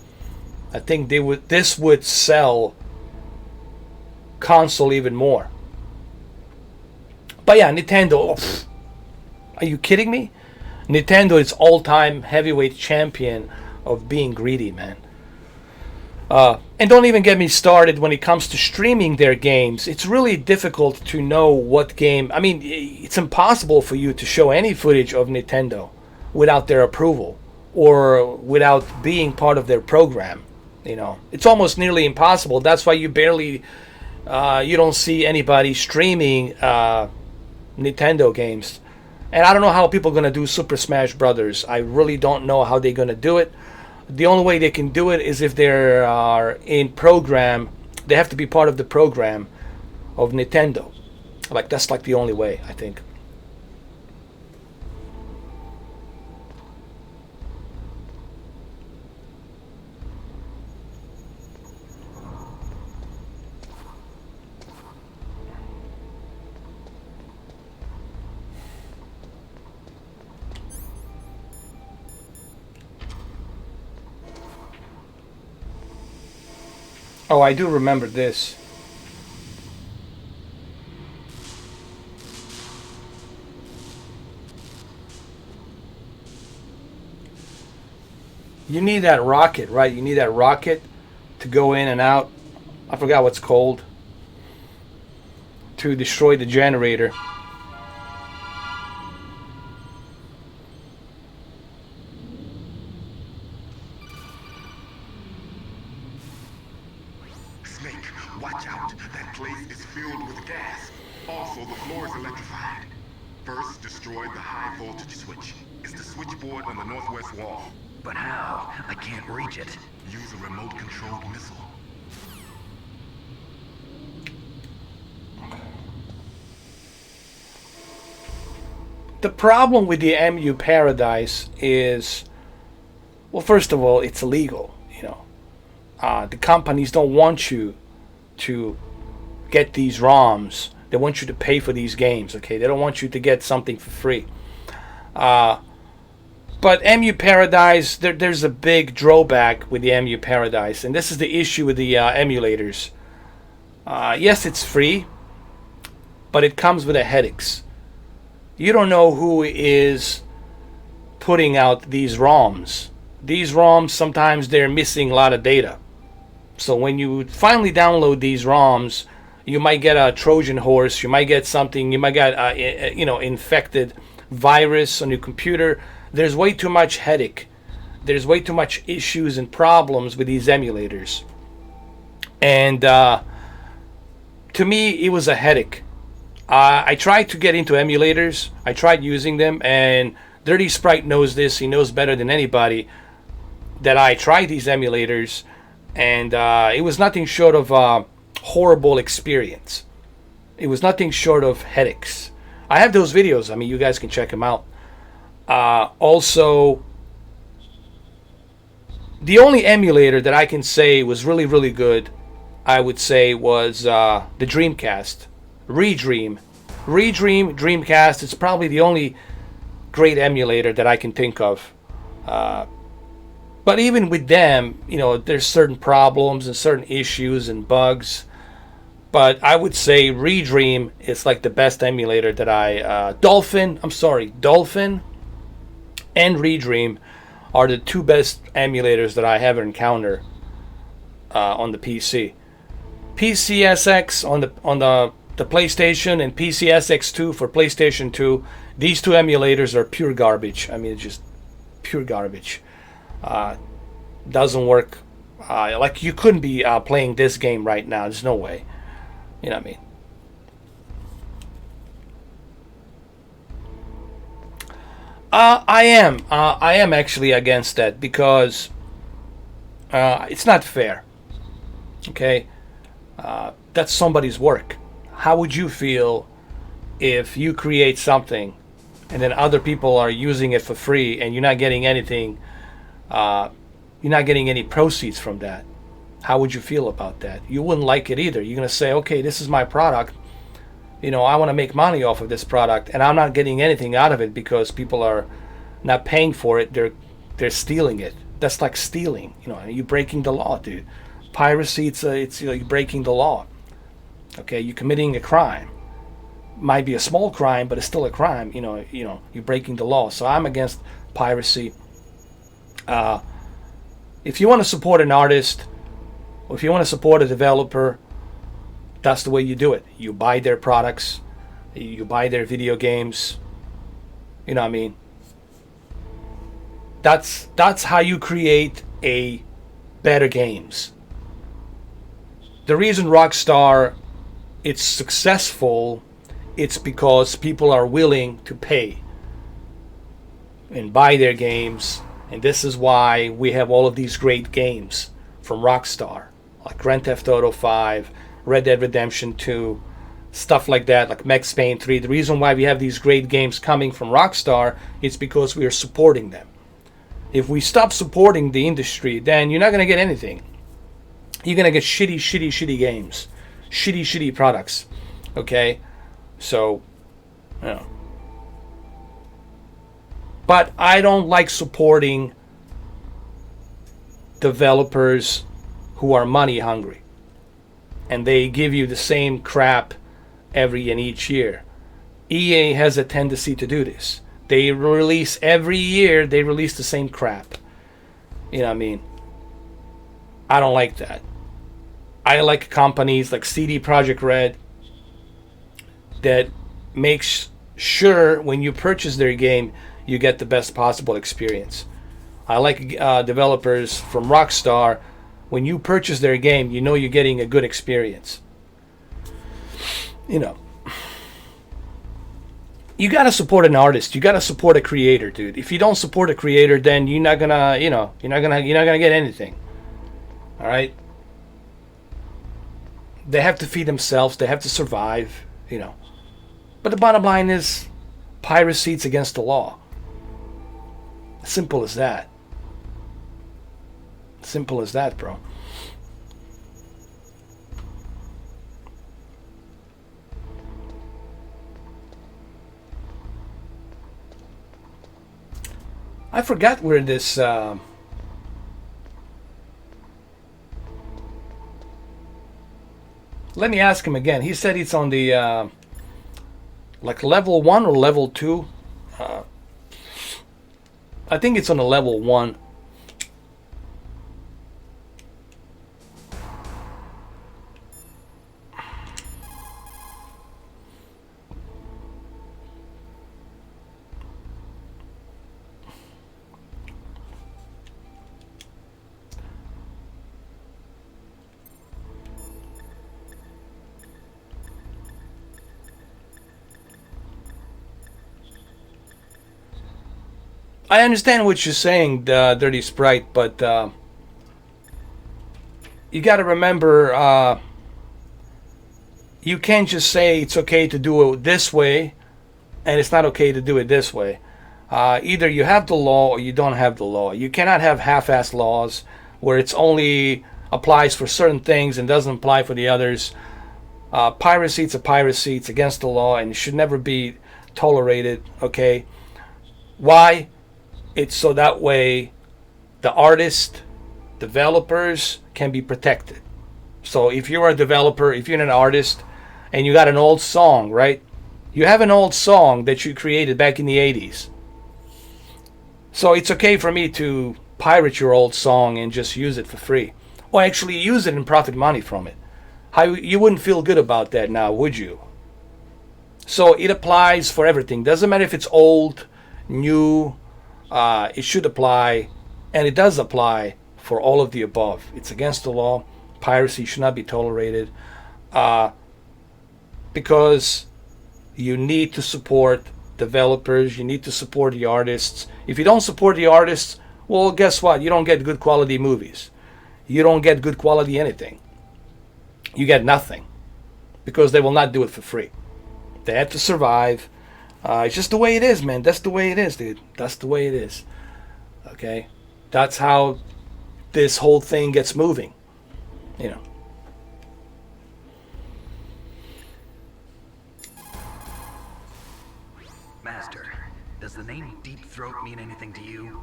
I think this would sell console even more. But yeah, Nintendo. Are you kidding me? Nintendo is all-time heavyweight champion of being greedy, man. And don't even get me started when it comes to streaming their games. It's really difficult to know what game. I mean, it's impossible for you to show any footage of Nintendo without their approval or without being part of their program. It's almost nearly impossible. That's why you don't see anybody streaming Nintendo games. And I don't know how people are going to do Super Smash Brothers. I really don't know how they're going to do it. The only way they can do it is if they are in program. They have to be part of the program of Nintendo. That's the only way, I think. Oh, I do remember this. You need that rocket, right? You need that rocket to go in and out. I forgot what's called. To destroy the generator. Watch out. That place is filled with gas. Also, the floor is electrified. First, destroy the high voltage switch. It's the switchboard on the northwest wall. But how? I can't reach it. Use a remote-controlled missile. The problem with the MU Paradise is, well, first of all, it's illegal. The companies don't want you to get these ROMs. They want you to pay for these games. Okay, they don't want you to get something for free. But MU Paradise, there's a big drawback with the MU Paradise, and this is the issue with the emulators. Yes, it's free, but it comes with the headaches. You don't know who is putting out these ROMs. These ROMs, sometimes they're missing a lot of data. So when you finally download these ROMs, you might get a Trojan horse, you might get something, you might get infected virus on your computer. There's way too much headache. There's way too much issues and problems with these emulators. And to me, it was a headache. I tried to get into emulators. I tried using them, and Dirty Sprite knows this. He knows better than anybody that I tried these emulators, and it was nothing short of a horrible experience. It was nothing short of headaches. I have those videos. I mean, you guys can check them out. Also, the only emulator that I can say was really, really good, I would say, was the Dreamcast. Redream Dreamcast is probably the only great emulator that I can think of. But even with them, there's certain problems and certain issues and bugs. But I would say Redream is like the best emulator that Dolphin and Redream are the two best emulators that I have encountered on the PC. PCSX on the PlayStation and PCSX2 for PlayStation 2. These two emulators are pure garbage. I mean, it's just pure garbage. Doesn't work. Like, you couldn't be playing this game right now. There's no way. You know what I mean? I am actually against that because it's not fair. Okay, that's somebody's work. How would you feel if you create something and then other people are using it for free and you're not getting anything? You're not getting any proceeds from that. How would you feel about that? You wouldn't like it either. You're gonna say, okay, this is my product. I want to make money off of this product, and I'm not getting anything out of it because people are not paying for it. They're stealing it. That's like stealing. You're breaking the law, dude. Piracy, it's you're breaking the law. Okay, you're committing a crime. Might be a small crime, but it's still a crime. You're breaking the law. So I'm against piracy. If you want to support an artist, or if you want to support a developer, that's the way you do it. You buy their products, you buy their video games. You know what I mean? That's how you create a better games. The reason Rockstar it's successful, it's because people are willing to pay and buy their games, and this is why we have all of these great games from Rockstar, like Grand Theft Auto 5, Red Dead Redemption 2, stuff like that, like Max Payne 3. The reason why we have these great games coming from Rockstar is because we are supporting them. If we stop supporting the industry, then you're not going to get anything. You're going to get shitty games. Shitty products. Okay? So, But I don't like supporting developers who are money hungry. And they give you the same crap every and each year. EA has a tendency to do this. They release every year, they release the same crap. You know what I mean? I don't like that. I like companies like CD Projekt Red that makes sure when you purchase their game, you get the best possible experience. I like developers from Rockstar when you purchase their game, you know you're getting a good experience. You know, you gotta support an artist. You gotta support a creator, dude. If you don't support a creator, then you're not gonna, you're not gonna get anything. All right. They have to feed themselves. They have to survive. But the bottom line is, piracy is against the law. Simple as that. Simple as that, bro. I forgot where this let me ask him again. He said it's on the like level 1 or level 2. I think it's on the level 1. I understand what you're saying, Dirty Sprite, but you got to remember, you can't just say it's okay to do it this way, and it's not okay to do it this way. Either you have the law or you don't have the law. You cannot have half-assed laws where it's only applies for certain things and doesn't apply for the others. Piracy, it's a piracy. It's against the law, and it should never be tolerated, okay? Why? It's so that way the artist, developers can be protected. So if you're a developer, if you're an artist, and you got an old song, right? You have an old song that you created back in the 80s. So it's okay for me to pirate your old song and just use it for free. Or actually use it and profit money from it. You wouldn't feel good about that now, would you? So it applies for everything. Doesn't matter if it's old, new, it should apply, and it does apply for all of the above. It's against the law. Piracy should not be tolerated, because you need to support developers. You need to support the artists. If you don't support the artists, well, guess what? You don't get good quality movies. You don't get good quality anything. You get nothing, because they will not do it for free. They have to survive. It's just the way it is, man. That's the way it is, dude. That's the way it is. Okay? That's how this whole thing gets moving. Master, does the name Deep Throat mean anything to you?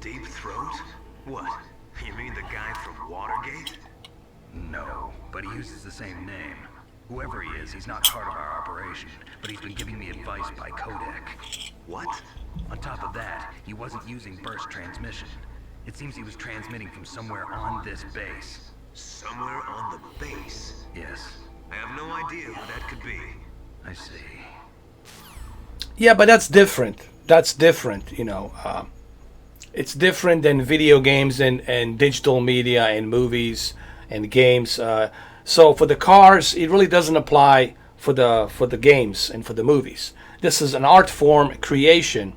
Deep Throat? What? You mean the guy from Watergate? No, but he uses the same name. Whoever he is, he's not part of our operation, but he's been giving me advice by codec. What? On top of that, he wasn't using burst transmission. It seems he was transmitting from somewhere on this base. Somewhere on the base? Yes. I have no idea who that could be. I see. Yeah, but that's different. That's different, It's different than video games and digital media and movies and games. So for the cars, it really doesn't apply for the games and for the movies. This is an art form creation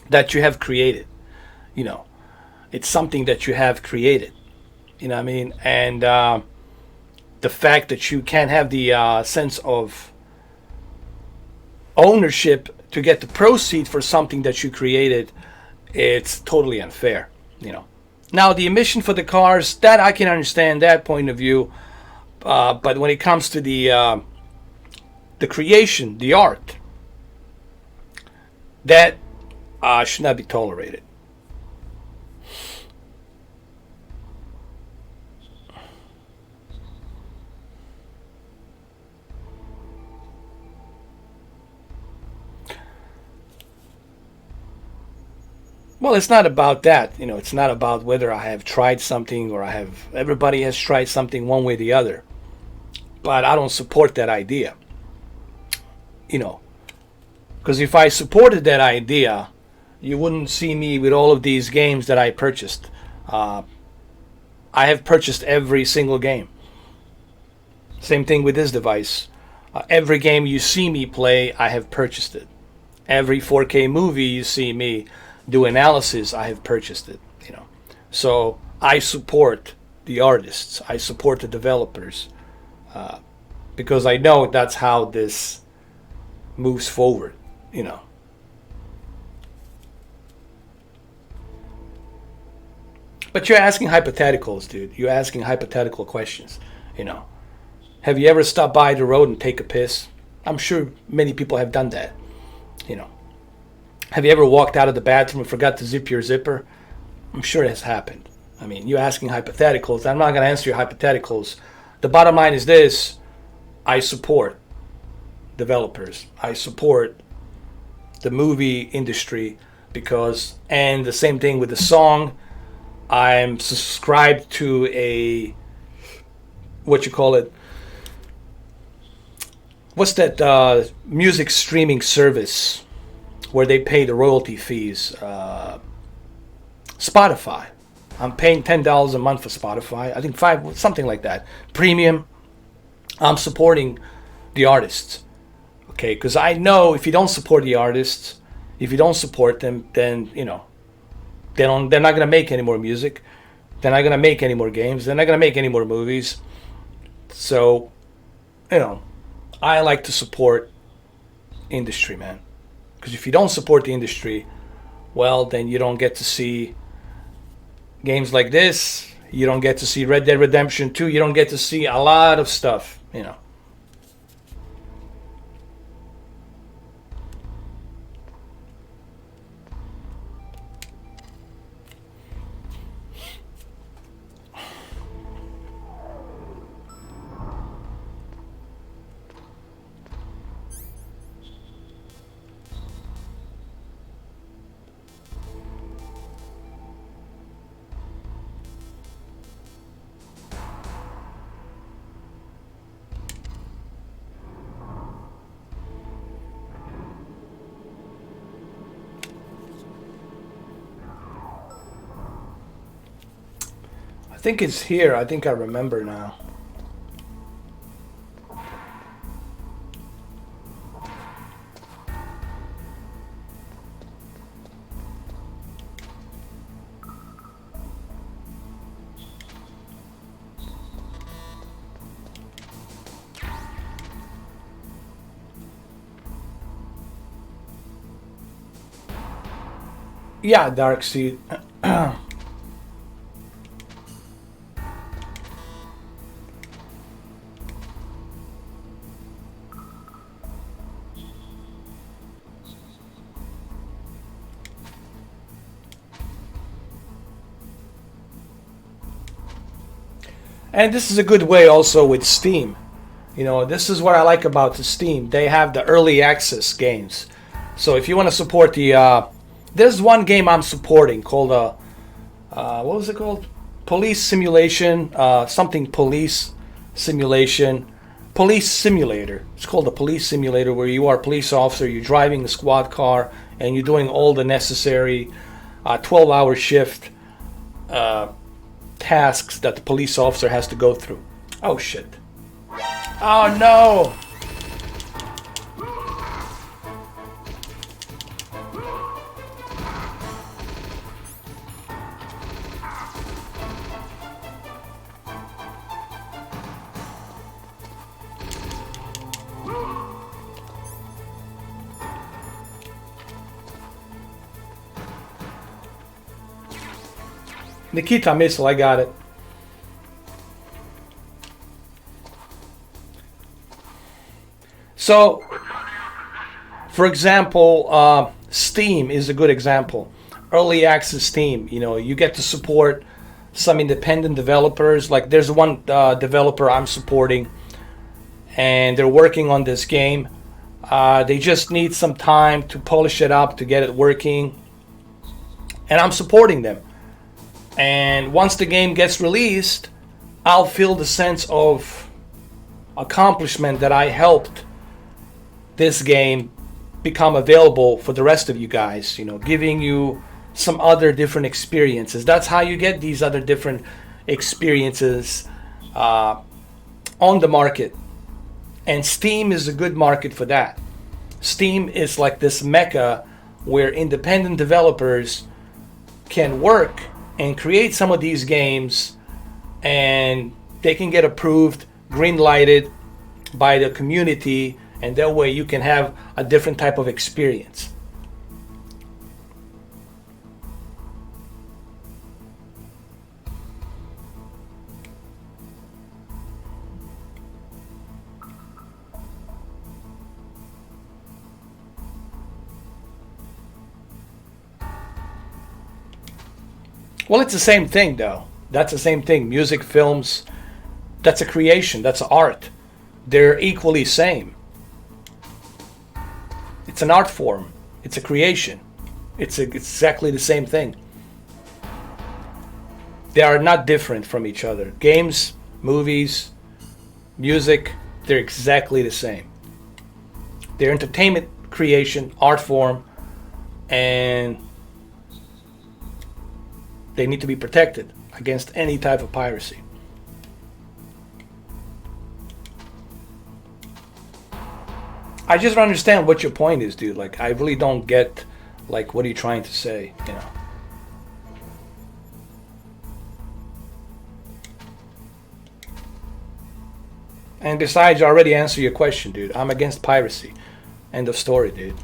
that you have created. It's something that you have created. You know what I mean? And the fact that you can't have the sense of ownership to get the proceeds for something that you created, it's totally unfair. Now the emission for the cars, that I can understand that point of view. But when it comes to the creation, the art, that should not be tolerated. Well, it's not about that. It's not about whether I have tried something or everybody has tried something one way or the other. But I don't support that idea. Because if I supported that idea, you wouldn't see me with all of these games that I purchased. I I have purchased every single game. Same thing with this device. Every game you see me play, I have purchased it. Every 4K movie you see me do analysis, I have purchased it. So I support the artists. I support the developers, because I know that's how this moves forward. But you're asking hypotheticals, dude. You're asking hypothetical questions. Have you ever stopped by the road and take a piss? I'm sure many people have done that. Have you ever walked out of the bathroom and forgot to zip your zipper? I'm sure it has happened. I mean, you're asking hypotheticals. I'm not going to answer your hypotheticals. The bottom line is this. I support developers. I support the movie industry because, and the same thing with the song, I'm subscribed to a, what you call it, what's that music streaming service where they pay the royalty fees? Spotify. I'm paying $10 a month for Spotify. I think $5, something like that. Premium. I'm supporting the artists. Okay, because I know if you don't support the artists, if you don't support them, then they're not gonna make any more music. They're not gonna make any more games. They're not gonna make any more movies. So, I like to support industry, man. Because if you don't support the industry, well, then you don't get to see games like this. You don't get to see Red Dead Redemption 2. You don't get to see a lot of stuff, I think it's here. I think I remember now. Yeah, Darkseid. And this is a good way also with Steam. This is what I like about the Steam. They have the early access games. So if you want to support the... there's one game I'm supporting called... what was it called? Police Simulation. Something Police Simulation. Police Simulator. It's called the Police Simulator, where you are a police officer. You're driving a squad car and you're doing all the necessary 12-hour shift tasks that the police officer has to go through. Oh shit. Oh no! Nikita missile, I got it. So, for example, Steam is a good example. Early access Steam, you get to support some independent developers. Like there's one developer I'm supporting, and they're working on this game. They just need some time to polish it up, to get it working, and I'm supporting them. And once the game gets released, I'll feel the sense of accomplishment that I helped this game become available for the rest of you guys, giving you some other different experiences. That's how you get these other different experiences on the market. And Steam is a good market for that. Steam is like this mecca where independent developers can work and create some of these games, and they can get approved, green lighted by the community, and that way you can have a different type of experience. Well, it's the same thing, though. That's the same thing. Music, films, that's a creation, that's art. They're equally same. It's an art form. It's a creation. It's exactly the same thing. They are not different from each other. Games, movies, music, they're exactly the same. They're entertainment creation, art form, and they need to be protected against any type of piracy. I just don't understand what your point is, dude. Like, I really don't get, like, what are you trying to say, you know? And besides, I already answered your question, dude. I'm against piracy. End of story, dude.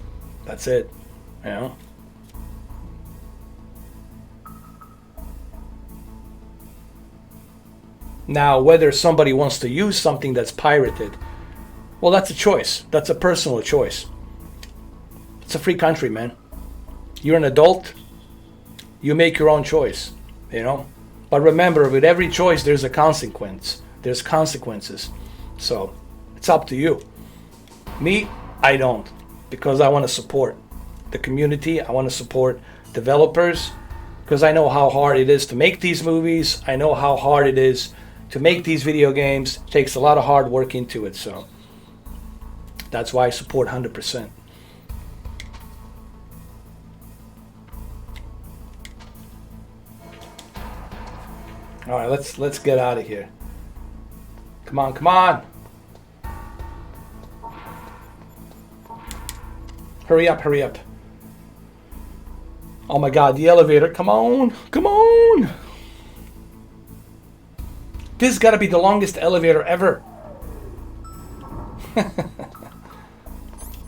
That's it, you know? Now, whether somebody wants to use something that's pirated, well, that's a choice. That's a personal choice. It's a free country, man. You're an adult. You make your own choice, you know? But remember, with every choice, there's a consequence. There's consequences. So, it's up to you. Me, I don't. Because I want to support the community. I want to support developers. Because I know how hard it is to make these movies. I know how hard it is to make these video games. It takes a lot of hard work into it, so that's why I support 100%. All right, let's get out of here. Come on, come on. Hurry up, hurry up. Oh my God, the elevator. Come on, come on. This has got to be the longest elevator ever.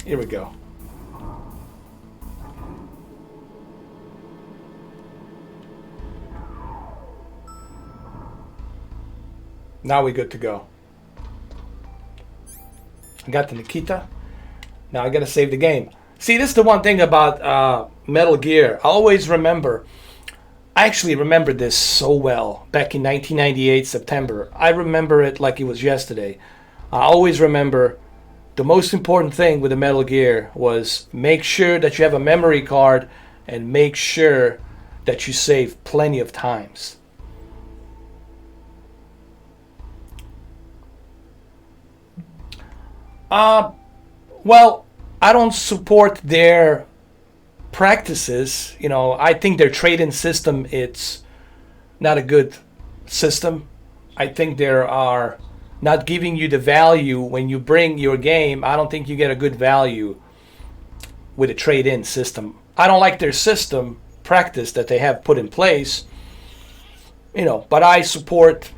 Here we go. Now we're good to go. I got the Nikita. Now I got to save the game. See, this is the one thing about Metal Gear. I always remember. I actually remember this so well back in 1998 September. I remember it like it was yesterday. I always remember the most important thing with the Metal Gear was make sure that you have a memory card and make sure that you save plenty of times. Well, I don't support their practices. You know, I think their trade-in system, it's not a good system. I think they are not giving you the value when you bring your game. I don't think you get a good value with a trade-in system. I don't like their system practice that they have put in place, you know, but I support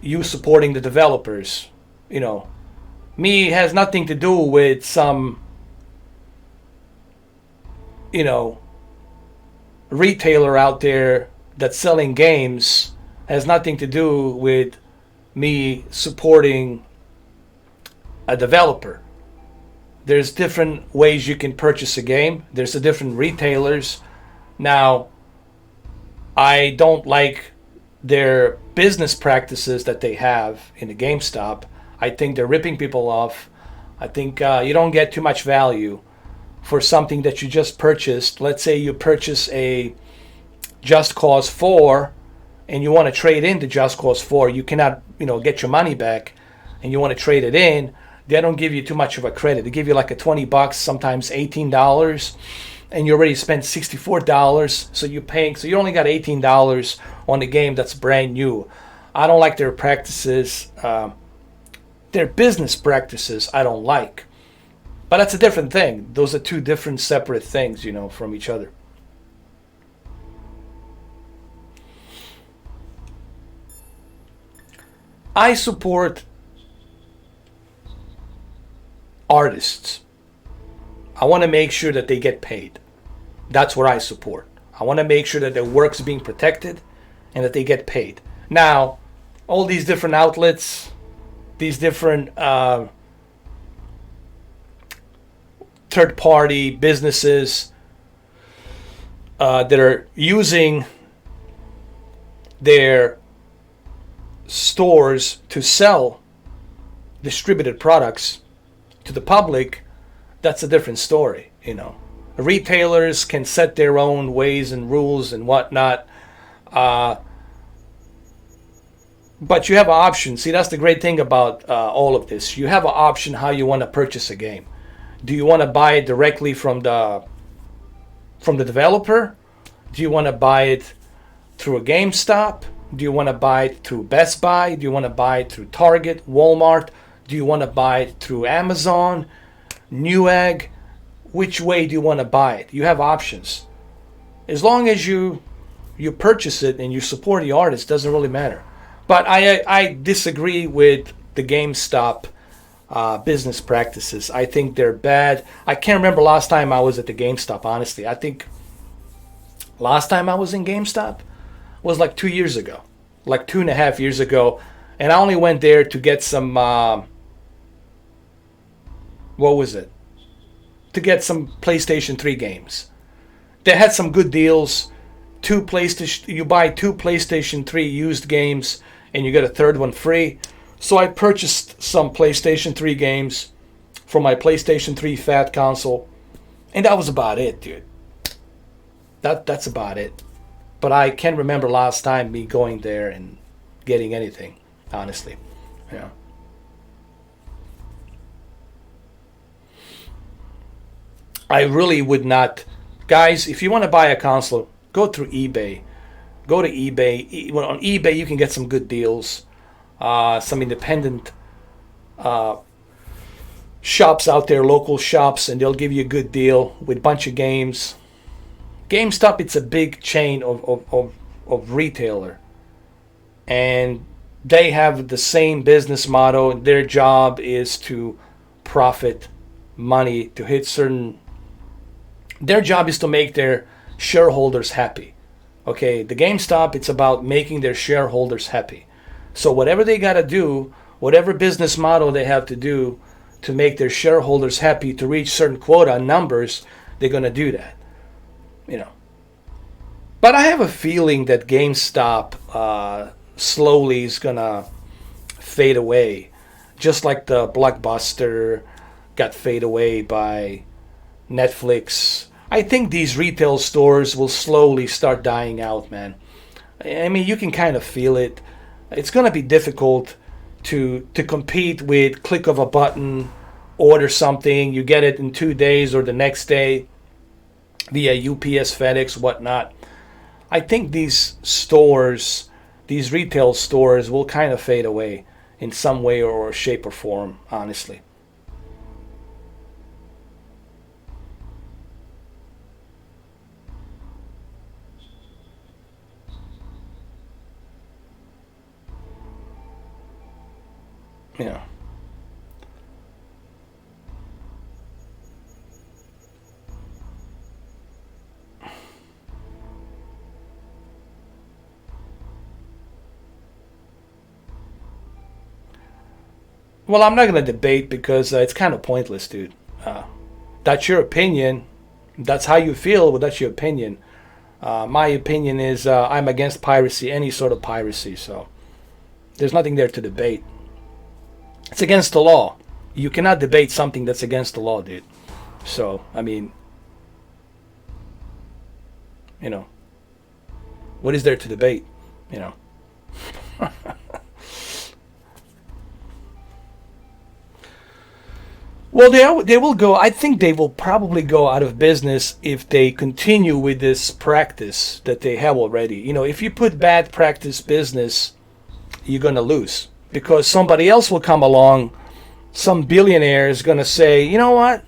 you supporting the developers. You know, me has nothing to do with some, you know, retailer out there that's selling games. Has nothing to do with me supporting a developer. There's different ways you can purchase a game. There's the different retailers. Now, I don't like their business practices that they have in the GameStop. I think they're ripping people off. I think you don't get too much value for something that you just purchased. Let's say you purchase a Just Cause 4 and you want to trade in to Just Cause 4. You cannot, you know, get your money back and you want to trade it in. They don't give you too much of a credit. They give you like a $20, sometimes $18. and you already spent $64, so you only got $18 on the game that's brand new. I don't like their practices. Their business practices I don't like. But that's a different thing. Those are two different separate things, from each other. I support artists. I want to make sure that they get paid. That's what I support. I want to make sure that their work's being protected and that they get paid. Now, all these different outlets, these different third-party businesses that are using their stores to sell distributed products to the public, that's a different story. Retailers can set their own ways and rules and whatnot, but you have an option. See, that's the great thing about all of this. You have an option how you want to purchase a game. Do you want to buy it directly from the developer? Do you want to buy it through a GameStop? Do you want to buy it through Best Buy? Do you want to buy it through Target, Walmart? Do you want to buy it through Amazon, Newegg? Which way do you want to buy it? You have options. As long as you purchase it and you support the artist, doesn't really matter. But I disagree with the GameStop business practices. I think they're bad. I can't remember last time I was at the GameStop, honestly. I think last time I was in GameStop was like 2 years ago, like 2.5 years ago. And I only went there to get some, what was it? To get some PlayStation 3 games. They had some good deals. You buy 2 PlayStation 3 used games and you get a third one free. So I purchased some PlayStation 3 games for my PlayStation 3 Fat console. And that was about it, dude. That's about it. But I can't remember last time me going there and getting anything, honestly. Yeah. I really would not. Guys, if you want to buy a console, go through eBay. Go to eBay. On eBay, you can get some good deals. Some independent shops out there, local shops, and they'll give you a good deal with a bunch of games. GameStop, it's a big chain of retailer. And they have the same business model. Their job is to profit money, to hit certain... Their job is to make their shareholders happy. Okay, the GameStop, it's about making their shareholders happy. So whatever they got to do, whatever business model they have to do to make their shareholders happy, to reach certain quota numbers, they're going to do that. But I have a feeling that GameStop slowly is going to fade away. Just like the Blockbuster got fade away by Netflix. I think these retail stores will slowly start dying out, man. I mean, you can kind of feel it. It's going to be difficult to compete with click of a button, order something, you get it in 2 days or the next day via UPS, FedEx, whatnot. I think these stores, these retail stores will kind of fade away in some way or shape or form, honestly. Yeah. Well, I'm not going to debate because it's kind of pointless, dude. That's your opinion. That's how you feel, but that's your opinion. My opinion is I'm against piracy, any sort of piracy, so there's nothing there to debate. It's against the law. You cannot debate something that's against the law, dude. So, I mean, what is there to debate, Well, they will go. I think they will probably go out of business if they continue with this practice that they have already. You know, if you put bad practice business, you're gonna lose because somebody else will come along. Some billionaire is gonna say, you know what?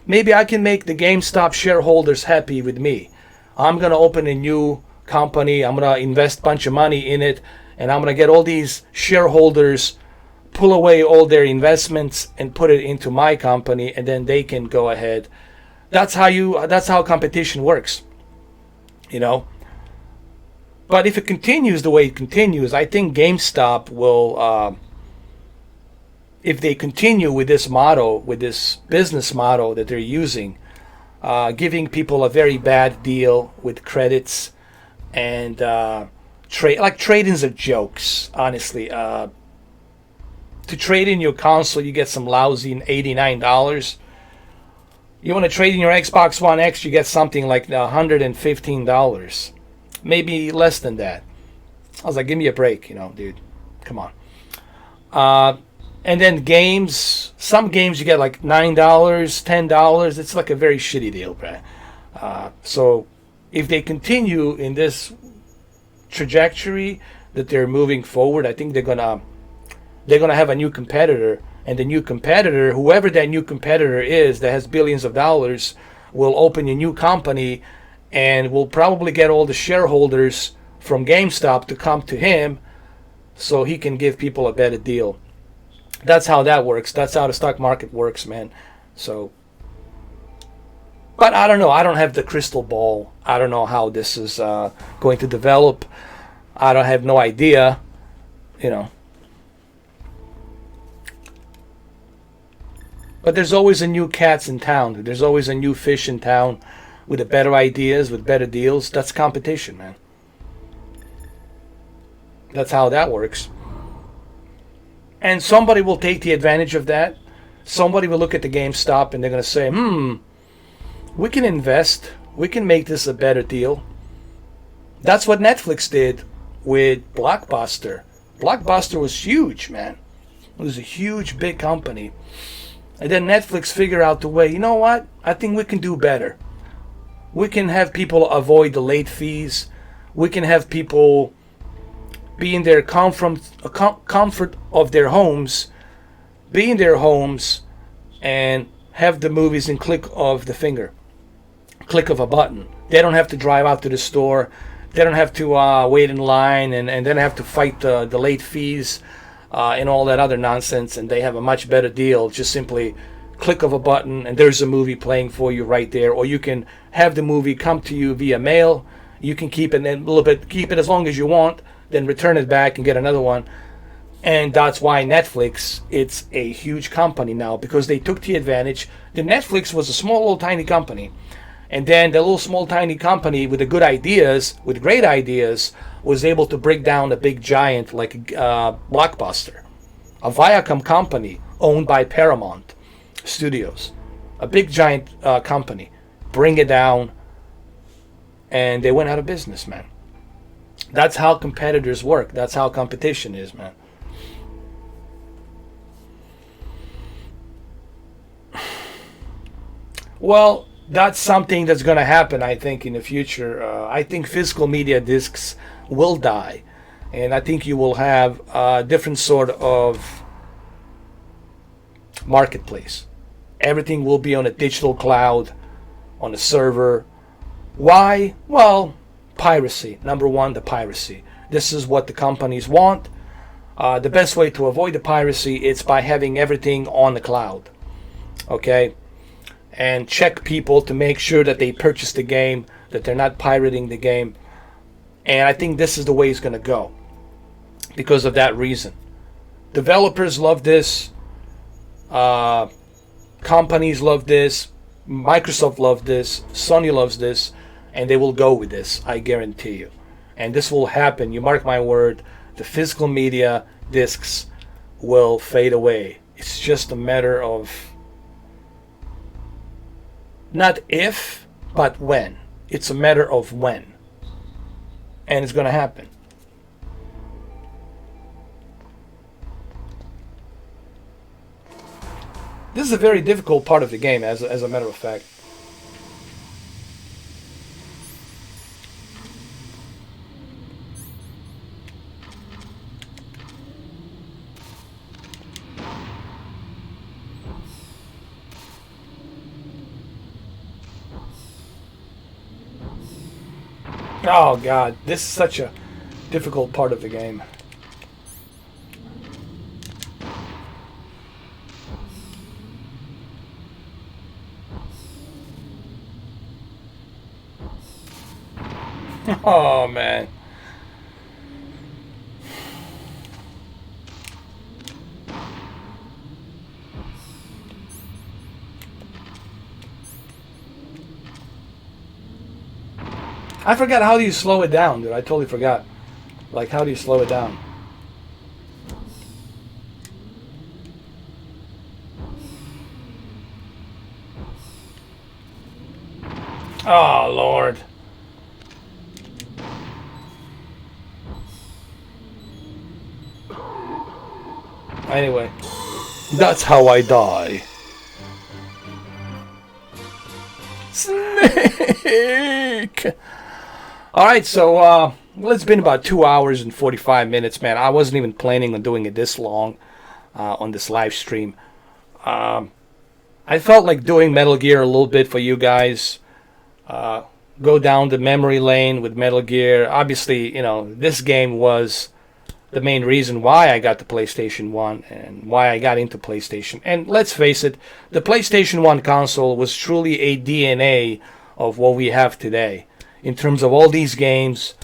Maybe I can make the GameStop shareholders happy with me. I'm gonna open a new company. I'm gonna invest a bunch of money in it, and I'm gonna get all these shareholders pull away all their investments and put it into my company, and then they can go ahead. That's how competition works, you know. But if it continues the way it continues, I think GameStop will, if they continue with this model, with this business model that they're using, giving people a very bad deal with credits and trade-ins are jokes, honestly. To trade in your console, you get some lousy $89. You want to trade in your Xbox One X, you get something like $115. Maybe less than that. I was like, give me a break, you know, dude. Come on. And then games, some games you get like $9, $10. It's like a very shitty deal, right? So if they continue in this trajectory that they're moving forward, I think they're gonna have a new competitor, and the new competitor, whoever that new competitor is that has billions of dollars, will open a new company and will probably get all the shareholders from GameStop to come to him so he can give people a better deal. That's how that works. That's how the stock market works, man. So, but I don't know. I don't have the crystal ball. I don't know how this is going to develop. I don't have no idea, you know. But there's always a new cats in town. There's always a new fish in town with the better ideas, with better deals. That's competition, man. That's how that works. And somebody will take the advantage of that. Somebody will look at the GameStop and they're going to say, we can invest. We can make this a better deal. That's what Netflix did with Blockbuster. Blockbuster was huge, man. It was a huge, big company. And then Netflix figured out the way, you know what? I think we can do better. We can have people avoid the late fees. We can have people be in their comfort of their homes, be in their homes, and have the movies in click of the finger, click of a button. They don't have to drive out to the store. They don't have to wait in line, and they don't have to fight the late fees and all that other nonsense, and they have a much better deal. Just simply click of a button and there's a movie playing for you right there, or you can have the movie come to you via mail. You can keep it keep it as long as you want, then return it back and get another one. And that's why Netflix, it's a huge company now, because they took the advantage. The Netflix was a small little tiny company, and then the little small tiny company with the good ideas, with great ideas, was able to break down a big giant like Blockbuster, a Viacom company owned by Paramount Studios, a big giant company, bring it down, and they went out of business, man. That's how competitors work. That's how competition is, man. Well, that's something that's going to happen, I think, in the future. I think physical media discs will die, and I think you will have a different sort of marketplace. Everything will be on a digital cloud, on a server. Why? Well, piracy. Number one, the piracy. This is what the companies want. The best way to avoid the piracy is by having everything on the cloud. Okay? And check people to make sure that they purchase the game, that they're not pirating the game. And I think this is the way it's going to go because of that reason. Developers love this. Companies love this. Microsoft loves this. Sony loves this. And they will go with this, I guarantee you. And this will happen. You mark my word. The physical media discs will fade away. It's just a matter of not if, but when. It's a matter of when. And it's going to happen. This is a very difficult part of the game, as a matter of fact. Oh god, this is such a difficult part of the game. Oh man. I forgot, how do you slow it down, dude? I totally forgot. Like, how do you slow it down? Oh, Lord. Anyway, that's how I die. Snake! Alright, so, well, it's been about 2 hours and 45 minutes, man. I wasn't even planning on doing it this long on this live stream. I felt like doing Metal Gear a little bit for you guys. Go down the memory lane with Metal Gear. Obviously, you know, this game was the main reason why I got the PlayStation 1 and why I got into PlayStation. And let's face it, the PlayStation 1 console was truly a DNA of what we have today. In terms of all these games,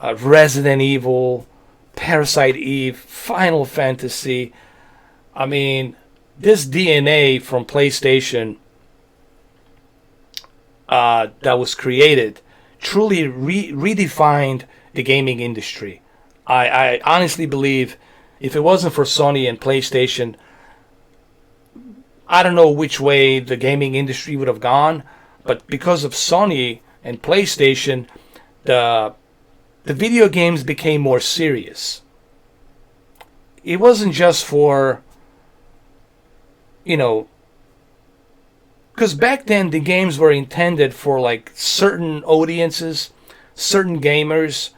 Resident Evil, Parasite Eve, Final Fantasy. I mean, this DNA from PlayStation that was created truly redefined the gaming industry. I honestly believe if it wasn't for Sony and PlayStation, I don't know which way the gaming industry would have gone. But because of Sony and PlayStation, the video games became more serious. It wasn't just for, you know, because back then the games were intended for like certain audiences, certain gamers.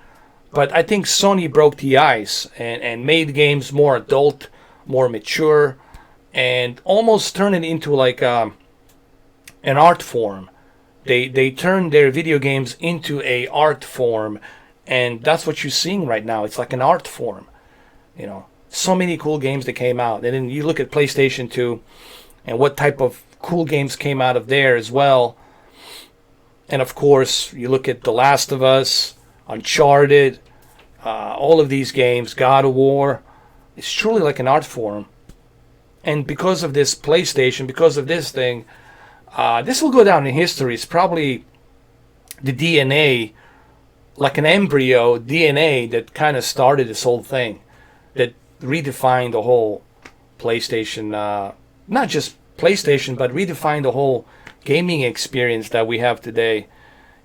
But I think Sony broke the ice and made games more adult, more mature, and almost turned it into like an art form. They turned their video games into a art form, and that's what you're seeing right now. It's like an art form, you know. So many cool games that came out, and then you look at PlayStation 2, and what type of cool games came out of there as well. And of course, you look at The Last of Us, Uncharted, all of these games, God of War. It's truly like an art form. And because of this PlayStation, because of this thing, this will go down in history. It's probably the DNA, like an embryo DNA that kind of started this whole thing, that redefined the whole PlayStation, not just PlayStation, but redefined the whole gaming experience that we have today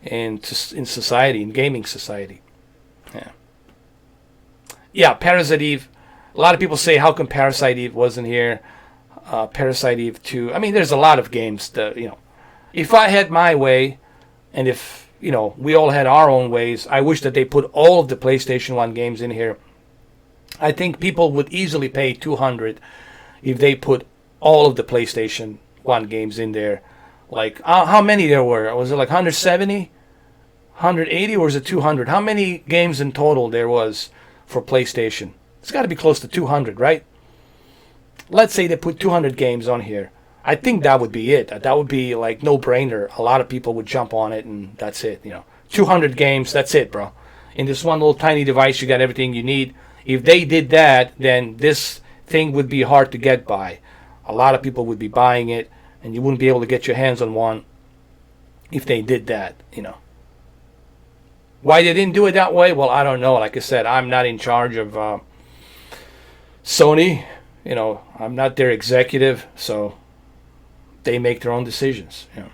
in society, in gaming society. Yeah, Parasite Eve. A lot of people say, how come Parasite Eve wasn't here? Parasite Eve 2. I mean, there's a lot of games that, you know, if I had my way, and if, you know, we all had our own ways, I wish that they put all of the PlayStation 1 games in here. I think people would easily pay $200 if they put all of the PlayStation 1 games in there. Like, how many there were? Was it like 170? 180, or was it 200? How many games in total there was for PlayStation? It's got to be close to 200, right? Let's say they put 200 games on here. I think that would be it. That would be like no-brainer. A lot of people would jump on it, and that's it. You know, 200 games, that's it, bro. In this one little tiny device, you got everything you need. If they did that, then this thing would be hard to get by. A lot of people would be buying it, and you wouldn't be able to get your hands on one if they did that, you know. Why they didn't do it that way? Well, I don't know. Like I said, I'm not in charge of Sony. You know, I'm not their executive, so they make their own decisions. You know.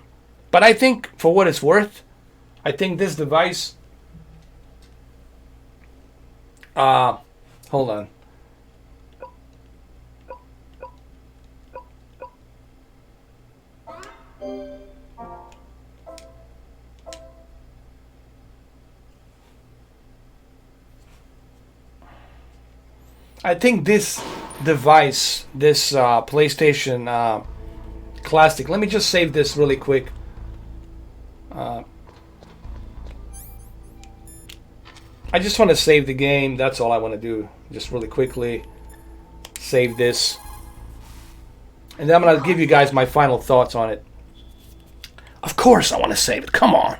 But I think, for what it's worth, I think this device. Hold on. I think this device, this PlayStation Classic. Let me just save this really quick. I just want to save the game. That's all I want to do. Just really quickly save this. And then I'm going to give you guys my final thoughts on it. Of course I want to save it. Come on.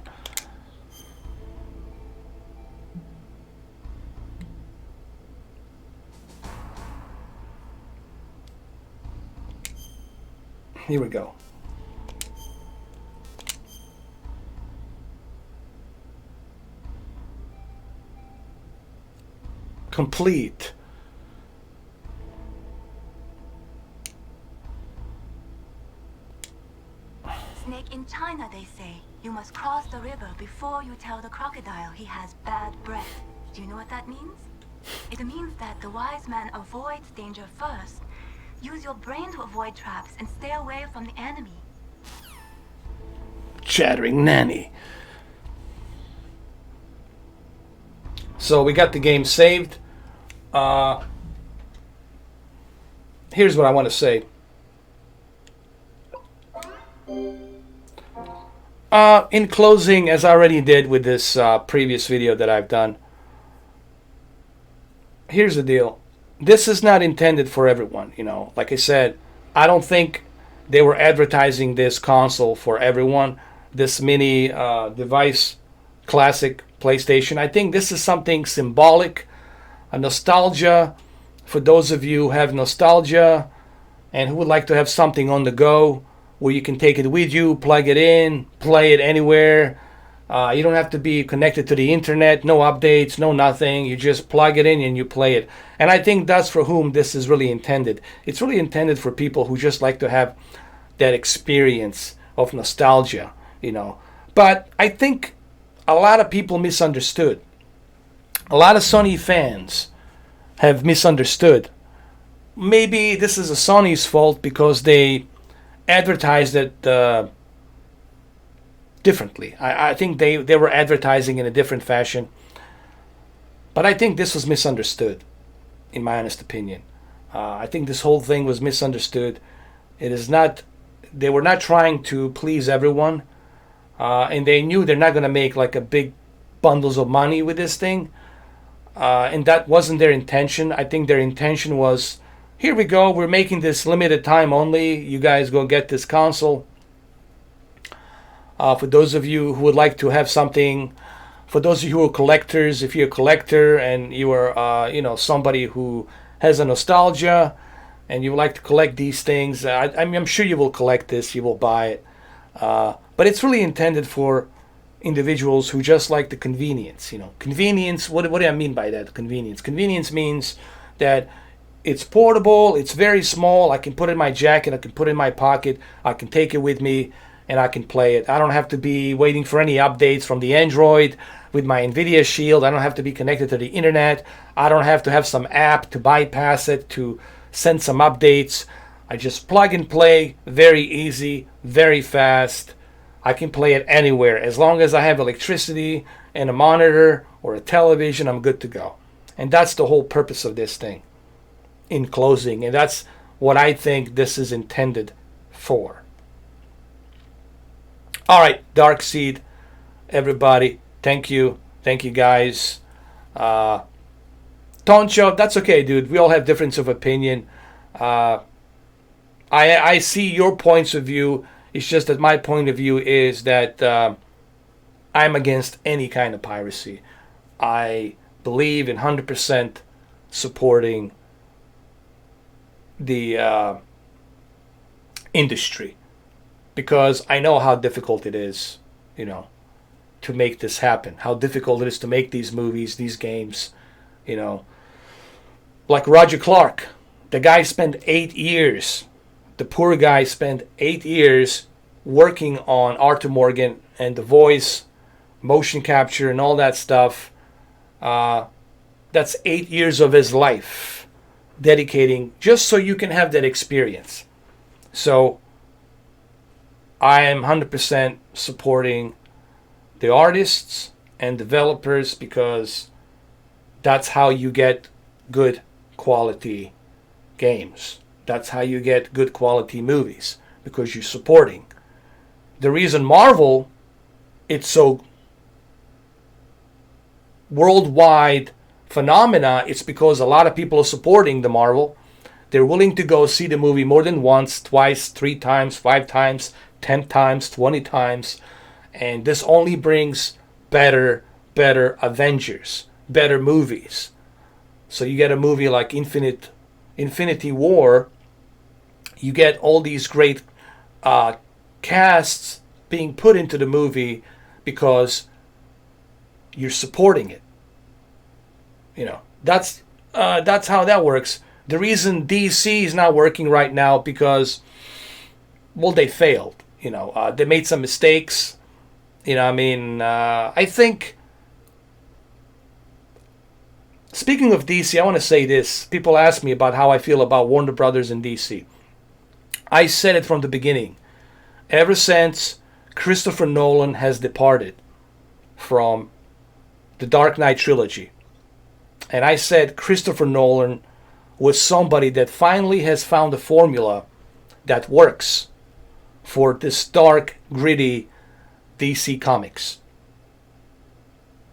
Here we go. Complete. Snake, in China they say you must cross the river before you tell the crocodile he has bad breath. Do you know what that means? It means that the wise man avoids danger first. Use your brain to avoid traps and stay away from the enemy. Chattering nanny. So we got the game saved. Here's what I want to say. In closing, as I already did with this previous video that I've done, here's the deal. This is not intended for everyone, you know. Like I said, I don't think they were advertising this console for everyone. This mini device, classic PlayStation. I think this is something symbolic, a nostalgia for those of you who have nostalgia and who would like to have something on the go where you can take it with you, plug it in, play it anywhere. You don't have to be connected to the internet, no updates, no nothing. You just plug it in and you play it. And I think that's for whom this is really intended. It's really intended for people who just like to have that experience of nostalgia, you know. But I think a lot of people misunderstood. A lot of Sony fans have misunderstood. Maybe this is a Sony's fault because they advertised it differently. I think they were advertising in a different fashion. But I think this was misunderstood, in my honest opinion. I think this whole thing was misunderstood. It is not, they were not trying to please everyone. And they knew they're not going to make like a big bundles of money with this thing. And that wasn't their intention. I think their intention was, here we go, we're making this limited time only. You guys go get this console. For those of you who would like to have something, for those of you who are collectors, if you're a collector and you are, you know, somebody who has a nostalgia and you would like to collect these things, I'm sure you will collect this, you will buy it. But it's really intended for individuals who just like the convenience, you know. Convenience, what do I mean by that, convenience? Convenience means that it's portable, it's very small, I can put it in my jacket, I can put it in my pocket, I can take it with me, and I can play it. I don't have to be waiting for any updates from the Android with my NVIDIA Shield. I don't have to be connected to the internet. I don't have to have some app to bypass it, to send some updates. I just plug and play, very easy, very fast. I can play it anywhere. As long as I have electricity and a monitor or a television, I'm good to go. And that's the whole purpose of this thing, in closing. And that's what I think this is intended for. All right, Dark Seed, everybody, thank you. Thank you, guys. Toncho, that's okay, dude. We all have difference of opinion. I see your points of view. It's just that my point of view is that I'm against any kind of piracy. I believe in 100% supporting the industry. Because I know how difficult it is, you know, to make this happen. How difficult it is to make these movies, these games, you know. Like Roger Clark, the guy spent 8 years. The poor guy spent 8 years working on Arthur Morgan and the voice, motion capture, and all that stuff. That's 8 years of his life dedicating just so you can have that experience. So I am 100% supporting the artists and developers because that's how you get good quality quality games. That's how you get good quality movies, because you're supporting. The reason Marvel, it's so worldwide phenomena, it's because a lot of people are supporting the Marvel. They're willing to go see the movie more than once, twice, 3 times, 5 times, 10 times, 20 times. And this only brings better Avengers, better movies. So you get a movie like Infinity War, you get all these great casts being put into the movie because you're supporting it. You know, that's how that works. The reason DC is not working right now because, well, they failed. You know, they made some mistakes. You know, I mean, I think. Speaking of DC, I want to say this. People ask me about how I feel about Warner Brothers and DC. I said it from the beginning. Ever since Christopher Nolan has departed from the Dark Knight trilogy, and I said Christopher Nolan was somebody that finally has found a formula that works for this dark, gritty DC Comics.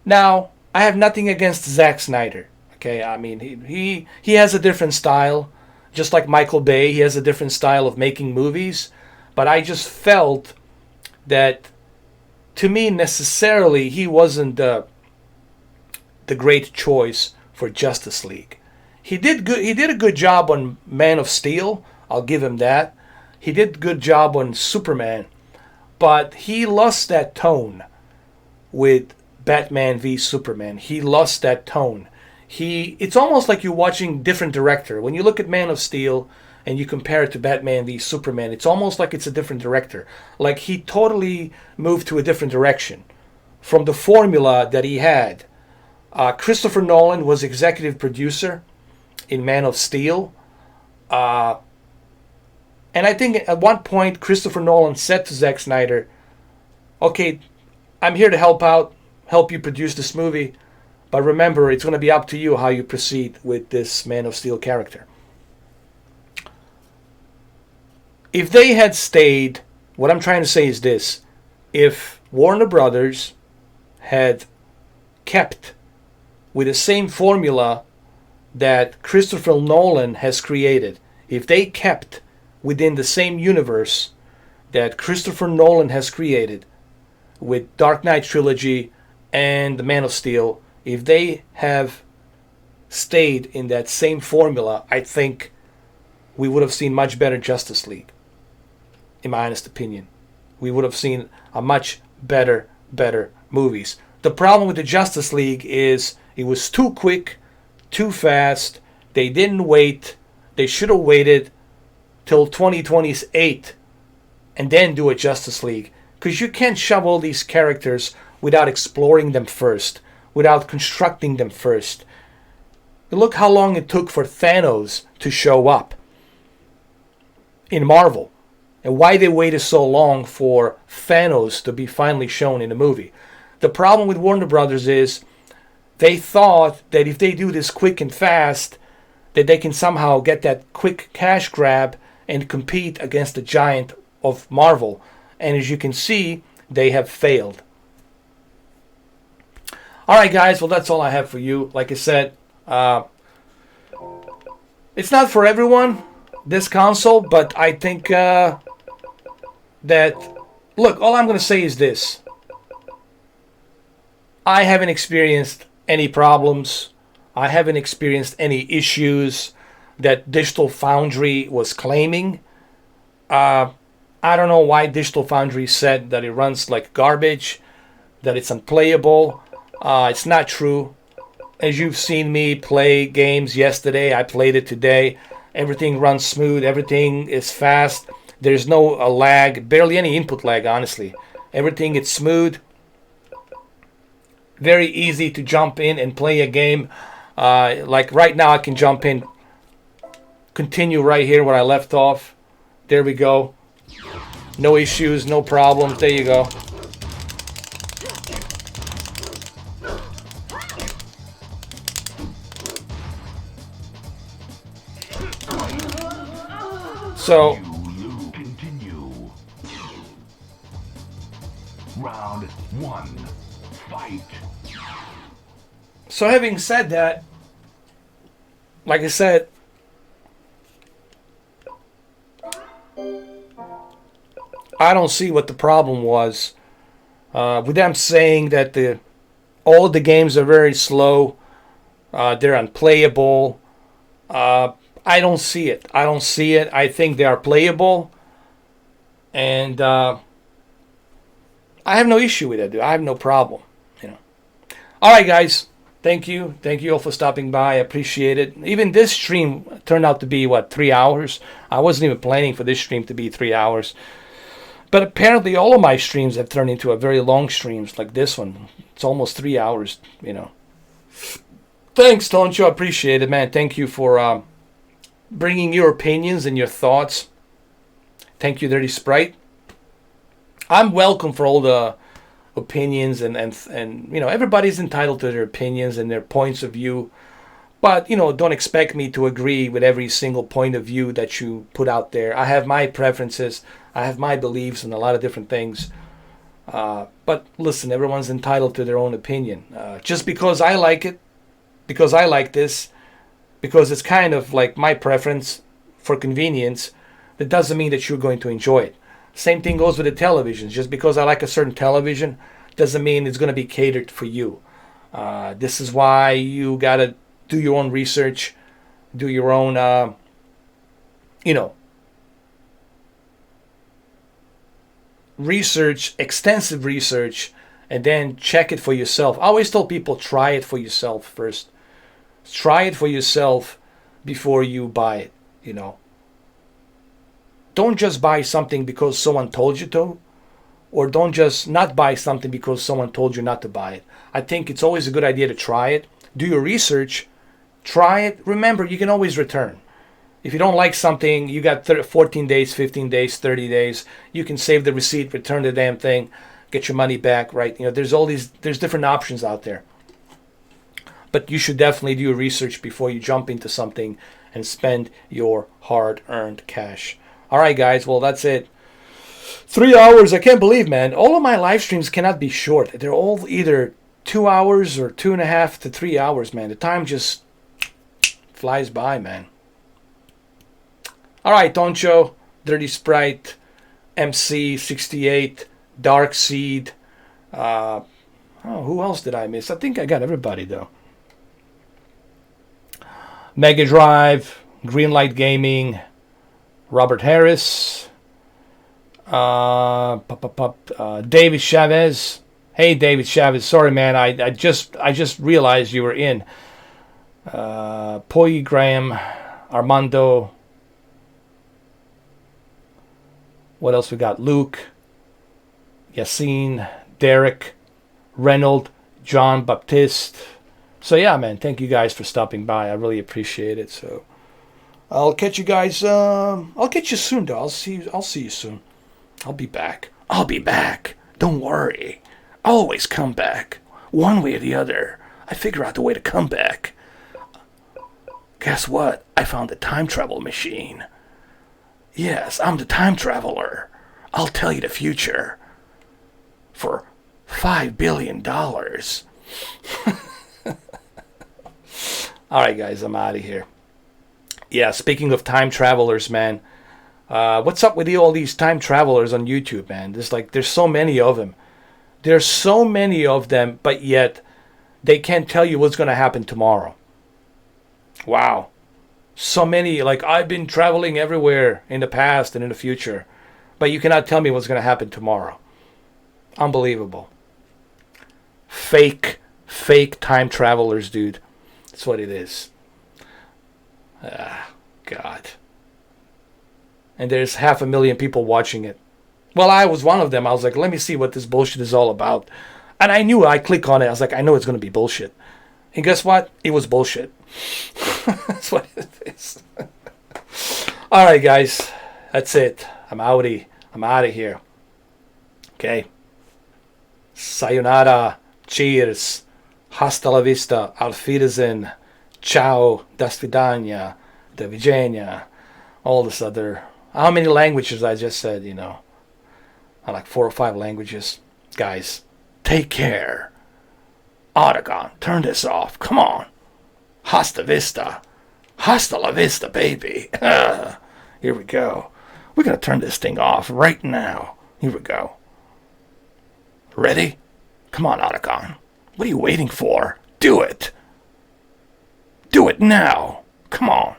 Now, I have nothing against Zack Snyder. Okay, I mean, he has a different style. Just like Michael Bay, he has a different style of making movies. But I just felt that, to me, necessarily, he wasn't the great choice for Justice League. He did a good job on Man of Steel. I'll give him that. He did a good job on Superman. But he lost that tone with Batman v Superman. He lost that tone. It's almost like you're watching different director. When you look at Man of Steel and you compare it to Batman v Superman, it's almost like it's a different director. Like he totally moved to a different direction from the formula that he had. Christopher Nolan was executive producer in Man of Steel. And I think at one point Christopher Nolan said to Zack Snyder, okay, I'm here to help you produce this movie, but remember, it's going to be up to you how you proceed with this Man of Steel character. If they had stayed, what I'm trying to say is this, if Warner Brothers had kept with the same formula that Christopher Nolan has created, if they kept within the same universe that Christopher Nolan has created with Dark Knight trilogy and the Man of Steel, if they have stayed in that same formula, I think we would have seen much better Justice League. In my honest opinion, we would have seen a much better movies. The problem with the Justice League is it was too quick, too fast. They didn't wait. They should have waited till 2028 and then do a Justice League, because you can't shove all these characters without exploring them first, without constructing them first. Look how long it took for Thanos to show up in Marvel, and why they waited so long for Thanos to be finally shown in the movie. The problem with Warner Brothers is they thought that if they do this quick and fast, that they can somehow get that quick cash grab and compete against the giant of Marvel. And as you can see, they have failed. Alright guys, well that's all I have for you. Like I said, it's not for everyone, this console, but I think that, look, all I'm going to say is this. I haven't experienced any problems. I haven't experienced any issues that Digital Foundry was claiming. I don't know why Digital Foundry said that it runs like garbage, that it's unplayable. It's not true. As you've seen me play games yesterday, I played it today. Everything runs smooth. Everything is fast. There's no lag, barely any input lag, honestly. Everything is smooth. Very easy to jump in and play a game. Like right now, I can jump in, continue right here where I left off. There we go. No issues, no problems. There you go. So, Continue. Round 1. Fight. so having said that, like I said, I don't see what the problem was with them saying that all the games are very slow, they're unplayable. I don't see it. I don't see it. I think they are playable, and I have no issue with it, dude. I have no problem. All right, guys. Thank you. Thank you all for stopping by. I appreciate it. Even this stream turned out to be, 3 hours? I wasn't even planning for this stream to be 3 hours. But apparently all of my streams have turned into a very long streams like this one. It's almost 3 hours, Thanks, Toncho. I appreciate it, man. Thank you for bringing your opinions and your thoughts. Thank you, Dirty Sprite. I'm welcome for all the opinions and everybody's entitled to their opinions and their points of view, but don't expect me to agree with every single point of view that you put out there. I have my preferences, I have my beliefs and a lot of different things, but listen, everyone's entitled to their own opinion. Just because I like it, because I like this, because it's kind of like my preference for convenience, that doesn't mean that you're going to enjoy it. Same thing goes with the televisions. Just because I like a certain television doesn't mean it's going to be catered for you. This is why you got to do your own research, do your own, research, extensive research, and then check it for yourself. I always tell people, try it for yourself first. Try it for yourself before you buy it, Don't just buy something because someone told you to, or don't just not buy something because someone told you not to buy it. I think it's always a good idea to try it. Do your research, try it. Remember, you can always return. If you don't like something, you got 14 days, 15 days, 30 days. You can save the receipt, return the damn thing, get your money back, right? There's different options out there. But you should definitely do your research before you jump into something and spend your hard-earned cash. All right, guys. Well, that's it. 3 hours. I can't believe, man. All of my live streams cannot be short. They're all either 2 hours or 2.5 to 3 hours, man. The time just flies by, man. All right, Toncho, Dirty Sprite, MC68, Dark Seed. Who else did I miss? I think I got everybody, though. Mega Drive, Greenlight Gaming, Robert Harris, David Chavez. Hey, David Chavez. Sorry, man. I just realized you were in. Poi Graham, Armando. What else we got? Luke, Yassine, Derek, Reynold, John Baptiste. So yeah, man. Thank you guys for stopping by. I really appreciate it. So. I'll catch you guys. I'll catch you soon, though. I'll see you soon. I'll be back. Don't worry. I'll always come back. One way or the other. I figure out the way to come back. Guess what? I found the time travel machine. Yes, I'm the time traveler. I'll tell you the future. For $5 billion. Alright, guys. I'm out of here. Yeah, speaking of time travelers, man, what's up with all these time travelers on YouTube, man? There's so many of them. There's so many of them, but yet they can't tell you what's going to happen tomorrow. Wow. So many, I've been traveling everywhere in the past and in the future, but you cannot tell me what's going to happen tomorrow. Unbelievable. Fake time travelers, dude. That's what it is. God. And there's 500,000 people watching it. Well, I was one of them. I was like, let me see what this bullshit is all about. And I knew I click on it. I was like, I know it's going to be bullshit. And guess what? It was bullshit. That's what it is. All right, guys. That's it. I'm outie. I'm out of here. Okay. Sayonara. Cheers. Hasta la vista. Auf Wiedersehen. Ciao, do svidania, do widzenia, all this other. How many languages I just said, you know? I like 4 or 5 languages. Guys, take care. Autogon, turn this off. Come on. Hasta vista. Hasta la vista, baby. Here we go. We're going to turn this thing off right now. Here we go. Ready? Come on, Autogon. What are you waiting for? Do it. Do it now. Come on.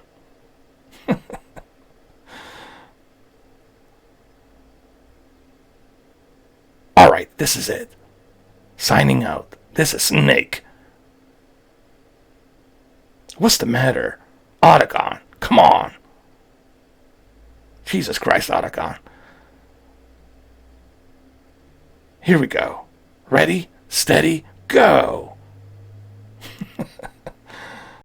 Alright, this is it. Signing out. This is Snake. What's the matter? Autogon, come on. Jesus Christ, Autogon. Here we go. Ready, steady, go.